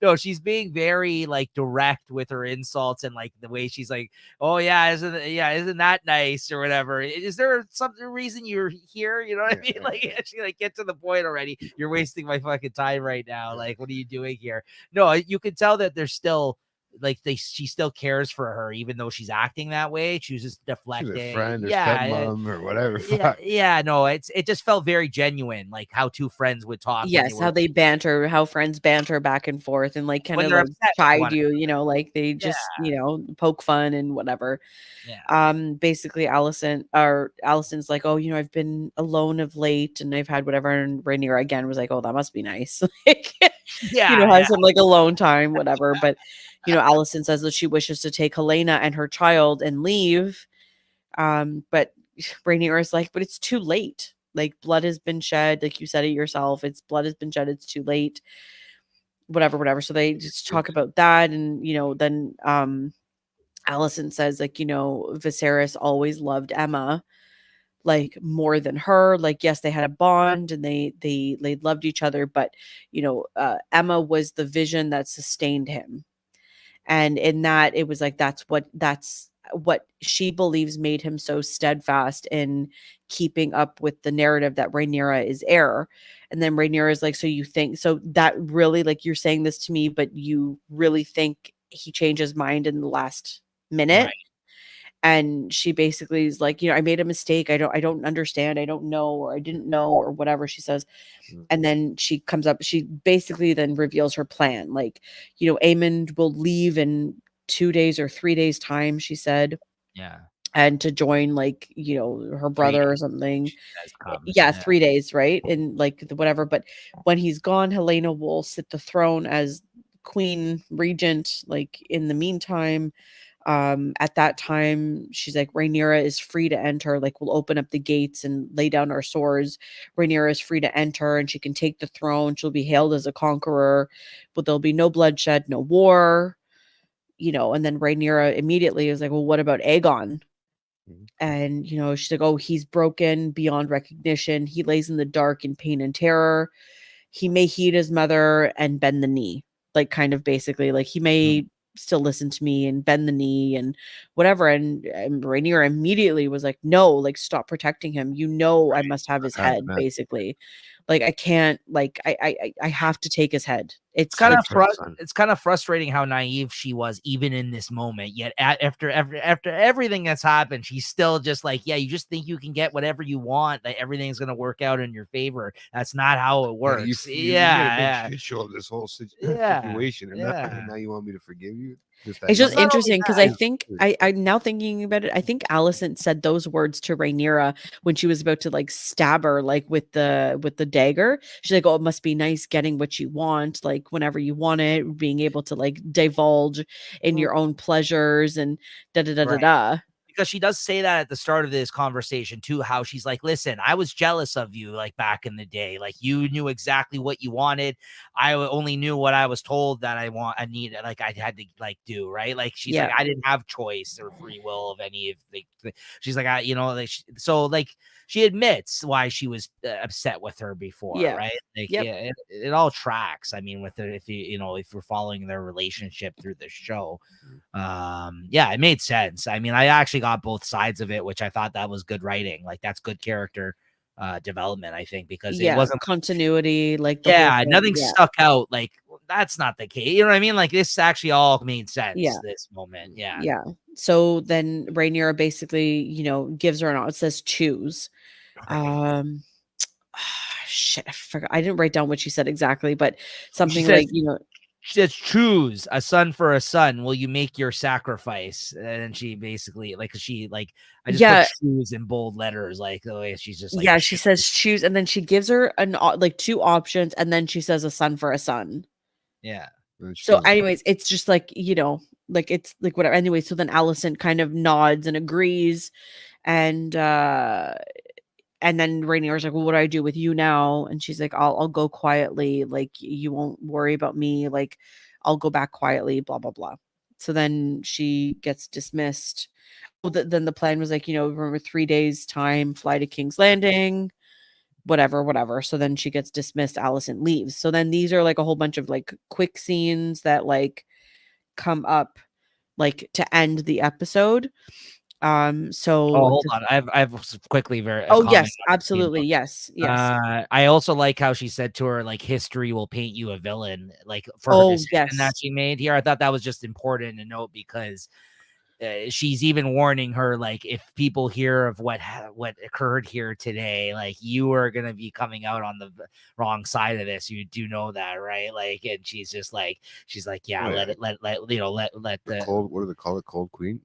no, she's being very like direct with her insults and like the way she's like, "Oh yeah, isn't that nice or whatever? Is there some reason you're here? You know what I mean?" Like she like, get to the point already. You're wasting my fucking time right now. Like, what are you doing here? No, you can tell that there's still like she still cares for her, even though she's acting that way. Chooses to deflect She's a it. friend or Yeah, stepmom or whatever. yeah. No, it just felt very genuine, like how two friends would talk when they Yes, how were they banter, how friends banter back and forth and like kind when of they're like upset with chide one you, you know, like they another. just, you know, poke fun and whatever. Yeah. Basically Allison's like, "Oh, you know, I've been alone of late and I've had whatever." And Rhaenyra again was like, "Oh, that must be nice." Like, you know, Yeah, has some like alone time, whatever. But you know, Allison says that she wishes to take Helena and her child and leave. But Rhaenyra is like, "But it's too late. Like, blood has been shed. Like you said it yourself. It's blood has been shed. It's too late." Whatever, whatever. So they just talk about that, and you know, then Allison says, like, you know, Viserys always loved Emma, like, more than her. Like, yes, they had a bond and they loved each other, but you know, Emma was the vision that sustained him. And in that, it was like that's what she believes made him so steadfast in keeping up with the narrative that Rhaenyra is heir. And then Rhaenyra is like, "So you think so that really, like, you're saying this to me, but you really think he changed his mind in the last minute?" right. And she basically is like, "You know, I made a mistake. I don't understand. I don't know, or I didn't know, or whatever," she says. And then she comes up, she basically then reveals her plan. Like, you know, Aemond will leave in 2 days or 3 days time, she said, Yeah. and to join, like, you know, her 3 brother or days something. comes. Yeah, Yeah. 3 days, right? And like the whatever. But when he's gone, Helena will sit the throne as queen regent, like in the meantime. At that time, she's like, Rhaenyra is free to enter, like we'll open up the gates and lay down our swords. Rhaenyra is free to enter and she can take the throne. She'll be hailed as a conqueror, but there'll be no bloodshed, no war, you know. And then Rhaenyra immediately is like, "Well, what about Aegon?" Mhm. And you know, she's like, "Oh, he's broken beyond recognition. He lays in the dark in pain and terror. He may heed his mother and bend the knee." Like, kind of basically, like, he may still listen to me and bend the knee and whatever. And Rhaenyra immediately was like, "No, like, stop protecting him. You know, I must have his Half head, man. basically. Like, I can't, like, I have to take his head." It's kind of like her son. it's kind of frustrating how naive she was even in this moment. Yet after everything that's happened, she's still just like, yeah, you just think you can get whatever you want, that everything's gonna work out in your favor. That's not how it works. You made a big shit show of this whole situation, and now you want me to forgive you. It's just Not only interesting because that- I think I now thinking about it, I think Alicent said those words to Rhaenyra when she was about to like stab her, like with the dagger. She's like, "Oh, it must be nice getting what you want, like whenever you want it, being able to like divulge in your own pleasures and da da da da Right. da." Because she does say that at the start of this conversation too, how she's like, listen, I was jealous of you like back in the day. Like you knew exactly what you wanted. I only knew what I was told that I needed, like I had to like do, right? Like she's like, I didn't have choice or free will of any of the she's like, so like she admits why she was upset with her before, right? Like it all tracks. I mean, with it, if you're following their relationship through the show. It made sense. I mean, I actually got both sides of it, which I thought that was good writing. Like that's good character development, I think, because it wasn't continuity, like the whole thing. Nothing stuck out. Like that's not the case. You know what I mean? Like this actually all made sense. This moment, yeah. So then Rhaenyra basically, gives her it says choose. Shit, I forgot. I didn't write down what she said exactly, but something like, she says, choose a son for a son. Will you make your sacrifice? And she basically I just put choose in bold letters. Like the way she's just like, she says choose. And then she gives her like two options. And then she says a son for a son. Yeah. So anyways, it's just like, like it's like whatever. Anyway, so then Alicent kind of nods and agrees. And then Rhaenyra's like, well, what do I do with you now? And she's like, I'll go quietly. Like, you won't worry about me. Like, I'll go back quietly, blah, blah, blah. So then she gets dismissed. Well, then the plan was like, remember 3 days time, fly to King's Landing, whatever. So then she gets dismissed. Alicent leaves. So then these are like a whole bunch of like quick scenes that like come up like to end the episode. So hold on. I've quickly yes, absolutely. Yes. I also like how she said to her, like, history will paint you a villain, like for her decision that she made here. I thought that was just important to note because she's even warning her, like, if people hear of what occurred here today, like you are gonna be coming out on the wrong side of this. You do know that, right? Like, and she's like, let the cold. What do they call it? Cold Queen.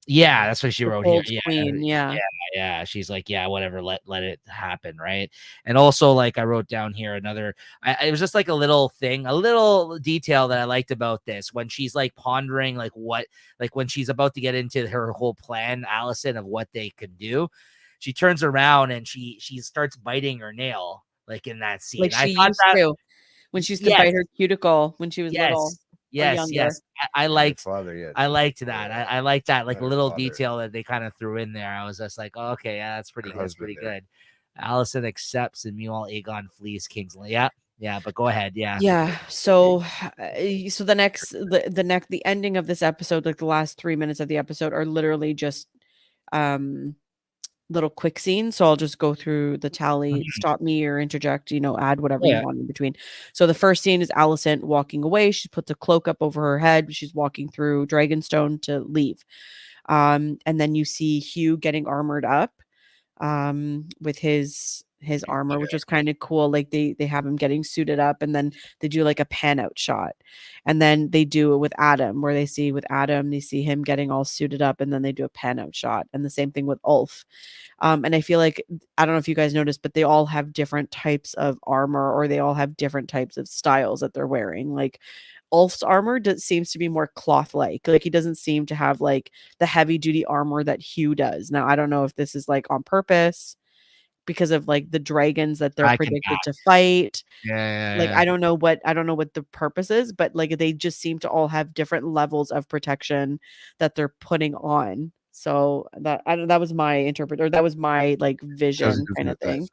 Yeah, that's what she wrote here. Queen, yeah. She's like, yeah, whatever, let it happen, right? And also, like, I wrote down here another. It was just like a little thing, a little detail that I liked about this when she's like pondering, like when she's about to get into her whole plan, Alicent, of what they could do. She turns around and she starts biting her nail, like in that scene. Like she used to when she used to bite her cuticle when she was little. Yes. I liked father, I liked that. I liked that, like a little detail that they kind of threw in there. I was just like, oh, okay, yeah, that's pretty good. Alicent accepts and meanwhile Aegon flees King's Landing. Yeah, but go ahead. Yeah. So the ending of this episode, like the last 3 minutes of the episode, are literally just little quick scenes. So I'll just go through the tally, stop me or interject, add whatever you want in between. So the first scene is Alicent walking away. She puts a cloak up over her head. She's walking through Dragonstone to leave. And then you see Hugh getting armored up with his armor, which was kind of cool. Like they have him getting suited up, and then they do like a pan out shot, and then they do it with Adam, where they see him getting all suited up, and then they do a pan out shot, and the same thing with Ulf. And I feel like, I don't know if you guys noticed, but they all have different types of armor, or they all have different types of styles that they're wearing. Like Ulf's armor seems to be more cloth-like. Like he doesn't seem to have like the heavy duty armor that Hugh does. Now, I don't know if this is like on purpose because of like the dragons that they're predicted to fight. Like I don't know what the purpose is, but like they just seem to all have different levels of protection that they're putting on. So that was my interpreter. That was my like vision kind of thing.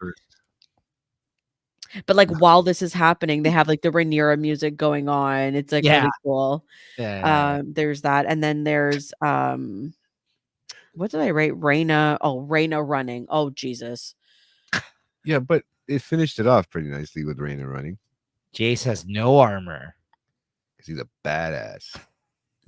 But like while this is happening, they have like the Rhaenyra music going on. It's like really cool. There's that, and then there's what did I write? Rhaena running. Oh Jesus. Yeah, but it finished it off pretty nicely with Rhaena running. Jace has no armor. Because he's a badass.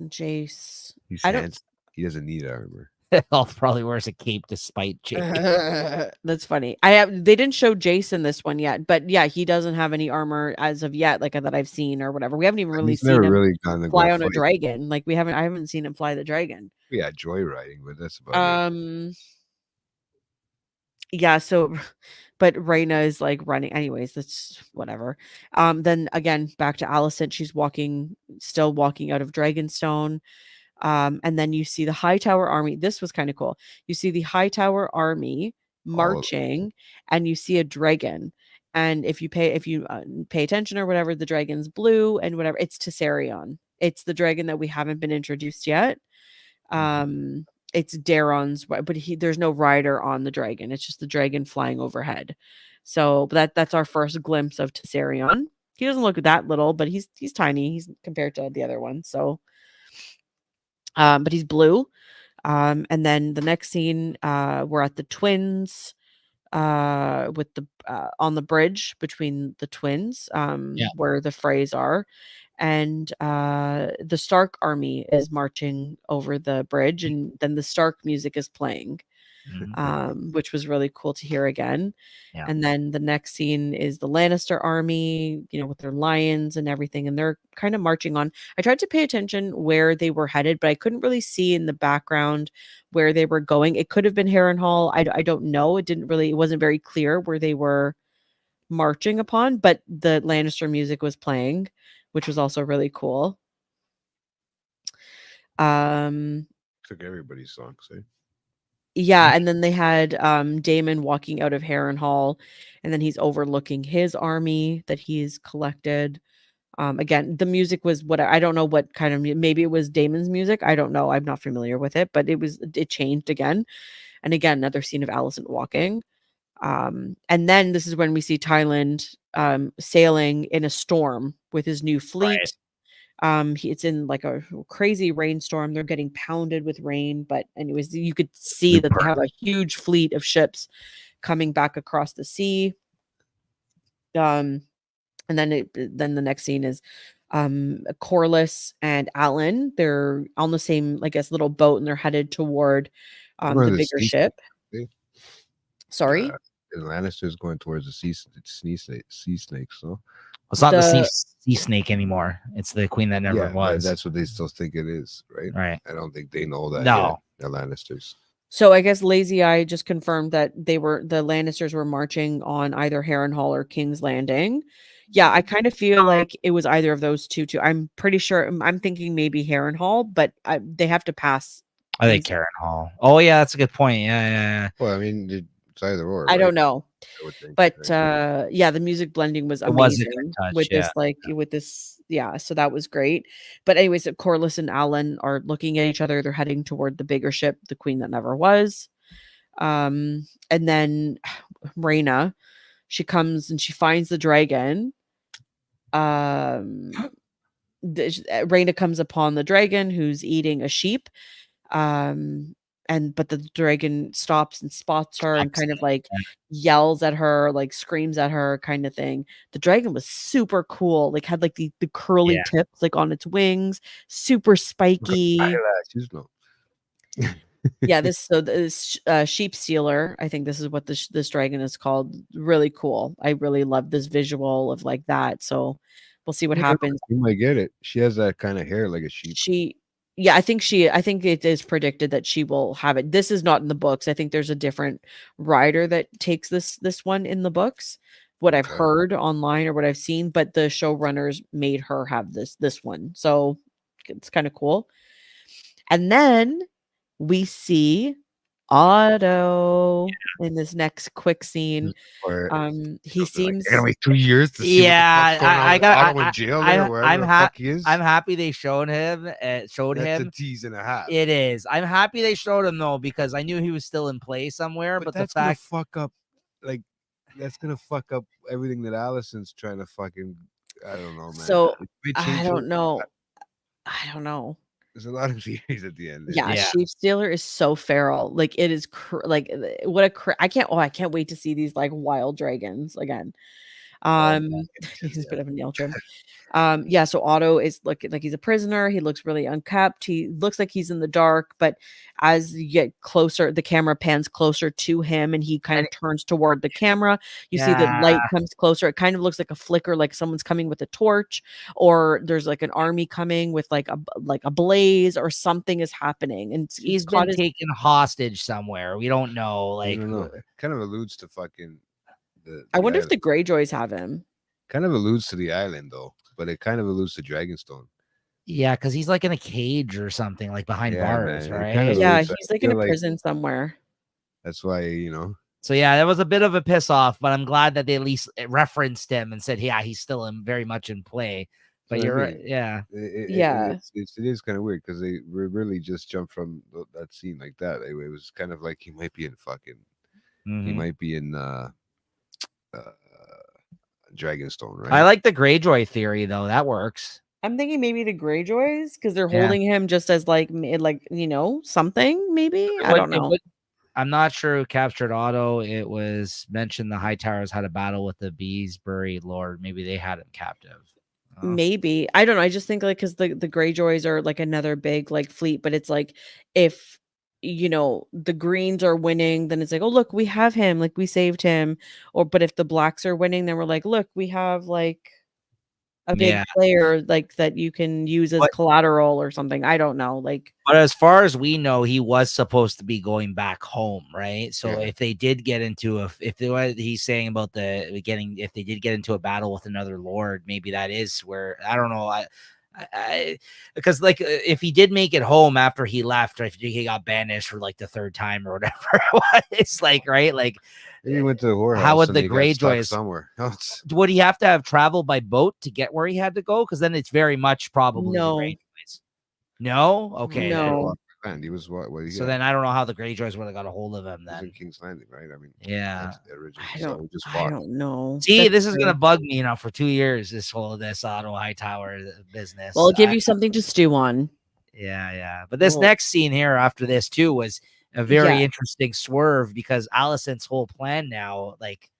Jace. He's I don't. handsome. He doesn't need armor. Elf probably wears a cape despite Jace. That's funny. They didn't show Jason this one yet, but yeah, he doesn't have any armor as of yet, like that I've seen or whatever. We haven't even really He's seen never him really gone to fly go on a fight. dragon. Like I haven't seen him fly the dragon. Yeah, joyriding, but that's about it. Yeah, so but Raina is like running anyways, that's whatever. Then again, back to Alicent, she's still walking out of Dragonstone. And then you see the Hightower army. This was kind of cool. You see the Hightower army marching, and you see a dragon. And if you pay attention or whatever, the dragon's blue and whatever. It's Tessarion. It's the dragon that we haven't been introduced yet. It's Daeron's, but there's no rider on the dragon. It's just the dragon flying overhead. So that's our first glimpse of Tessarion. He doesn't look that little, but he's tiny. He's compared to the other one. So, but he's blue. And then the next scene, we're at the twins, with the on the bridge between the twins, where the Freys are. And the Stark army is marching over the bridge, and then the Stark music is playing, which was really cool to hear again. Yeah. And then the next scene is the Lannister army, with their lions and everything, and they're kind of marching on. I tried to pay attention where they were headed, but I couldn't really see in the background where they were going. It could have been Harrenhal. I don't know. It wasn't very clear where they were marching upon, but the Lannister music was playing, which was also really cool. Took everybody's songs, eh? Yeah, and then they had Daemon walking out of Harrenhal, and then he's overlooking his army that he's collected. Again, the music was I don't know what kind of maybe it was Daemon's music. I don't know. I'm not familiar with it, but it changed again. And again, another scene of Alicent walking. And then this is when we see Tyland sailing in a storm with his new fleet. Right. It's in like a crazy rainstorm. They're getting pounded with rain, but anyways, you could see that they have a huge fleet of ships coming back across the sea. And then the next scene is Corlys and Alan. They're on the same, I guess, little boat, and they're headed toward the bigger ship. Sorry? The Lannister's going towards the sea snakes, so it's not the sea snake anymore. It's the queen that never was. That's what they still think it is, right? Right. I don't think they know that. No, the Lannisters. So I guess Lazy Eye just confirmed that the Lannisters were marching on either Harrenhal or King's Landing. Yeah, I kind of feel like it was either of those two. I'm pretty sure. I'm thinking maybe Harrenhal, but they have to pass. I think Harrenhal. Oh yeah, that's a good point. Yeah. Well, I mean, it's either or. I don't know, but right? yeah, the music blending was amazing with this, with this. Yeah, so that was great. But anyways, Corlys and Alan are looking at each other. They're heading toward the bigger ship, the Queen That Never Was. And then Rhaena, she comes and she finds the dragon. Rhaena comes upon the dragon who's eating a sheep. But the dragon stops and spots her and kind of like yells at her, like screams at her, kind of thing. The dragon was super cool, like had like the curly tips like on its wings, super spiky. Yeah, this sheep stealer, I think this is what this dragon is called. Really cool. I really love this visual of like that. So we'll see what happens. You might get it. She has that kind of hair like a sheep. I think it is predicted that she will have it. This is not in the books. I think there's a different rider that takes this one in the books. What I've heard online or what I've seen, but the showrunners made her have this one. So it's kind of cool. And then we see Otto in this next quick scene. He seems like, wait 2 years to see I got in jail I'm happy they showed him. That's a tease and a half. It is. I'm happy they showed him though, because I knew he was still in play somewhere. But that's the fact gonna fuck up, like that's gonna fuck up everything that Allison's trying to fucking. I don't know, man. So I don't know. There's a lot of series at the end. Yeah, Sheep Stealer is so feral. Like it is like what a I can't wait to see these like wild dragons again. Um, he's a bit of a nail trim. Yeah, so Otto is looking like he's a prisoner. He looks really unkept. He looks like he's in the dark, but as you get closer, the camera pans closer to him and he kind of turns toward the camera. You see the light comes closer. It kind of looks like a flicker, like someone's coming with a torch, or there's like an army coming with like a blaze, or something is happening. And He's been taken hostage somewhere. We don't know. Like, I don't know. It kind of alludes to fucking I wonder if island. the Greyjoys have him. Kind of alludes to the island though, but it kind of alludes to Dragonstone. yeah, because he's like in a cage or something, like behind Yeah, bars, man, it right? kinda Yeah, looks like- he's like in a feel like- prison somewhere. That's why, you know. So yeah, that was a bit of a piss off, but I'm glad that they at least referenced him and said, yeah, he's still very much in play. But So, I you're mean, right, yeah. Yeah. It is kind of weird because they really just jumped from that scene like that. It was kind of like he might be in fucking, he Mhm. might be in Dragonstone, right? I like the Greyjoy theory though. That works. I'm thinking maybe the Greyjoys because they're Yeah. holding him just as like something maybe. I don't know. I'm not sure who captured Otto. It was mentioned the High Towers had a battle with the Beesbury Lord. Maybe they had him captive. Maybe I don't know. I just think like because the Greyjoys are like another big like fleet, but it's like if the Greens are winning, then it's like, oh look, we have him, like we saved him. Or but if the Blacks are winning, then we're like, look, we have like a big Yeah. player like that you can use as collateral or something. I don't know. Like, But as far as we know, he was supposed to be going back home, right? So Yeah. if they did get into he's saying about if they did get into a battle with another lord, maybe that is where, I don't know. Because like if he did make it home after he left, or if he got banished for like the third time or whatever, it's like, right? Like, Maybe he went to the whorehouse. how would and the he got stuck Greyjoys somewhere? No, it's- would he have to have traveled by boat to get where he had to go? Because then it's very much probably No. the Greyjoys. No, okay. No. then. Walk land. He was what? So then I don't know how the Greyjoys would have got a hold of him he was in then. King's Landing, right? I mean, Yeah. that's the original. I So don't. we just I walked. don't know. See, That's this is true. gonna bug me now for 2 years. This Ottawa Hightower business. Well, I'll give you something to stew on. Yeah. But this Well- next scene here after this too was a very Yeah. interesting swerve because Alicent's whole plan now, like,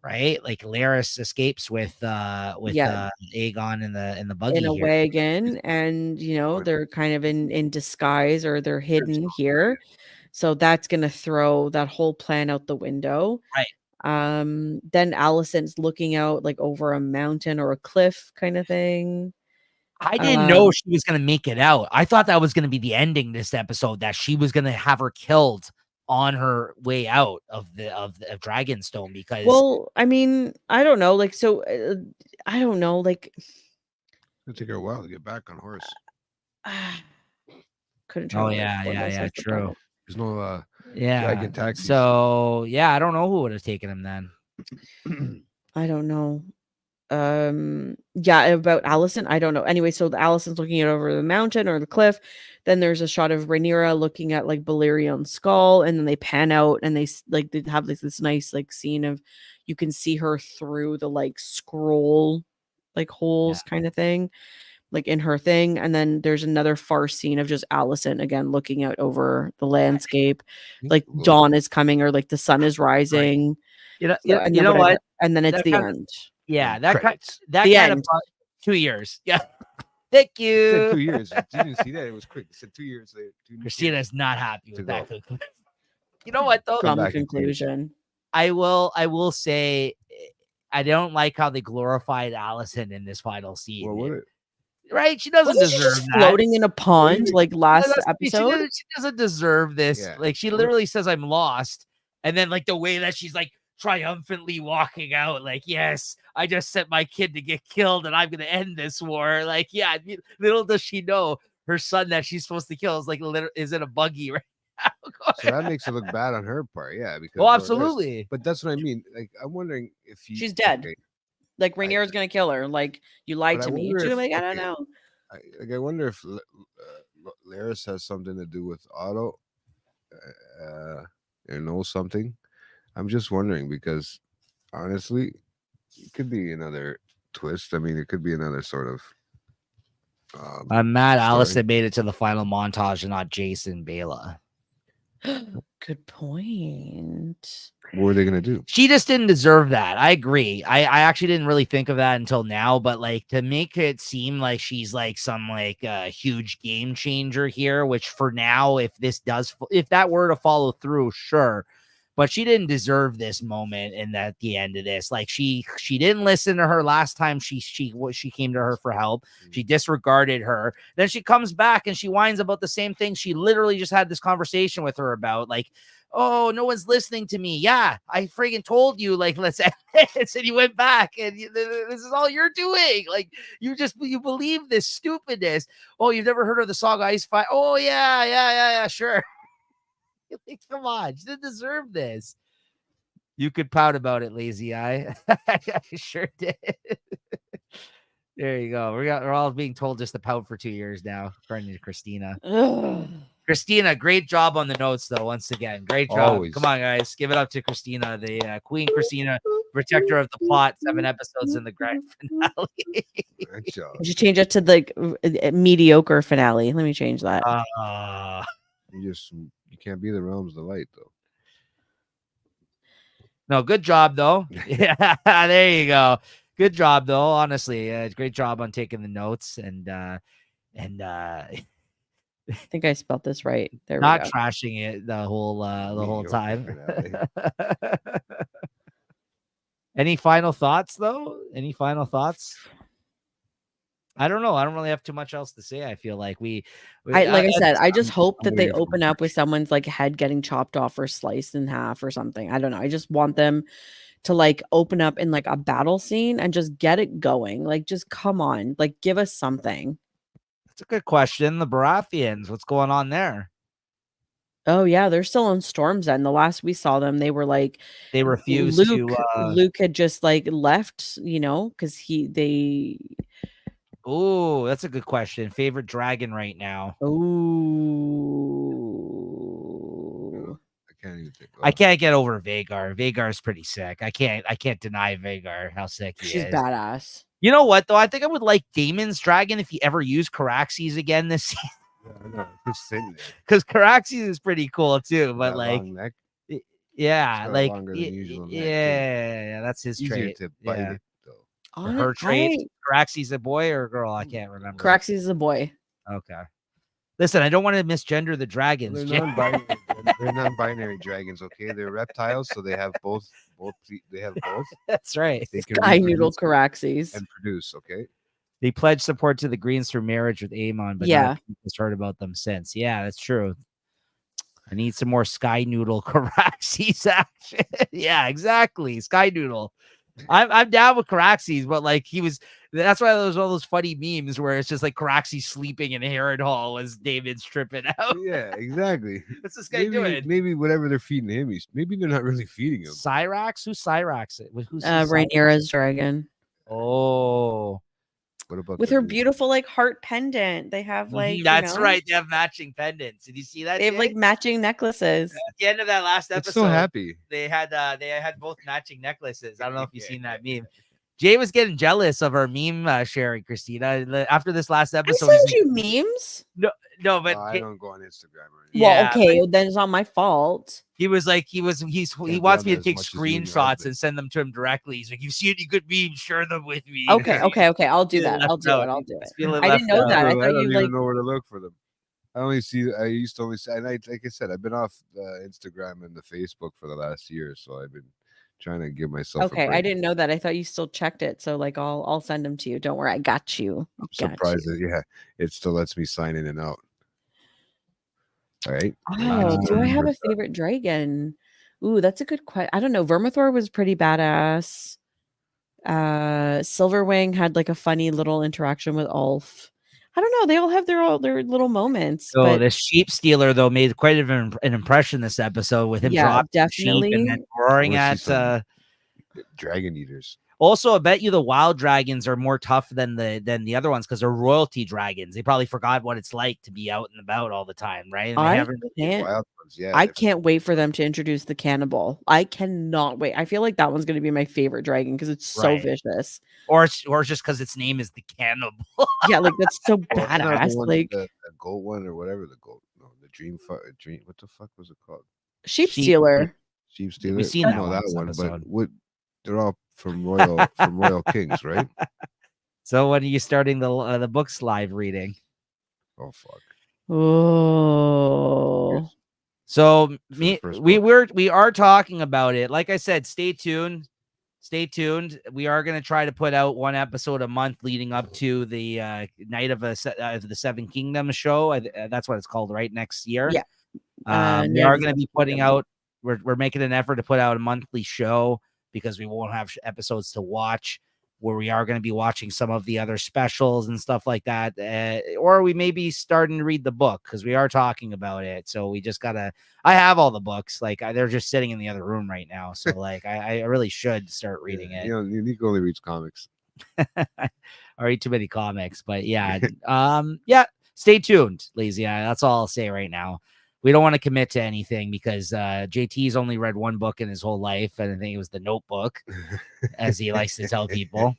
right, like Larys escapes with Yeah. Aegon in the buggy In a here. wagon, and they're kind of in disguise, or they're hidden here, so that's gonna throw that whole plan out the window. Right. Then Alicent's looking out like over a mountain or a cliff kind of thing. I didn't know she was gonna make it out. I thought that was gonna be the ending this episode, that she was gonna have her killed on her way out of Dragonstone, because Well, I mean, I don't know, like, so I don't know, like, It'll take her a while to get back on horse. couldn't try. Oh, to yeah, write yeah, myself true. about There's no yeah. dragon taxis. So yeah, I don't know who would have taken him then. it. I don't know. Yeah, about Alicent, I don't know. Anyway, so the Alicent's looking at over the mountain or the cliff. Then there's a shot of Rhaenyra looking at like Balerion's skull, and then they pan out and they have this nice like scene of you can see her through the like scroll like holes kind of thing, like in her thing. And then there's another far scene of just Alicent again looking out over the landscape, like Cool. dawn is coming or like the sun is rising. You know, And you then know what? And then it's That the kinda- end. Yeah, And that kind credits. that The kind of end. 2 years. Yeah. Thank It said you. 2 years. You didn't see that? It was quick. It said 2 years later. Christina's not happy To with that go. conclusion. You know what though? Come Dumb back and change. conclusion. I will say I don't like how they glorified Alicent in this final scene. Well, what it, Right? She doesn't Wasn't she deserve just that. floating in a pond like Yeah, last that's- episode? She doesn't deserve this. Yeah. Like, she What- literally says, "I'm lost," and then like the way that she's like triumphantly walking out, like, "Yes, I just sent my kid to get killed, and I'm gonna end this war." Like, yeah, little does she know her son that she's supposed to kill is like is in a buggy right now. so that makes it look bad on her part, yeah. Because Well, there's- absolutely. But that's what I mean. Like, I'm wondering if She's dead. okay, Like Rhaenyra's gonna kill her. Like you lied But I to me. wonder She's if- like, I don't okay. know. I wonder if Larys has something to do with Otto, or knows something. I'm just wondering because honestly, it could be another twist. I mean, it could be another sort of. I'm mad Sorry. Alicent made it to the final montage and not Jason Bela. Good point. What were they gonna do? She just didn't deserve that. I agree. I actually didn't really think of that until now, but like to make it seem like she's like some like huge game changer here, which for now, if that were to follow through, sure. But she didn't deserve this moment and at the end of this. Like she didn't listen to her last time she came to her for help. She disregarded her. Then she comes back and she whines about the same thing she literally just had this conversation with her about. Like, oh, no one's listening to me. Yeah, I friggin' told you, like, let's end this. And you went back and this is all you're doing. Like, you believe this stupidness. Oh, you've never heard of the song Ice Fire? Oh, yeah, sure. Like, come on, she didn't deserve this. You could pout about it, lazy eye. I sure did. There you go. We're all being told just to pout for 2 years now, according to Christina. Ugh. Christina, great job on the notes, though. Once again, great job. Always. Come on, guys, give it up to Christina, the Queen Christina, protector of the plot. 7 episodes in the grand finale. Good job. I should change it to the mediocre finale. Let me change that. You can't be the realms of the light, though. No, good job though. Yeah, there you go. Good job though. Honestly, great job on taking the notes and I think I spelled this right. There not we go. trashing it the whole time. Any final thoughts though? Any final thoughts? I don't know. I don't really have too much else to say. I feel like I said, I just hope that they waiting for open up with someone's like head getting chopped off or sliced in half or something. I don't know. I just want them to like open up in like a battle scene and just get it going. Like, just come on, like give us something. That's a good question. The Baratheons, what's going on there? Oh yeah, they're still on Storm's End. The last we saw them, they were like They refused Luke had just like left, because they. Oh, that's a good question. Favorite dragon right now? Oh, I can't even think. I can't get over Vhagar. Vhagar's pretty sick. I can't deny Vhagar how sick he she's is. badass. You know what though? I think I would like Daemon's dragon if he ever used Caraxes again this season. Yeah, just sitting there. Because Caraxes is pretty cool too. But That like, long neck, yeah, got like longer than usual neck, too. yeah, that's his easier trait. to bite Yeah. it though. Or her trait. Caraxes a boy or a girl? I can't remember. Caraxes is a boy. Okay. Listen, I don't want to misgender the dragons. They're Jay. non-binary. They're non-binary dragons. Okay, they're reptiles, so they have both. They have both. That's right. They can Sky Noodle reproduce Caraxes. and produce. Okay. They pledged support to the Greens through marriage with Aemon, but Yeah. people's heard about them since. Yeah, that's true. I need some more Sky Noodle Caraxes action. Yeah, exactly. Sky Noodle. I'm down with Caraxes, but like that's why there's all those funny memes where it's just like Caraxes sleeping in Harrenhal as David's tripping out. Yeah, exactly. What's this guy doing? Maybe whatever they're feeding him, maybe they're not really feeding him. Cyrax? Who's Cyrax? Who's Rhaenyra's dragon. Oh. What about With her beautiful like heart pendant? They have like that's right. They have matching pendants. Did you see that? They have like matching necklaces. At the end of that last episode, so happy. They had both matching necklaces. I don't know if you've seen that meme. Jay was getting jealous of our meme sharing, Christina. After this last episode, I send you memes. No, but I don't go on Instagram or anything. Well, okay, then it's not my fault. He was like, he wants me to take screenshots and send them to him directly. He's like, you see any good memes, share them with me. Okay. I'll do that. I'll do it. I didn't know that. I thought I don't you even like know where to look for them. I used to only see, and like I said, I've been off the Instagram and the Facebook for the last year, so I've been trying to give myself. Okay, I didn't know that. I thought you still checked it. So like, I'll send them to you. Don't worry, I got you. I'm surprised that it still lets me sign in and out. All right. Oh, do I have a favorite dragon? Ooh, that's a good question. I don't know. Vermithor was pretty badass. Silverwing had like a funny little interaction with Ulf. I don't know. They all have their little moments. So but the sheep stealer though made quite an impression this episode with him dropping definitely sheep and then roaring at dragon eaters. Also, I bet you the wild dragons are more tough than the other ones because they're royalty dragons. They probably forgot what it's like to be out and about all the time, right? And I can't wait for them to introduce the cannibal. I cannot wait. I feel like that one's going to be my favorite dragon because it's so vicious. Or just because its name is the cannibal. Yeah, like that's so badass. Like the goat one or whatever the goat. No, the Dream. What the fuck was it called? Sheep Sheep- Stealer. Sheep Stealer. We've seen I that know one, that this one, episode. but what? They're all from Royal Kings, right? So when are you starting the books live reading? Oh fuck. Oh. So the first book. we are talking about it. Like I said, stay tuned. Stay tuned. We are going to try to put out one episode a month leading up to the Night of the Seven Kingdoms show. That's what it's called, right? Next year. Yeah. We Night are of the going to be Seven putting Kingdoms. out. We're making an effort to put out a monthly show because we won't have episodes to watch. Where we are going to be watching some of the other specials and stuff like that, or we may be starting to read the book because we are talking about it. So we just gotta. I have all the books, like they're just sitting in the other room right now. So like I really should start reading it. You know, Nico only reads comics. I read too many comics, but yeah, yeah. Stay tuned, lazy eye. That's all I'll say right now. We don't want to commit to anything because JT's only read one book in his whole life, and I think it was The Notebook, as he likes to tell people.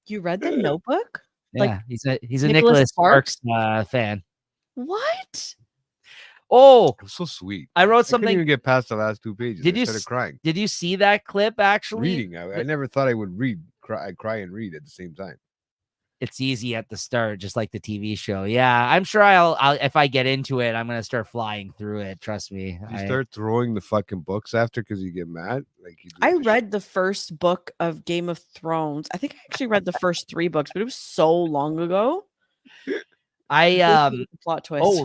You read the Notebook? Yeah, Like he's a Nicholas Nicholas Sparks? Sparks fan. What? Oh, It was so sweet. I wrote I couldn't something. even get past the last 2 pages. Did I you started crying. Did you see that clip? Actually, Reading. I never thought I would cry and read at the same time. it's easy at the start, just like the TV show. Yeah, I'm sure I'll if I get into it, I'm gonna start flying through it. Trust me. You start throwing the fucking books after because you get mad. Like you do I with the read the first book of Game of Thrones. I think I actually read the first 3 books, but it was so long ago. The plot twist.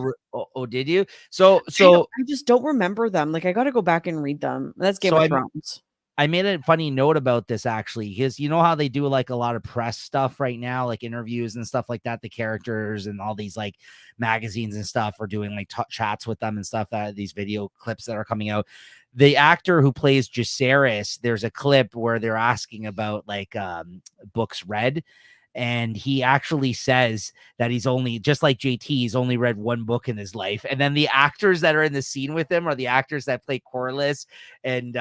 Did you? So I just don't remember them. Like I got to go back and read them. That's Game So of Thrones. I made a funny note about this actually, because you know how they do like a lot of press stuff right now, like interviews and stuff like that. The characters and all these like magazines and stuff are doing like chats with them and stuff. These video clips that are coming out. The actor who plays Jacaerys, there's a clip where they're asking about like books read. And he actually says that he's only, just like JT, he's only read one book in his life. And then the actors that are in the scene with him are the actors that play Corlys and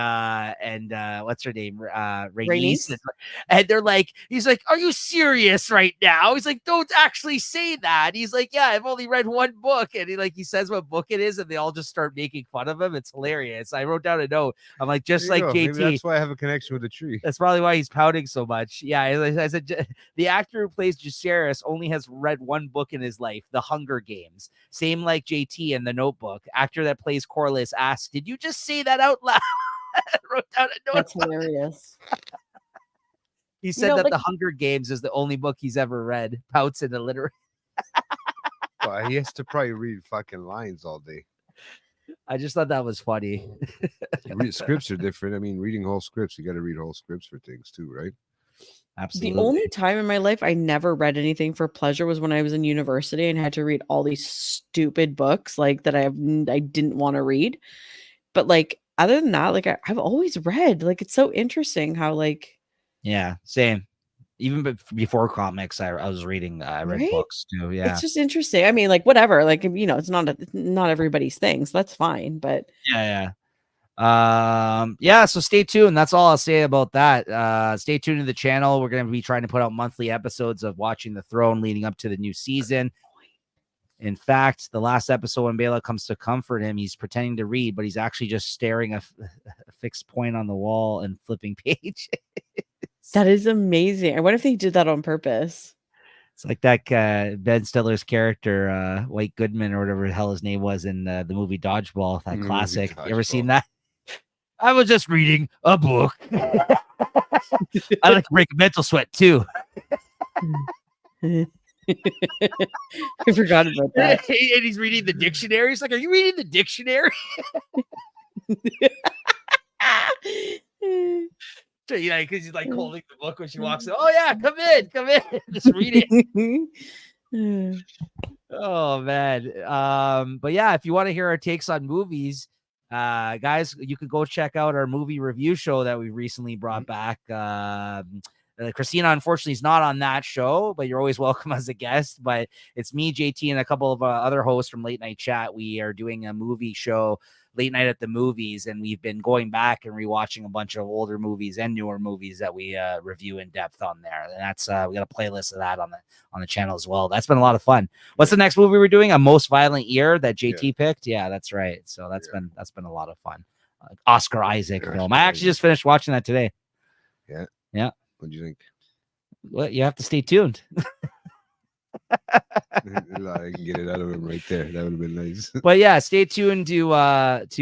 what's her name? Rhaenys. And they're like, he's like, are you serious right now? He's like, don't actually say that. He's like, yeah, I've only read one book. And he says what book it is, and they all just start making fun of him. It's hilarious. I wrote down a note. I'm like, just like JT. Maybe that's why I have a connection with the tree. That's probably why he's pouting so much. Yeah, I said the actor who plays Jacaerys only has read one book in his life, The Hunger Games. Same like JT in The Notebook. Actor that plays Corlys asks, "Did you just say that out loud?" Wrote down a note. That's hilarious. He said that The Hunger Games is the only book he's ever read. Pouts in illiterate. Well, he has to probably read fucking lines all day. I just thought that was funny. Scripts are different. I mean, reading whole scripts, you got to read whole scripts for things too, right? Absolutely. The only time in my life I never read anything for pleasure was when I was in university and had to read all these stupid books like that I didn't want to read. But like other than that, like I've always read. Like it's so interesting how like yeah, same. Even before comics, I was reading. I read books too. Yeah, it's just interesting. I mean, like whatever. Like it's not everybody's thing, so that's fine. But yeah. So stay tuned. That's all I'll say about that. Stay tuned to the channel. We're going to be trying to put out monthly episodes of Watching the Throne leading up to the new season. In fact, the last episode when Bela comes to comfort him, he's pretending to read, but he's actually just staring a fixed point on the wall and flipping pages. That is amazing. I wonder if they did that on purpose. It's like that Ben Stiller's character, White Goodman or whatever the hell his name was in the movie Dodgeball, that classic. You ever seen that? I was just reading a book. I like to break a mental sweat too. I forgot about that. And he's reading the dictionary. He's like, are you reading the dictionary? So, yeah, because he's like holding the book when she walks in. Oh, yeah, come in. Just read it. Oh, man. But yeah, if you want to hear our takes on movies, guys, you could go check out our movie review show that we recently brought back. Christina, unfortunately, is not on that show, but you're always welcome as a guest. But it's me, JT, and a couple of other hosts from Late Night Chat. We are doing a movie show late night at the movies, and we've been going back and rewatching a bunch of older movies and newer movies that we review in depth on there. And that's we got a playlist of that on the channel as well. That's been a lot of fun. What's the next movie we're doing? A Most Violent Year that JT picked. Yeah, that's right. So that's been a lot of fun. Oscar Isaac film. I actually just finished watching that today. Yeah. What do you think? Well, you have to stay tuned. I can get it out of him right there. That would have been nice. But yeah, stay tuned to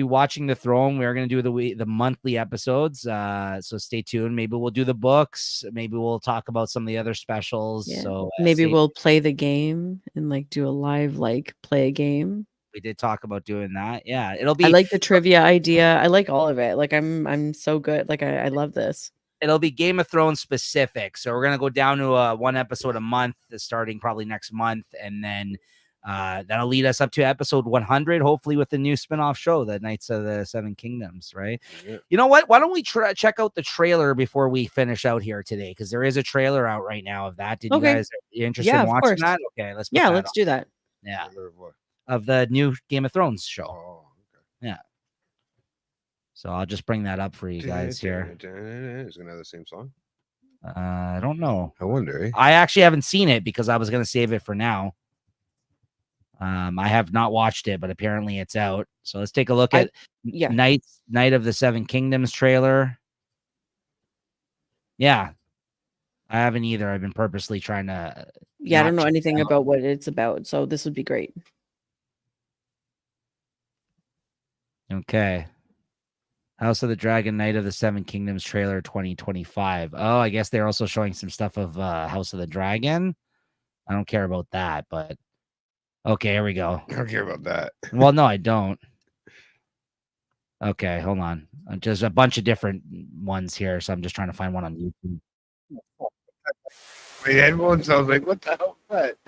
Watching the Throne. We're gonna do the monthly episodes. So stay tuned. Maybe we'll do the books. Maybe we'll talk about some of the other specials. Yeah. So maybe we'll play the game and like do a live play a game. We did talk about doing that. Yeah, it'll be. I like the trivia idea. I like all of it. Like I'm so good. Like I love this. It'll be Game of Thrones specific. So we're gonna go down to one episode a month, starting probably next month, and then that'll lead us up to episode 100, hopefully with the new spinoff show, the Knights of the Seven Kingdoms. Right? Yeah. You know what? Why don't we check out the trailer before we finish out here today? Because there is a trailer out right now of that. Did you guys are you interested in watching that? Okay, let's do that. Yeah, of the new Game of Thrones show. Oh, okay. Yeah. So I'll just bring that up for you guys here. Is it gonna have the same song? I don't know. I wonder. I actually haven't seen it because I was gonna save it for now. I have not watched it, but apparently it's out. So let's take a look at Night of the Seven Kingdoms trailer. Yeah, I haven't either. I've been purposely trying to. Yeah, I don't know anything about what it's about, so this would be great. Okay. House of the Dragon, Night of the Seven Kingdoms trailer 2025. Oh, I guess they're also showing some stuff of House of the Dragon. I don't care about that, but okay, here we go. I don't care about that. Well, no, I don't. Okay, hold on. Just a bunch of different ones here, so I'm just trying to find one on YouTube. My headphones, I was like, what the hell? What?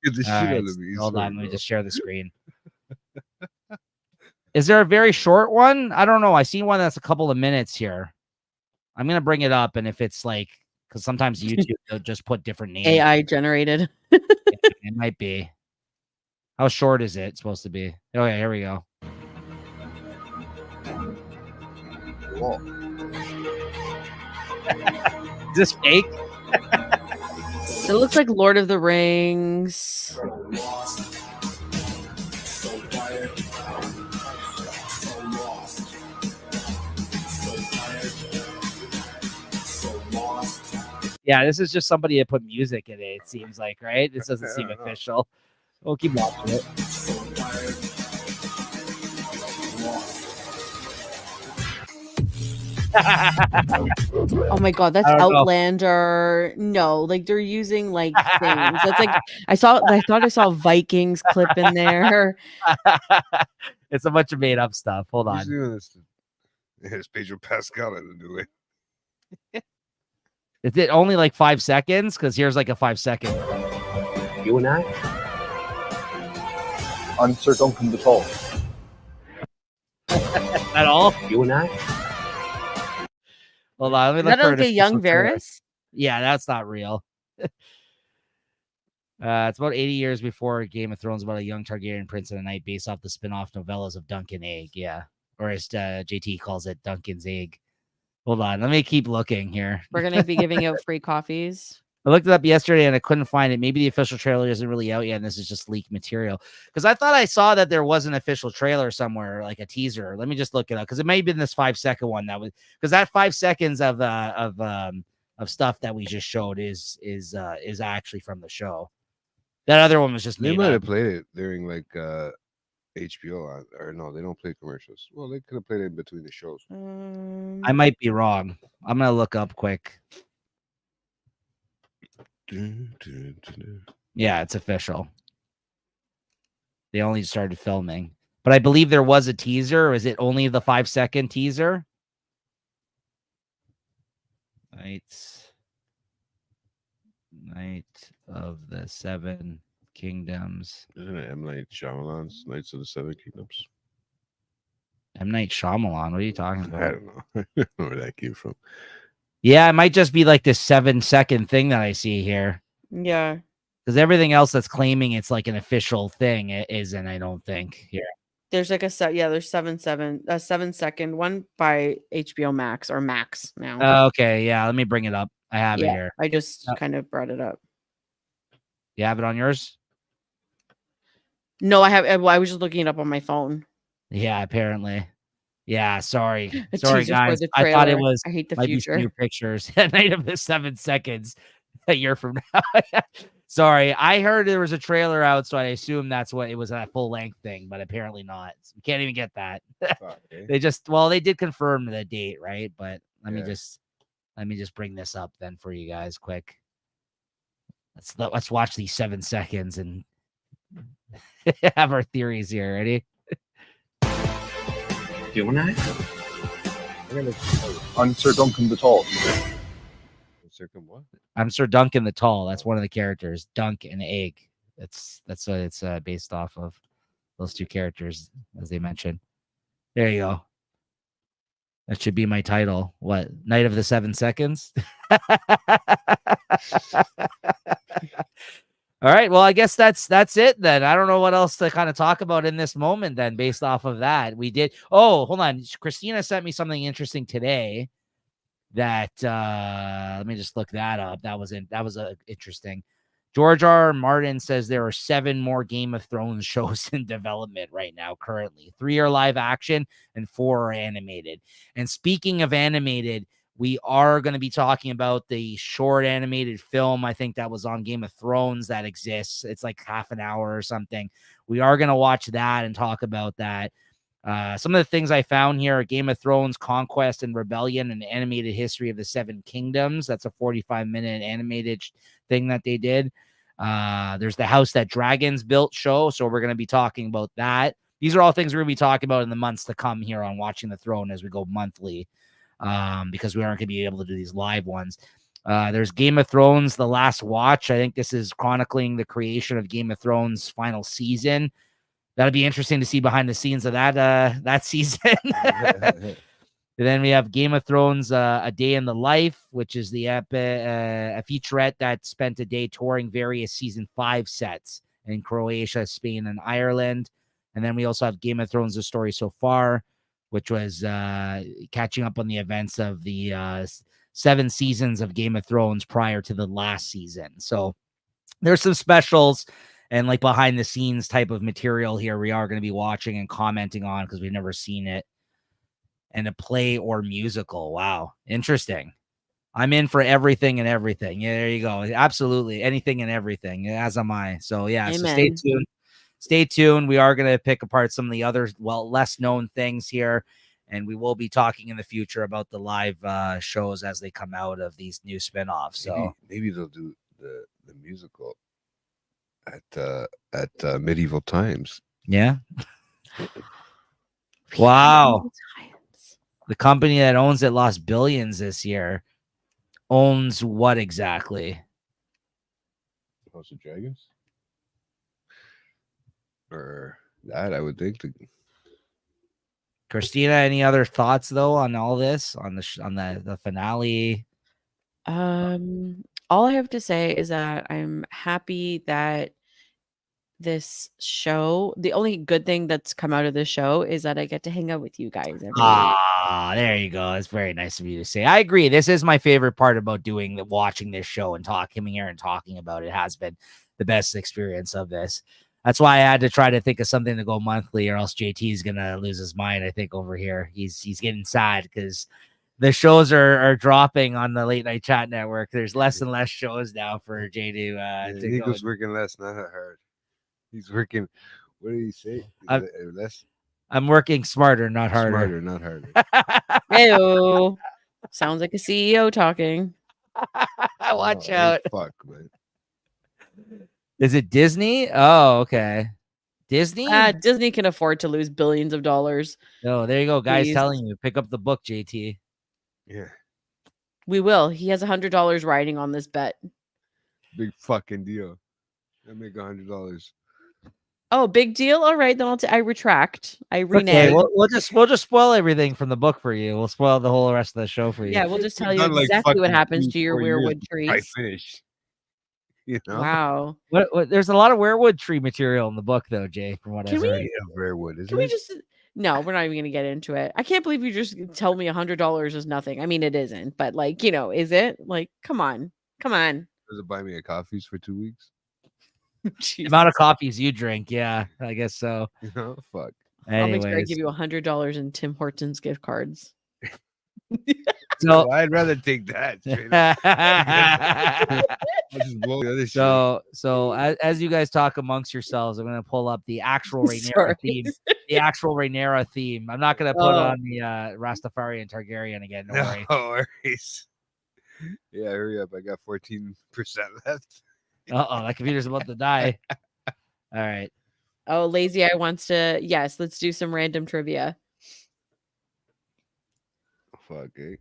Get the shit out of me. Hold on, let me just share the screen. Is there a very short one? I don't know. I see one that's a couple of minutes here. I'm going to bring it up. And if it's like, because sometimes YouTube, they'll just put different names. AI generated. It might be. How short is it supposed to be? Oh, yeah, here we go. Whoa. Is this fake? It looks like Lord of the Rings. Yeah, this is just somebody that put music in it, it seems like, right? This doesn't seem official. We'll keep watching it. Oh my god, that's Outlander. No, like they're using like things. That's like I thought I saw Vikings clip in there. It's a bunch of made up stuff. Hold on. It's Pedro Pascal to do it. Is it only like 5 seconds? Because here's like a 5-second. You and I? I'm Sir Duncan the Tall. At all? You and I? Hold on. Let me look for a young Varys? Yeah, that's not real. It's about 80 years before Game of Thrones, about a young Targaryen prince and a knight based off the spin-off novellas of Duncan Egg. Yeah. Or as JT calls it, Duncan's Egg. Hold on. Let me keep looking here. We're going to be giving out free coffees. I looked it up yesterday and I couldn't find it. Maybe the official trailer isn't really out yet and this is just leaked material. Because I thought I saw that there was an official trailer somewhere, like a teaser. Let me just look it up because it may have been this 5-second one that was because that 5 seconds of stuff that we just showed is actually from the show. That other one was just they might have played it during like HBO or no, they don't play commercials. Well, they could have played it in between the shows. I might be wrong. I'm gonna look up quick. Yeah, it's official. They only started filming, but I believe there was a teaser. Or is it only the 5-second teaser? Night of the Seven Kingdoms. Isn't it M. Night Shyamalan's Knights of the Seven Kingdoms? M. Night Shyamalan. What are you talking about? I don't know. I don't know where that came from. Yeah, it might just be like this 7-second thing that I see here. Yeah. because everything else that's claiming it's like an official thing it isn't. I don't think here. There's like there's 7-second one by HBO Max or Max now. Okay, yeah. Let me bring it up. I have it here. I just Oh. kind of brought it up. You have it on yours? No, I was just looking it up on my phone. Yeah, apparently. Yeah, sorry. A Sorry, teaser for guys. the I thought it trailer. was I hate the might be future. new pictures. Night of the 7 seconds a year from now. Sorry. I heard there was a trailer out, so I assumed that's what it was, a full length thing, but apparently not. We can't even get that. Fuck, eh? They did confirm the date, right? But let me Yeah. just bring this up then for you guys quick. Let's watch these 7 seconds and have our theories here. Ready? Doing I? I'm Sir Duncan the Tall. Circum what? I'm Sir Duncan the Tall. That's one of the characters. Dunk and Egg. That's what it's based off of. Those two characters, as they mentioned. There you go. That should be my title. What? Night of the 7 seconds? All right. Well, I guess that's it then. I don't know what else to kind of talk about in this moment then based off of that. We did. Oh, hold on. Christina sent me something interesting today that let me just look that up. That was interesting. George R. R. Martin says there are 7 more Game of Thrones shows in development right now currently. 3 are live action and 4 are animated. And speaking of animated, we are going to be talking about the short animated film. I think that was on Game of Thrones that exists. It's like half an hour or something. We are going to watch that and talk about that. Some of the things I found here are Game of Thrones, Conquest and Rebellion, an animated history of the 7 kingdoms. That's a 45-minute animated thing that they did. There's the House That Dragons Built show. So we're going to be talking about that. These are all things we're going to be talking about in the months to come here on Watching the Throne as we go monthly. Because we aren't going to be able to do these live ones. There's Game of Thrones, The Last Watch. I think this is chronicling the creation of Game of Thrones' final season. That'll be interesting to see behind the scenes of that season. And then we have Game of Thrones, A Day in the Life, which is a featurette that spent a day touring various season 5 sets in Croatia, Spain, and Ireland. And then we also have Game of Thrones, The Story So Far, which was catching up on the events of the 7 seasons of Game of Thrones prior to the last season. So there's some specials and like behind the scenes type of material here we are going to be watching and commenting on because we've never seen it. And a play or musical. Wow. Interesting. I'm in for everything and everything. Yeah, there you go. Absolutely. Anything and everything, as am I. So yeah, so stay tuned. Stay tuned. We are going to pick apart some of the other, less known things here. And we will be talking in the future about the live shows as they come out of these new spinoffs. So maybe they'll do the musical at medieval times. yeah. Wow. The company that owns it lost billions this year. Owns what exactly? House of Dragons? Or that, I would think. Christina, any other thoughts though on all this, on the finale? All I have to say is that I'm happy that this show, the only good thing that's come out of this show is that I get to hang out with you guys every week. Ah, there you go. It's very nice of you to say. I agree. This is my favorite part about watching this show and coming here and talking about it. Has been the best experience of this. That's why I had to try to think of something to go monthly, or else JT is gonna lose his mind. I think over here he's getting sad because the shows are dropping on the Late Night Chat Network. There's less and less shows now for Jay to He go. was working less, not hard. He's working. What did he say? Less. I'm working smarter, not harder. Smarter, not harder. Ew. Sounds like a CEO talking. Watch Oh, out. Fuck, man. Is it Disney? Oh, okay. Disney? Disney can afford to lose billions of dollars. Oh, there you go. Guys Please. telling you, pick up the book, JT. Yeah. We will. He has $100 riding on this bet. Big fucking deal. I make $100. Oh, big deal. All right, then I retract. I renege. Okay, we'll just spoil everything from the book for you. We'll spoil the whole rest of the show for you. Yeah, we'll just tell you Not like exactly what fucking happens to your 3-4 years weirwood before I trees. finish. You know, Wow. What? There's a lot of werewood tree material in the book, though, Jay. From what Can I've we- heard. yeah, rare wood, isn't Can we it? just no, we're not even gonna get into it. I can't believe you just tell me $100 is nothing. I mean, it isn't, but like, is it? Like, come on. Come on. Does it buy me a coffees for 2 weeks? The Jesus. amount of coffees you drink, yeah, I guess so. You know, fuck. I'll make sure I Anyways, give you $100 in Tim Hortons gift cards. so I'd rather take that. Straight up. I'll just blow the other shit. so as you guys talk amongst yourselves, I'm gonna pull up the actual Rhaenyra Sorry. theme. The actual Rhaenyra theme. I'm not gonna put Oh. on the Rastafari and Targaryen again. Don't No worry. worries. Yeah, hurry up. I got 14% left. That computer's about to die. All right. Oh, Lazy Eye wants to. Yes, let's do some random trivia. Fuck, eh?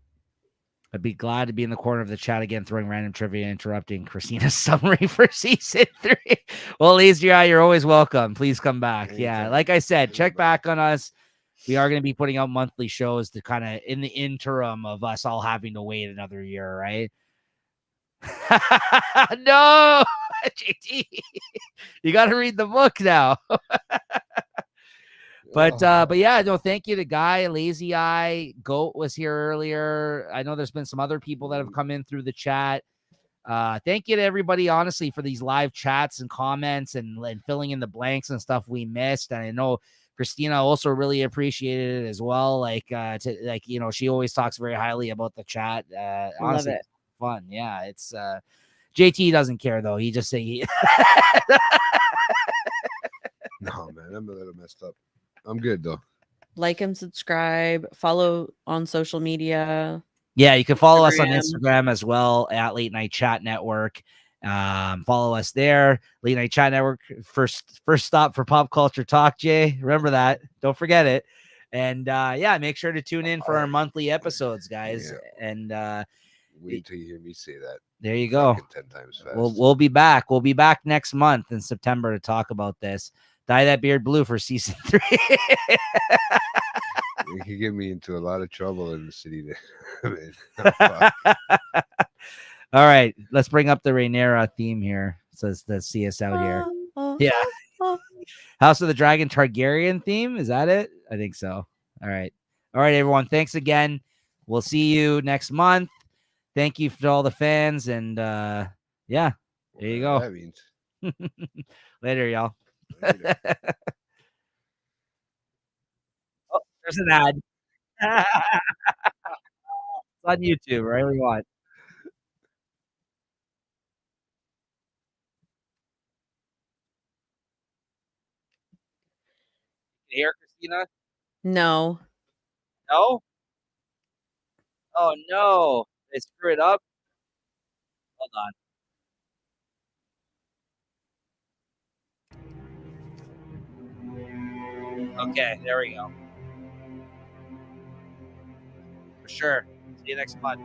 I'd be glad to be in the corner of the chat again, throwing random trivia, interrupting Christina's summary for season 3. Well, Lazy Eye, you're always welcome. Please come back. Yeah, Anytime. like I said, check Anytime. back on us. We are going to be putting out monthly shows to kind of in the interim of us all having to wait another year, right? No, JT, you got to read the book now. But yeah, no, thank you to Guy, Lazy Eye, Goat was here earlier. I know there's been some other people that have come in through the chat. Thank you to everybody, honestly, for these live chats and comments and filling in the blanks and stuff we missed. And I know Christina also really appreciated it as well. She always talks very highly about the chat. Honestly, it. it's fun. Yeah, it's JT doesn't care though. He just say No, man, I'm a little messed up. I'm good though. Like and subscribe. Follow on social media. Yeah, you can follow us on Instagram. Instagram as well at Late Night Chat Network. Follow us there. Late Night Chat Network, first stop for pop culture talk, Jay. Remember that. Don't forget it. And yeah, make sure to tune in for our monthly episodes, guys. Yeah. And Wait till you hear me say that. there you go. Fucking 10 times fast. We'll be back. We'll be back next month in September to talk about this. Dye that beard blue for season 3. You could get me into a lot of trouble in the city there. I mean, oh, fuck. All right, let's bring up the Rhaenyra theme here. So let's see us out here. Yeah. House of the Dragon Targaryen theme. Is that it? I think so. All right, everyone. Thanks again. We'll see you next month. Thank you for all the fans. And yeah, there you go. That means. Later, y'all. Later. Oh, there's an ad. It's on YouTube, right? Where you want. You hear Christina? No. No? Oh no. They screw it up. Hold on. Okay, there we go. For sure. See you next month.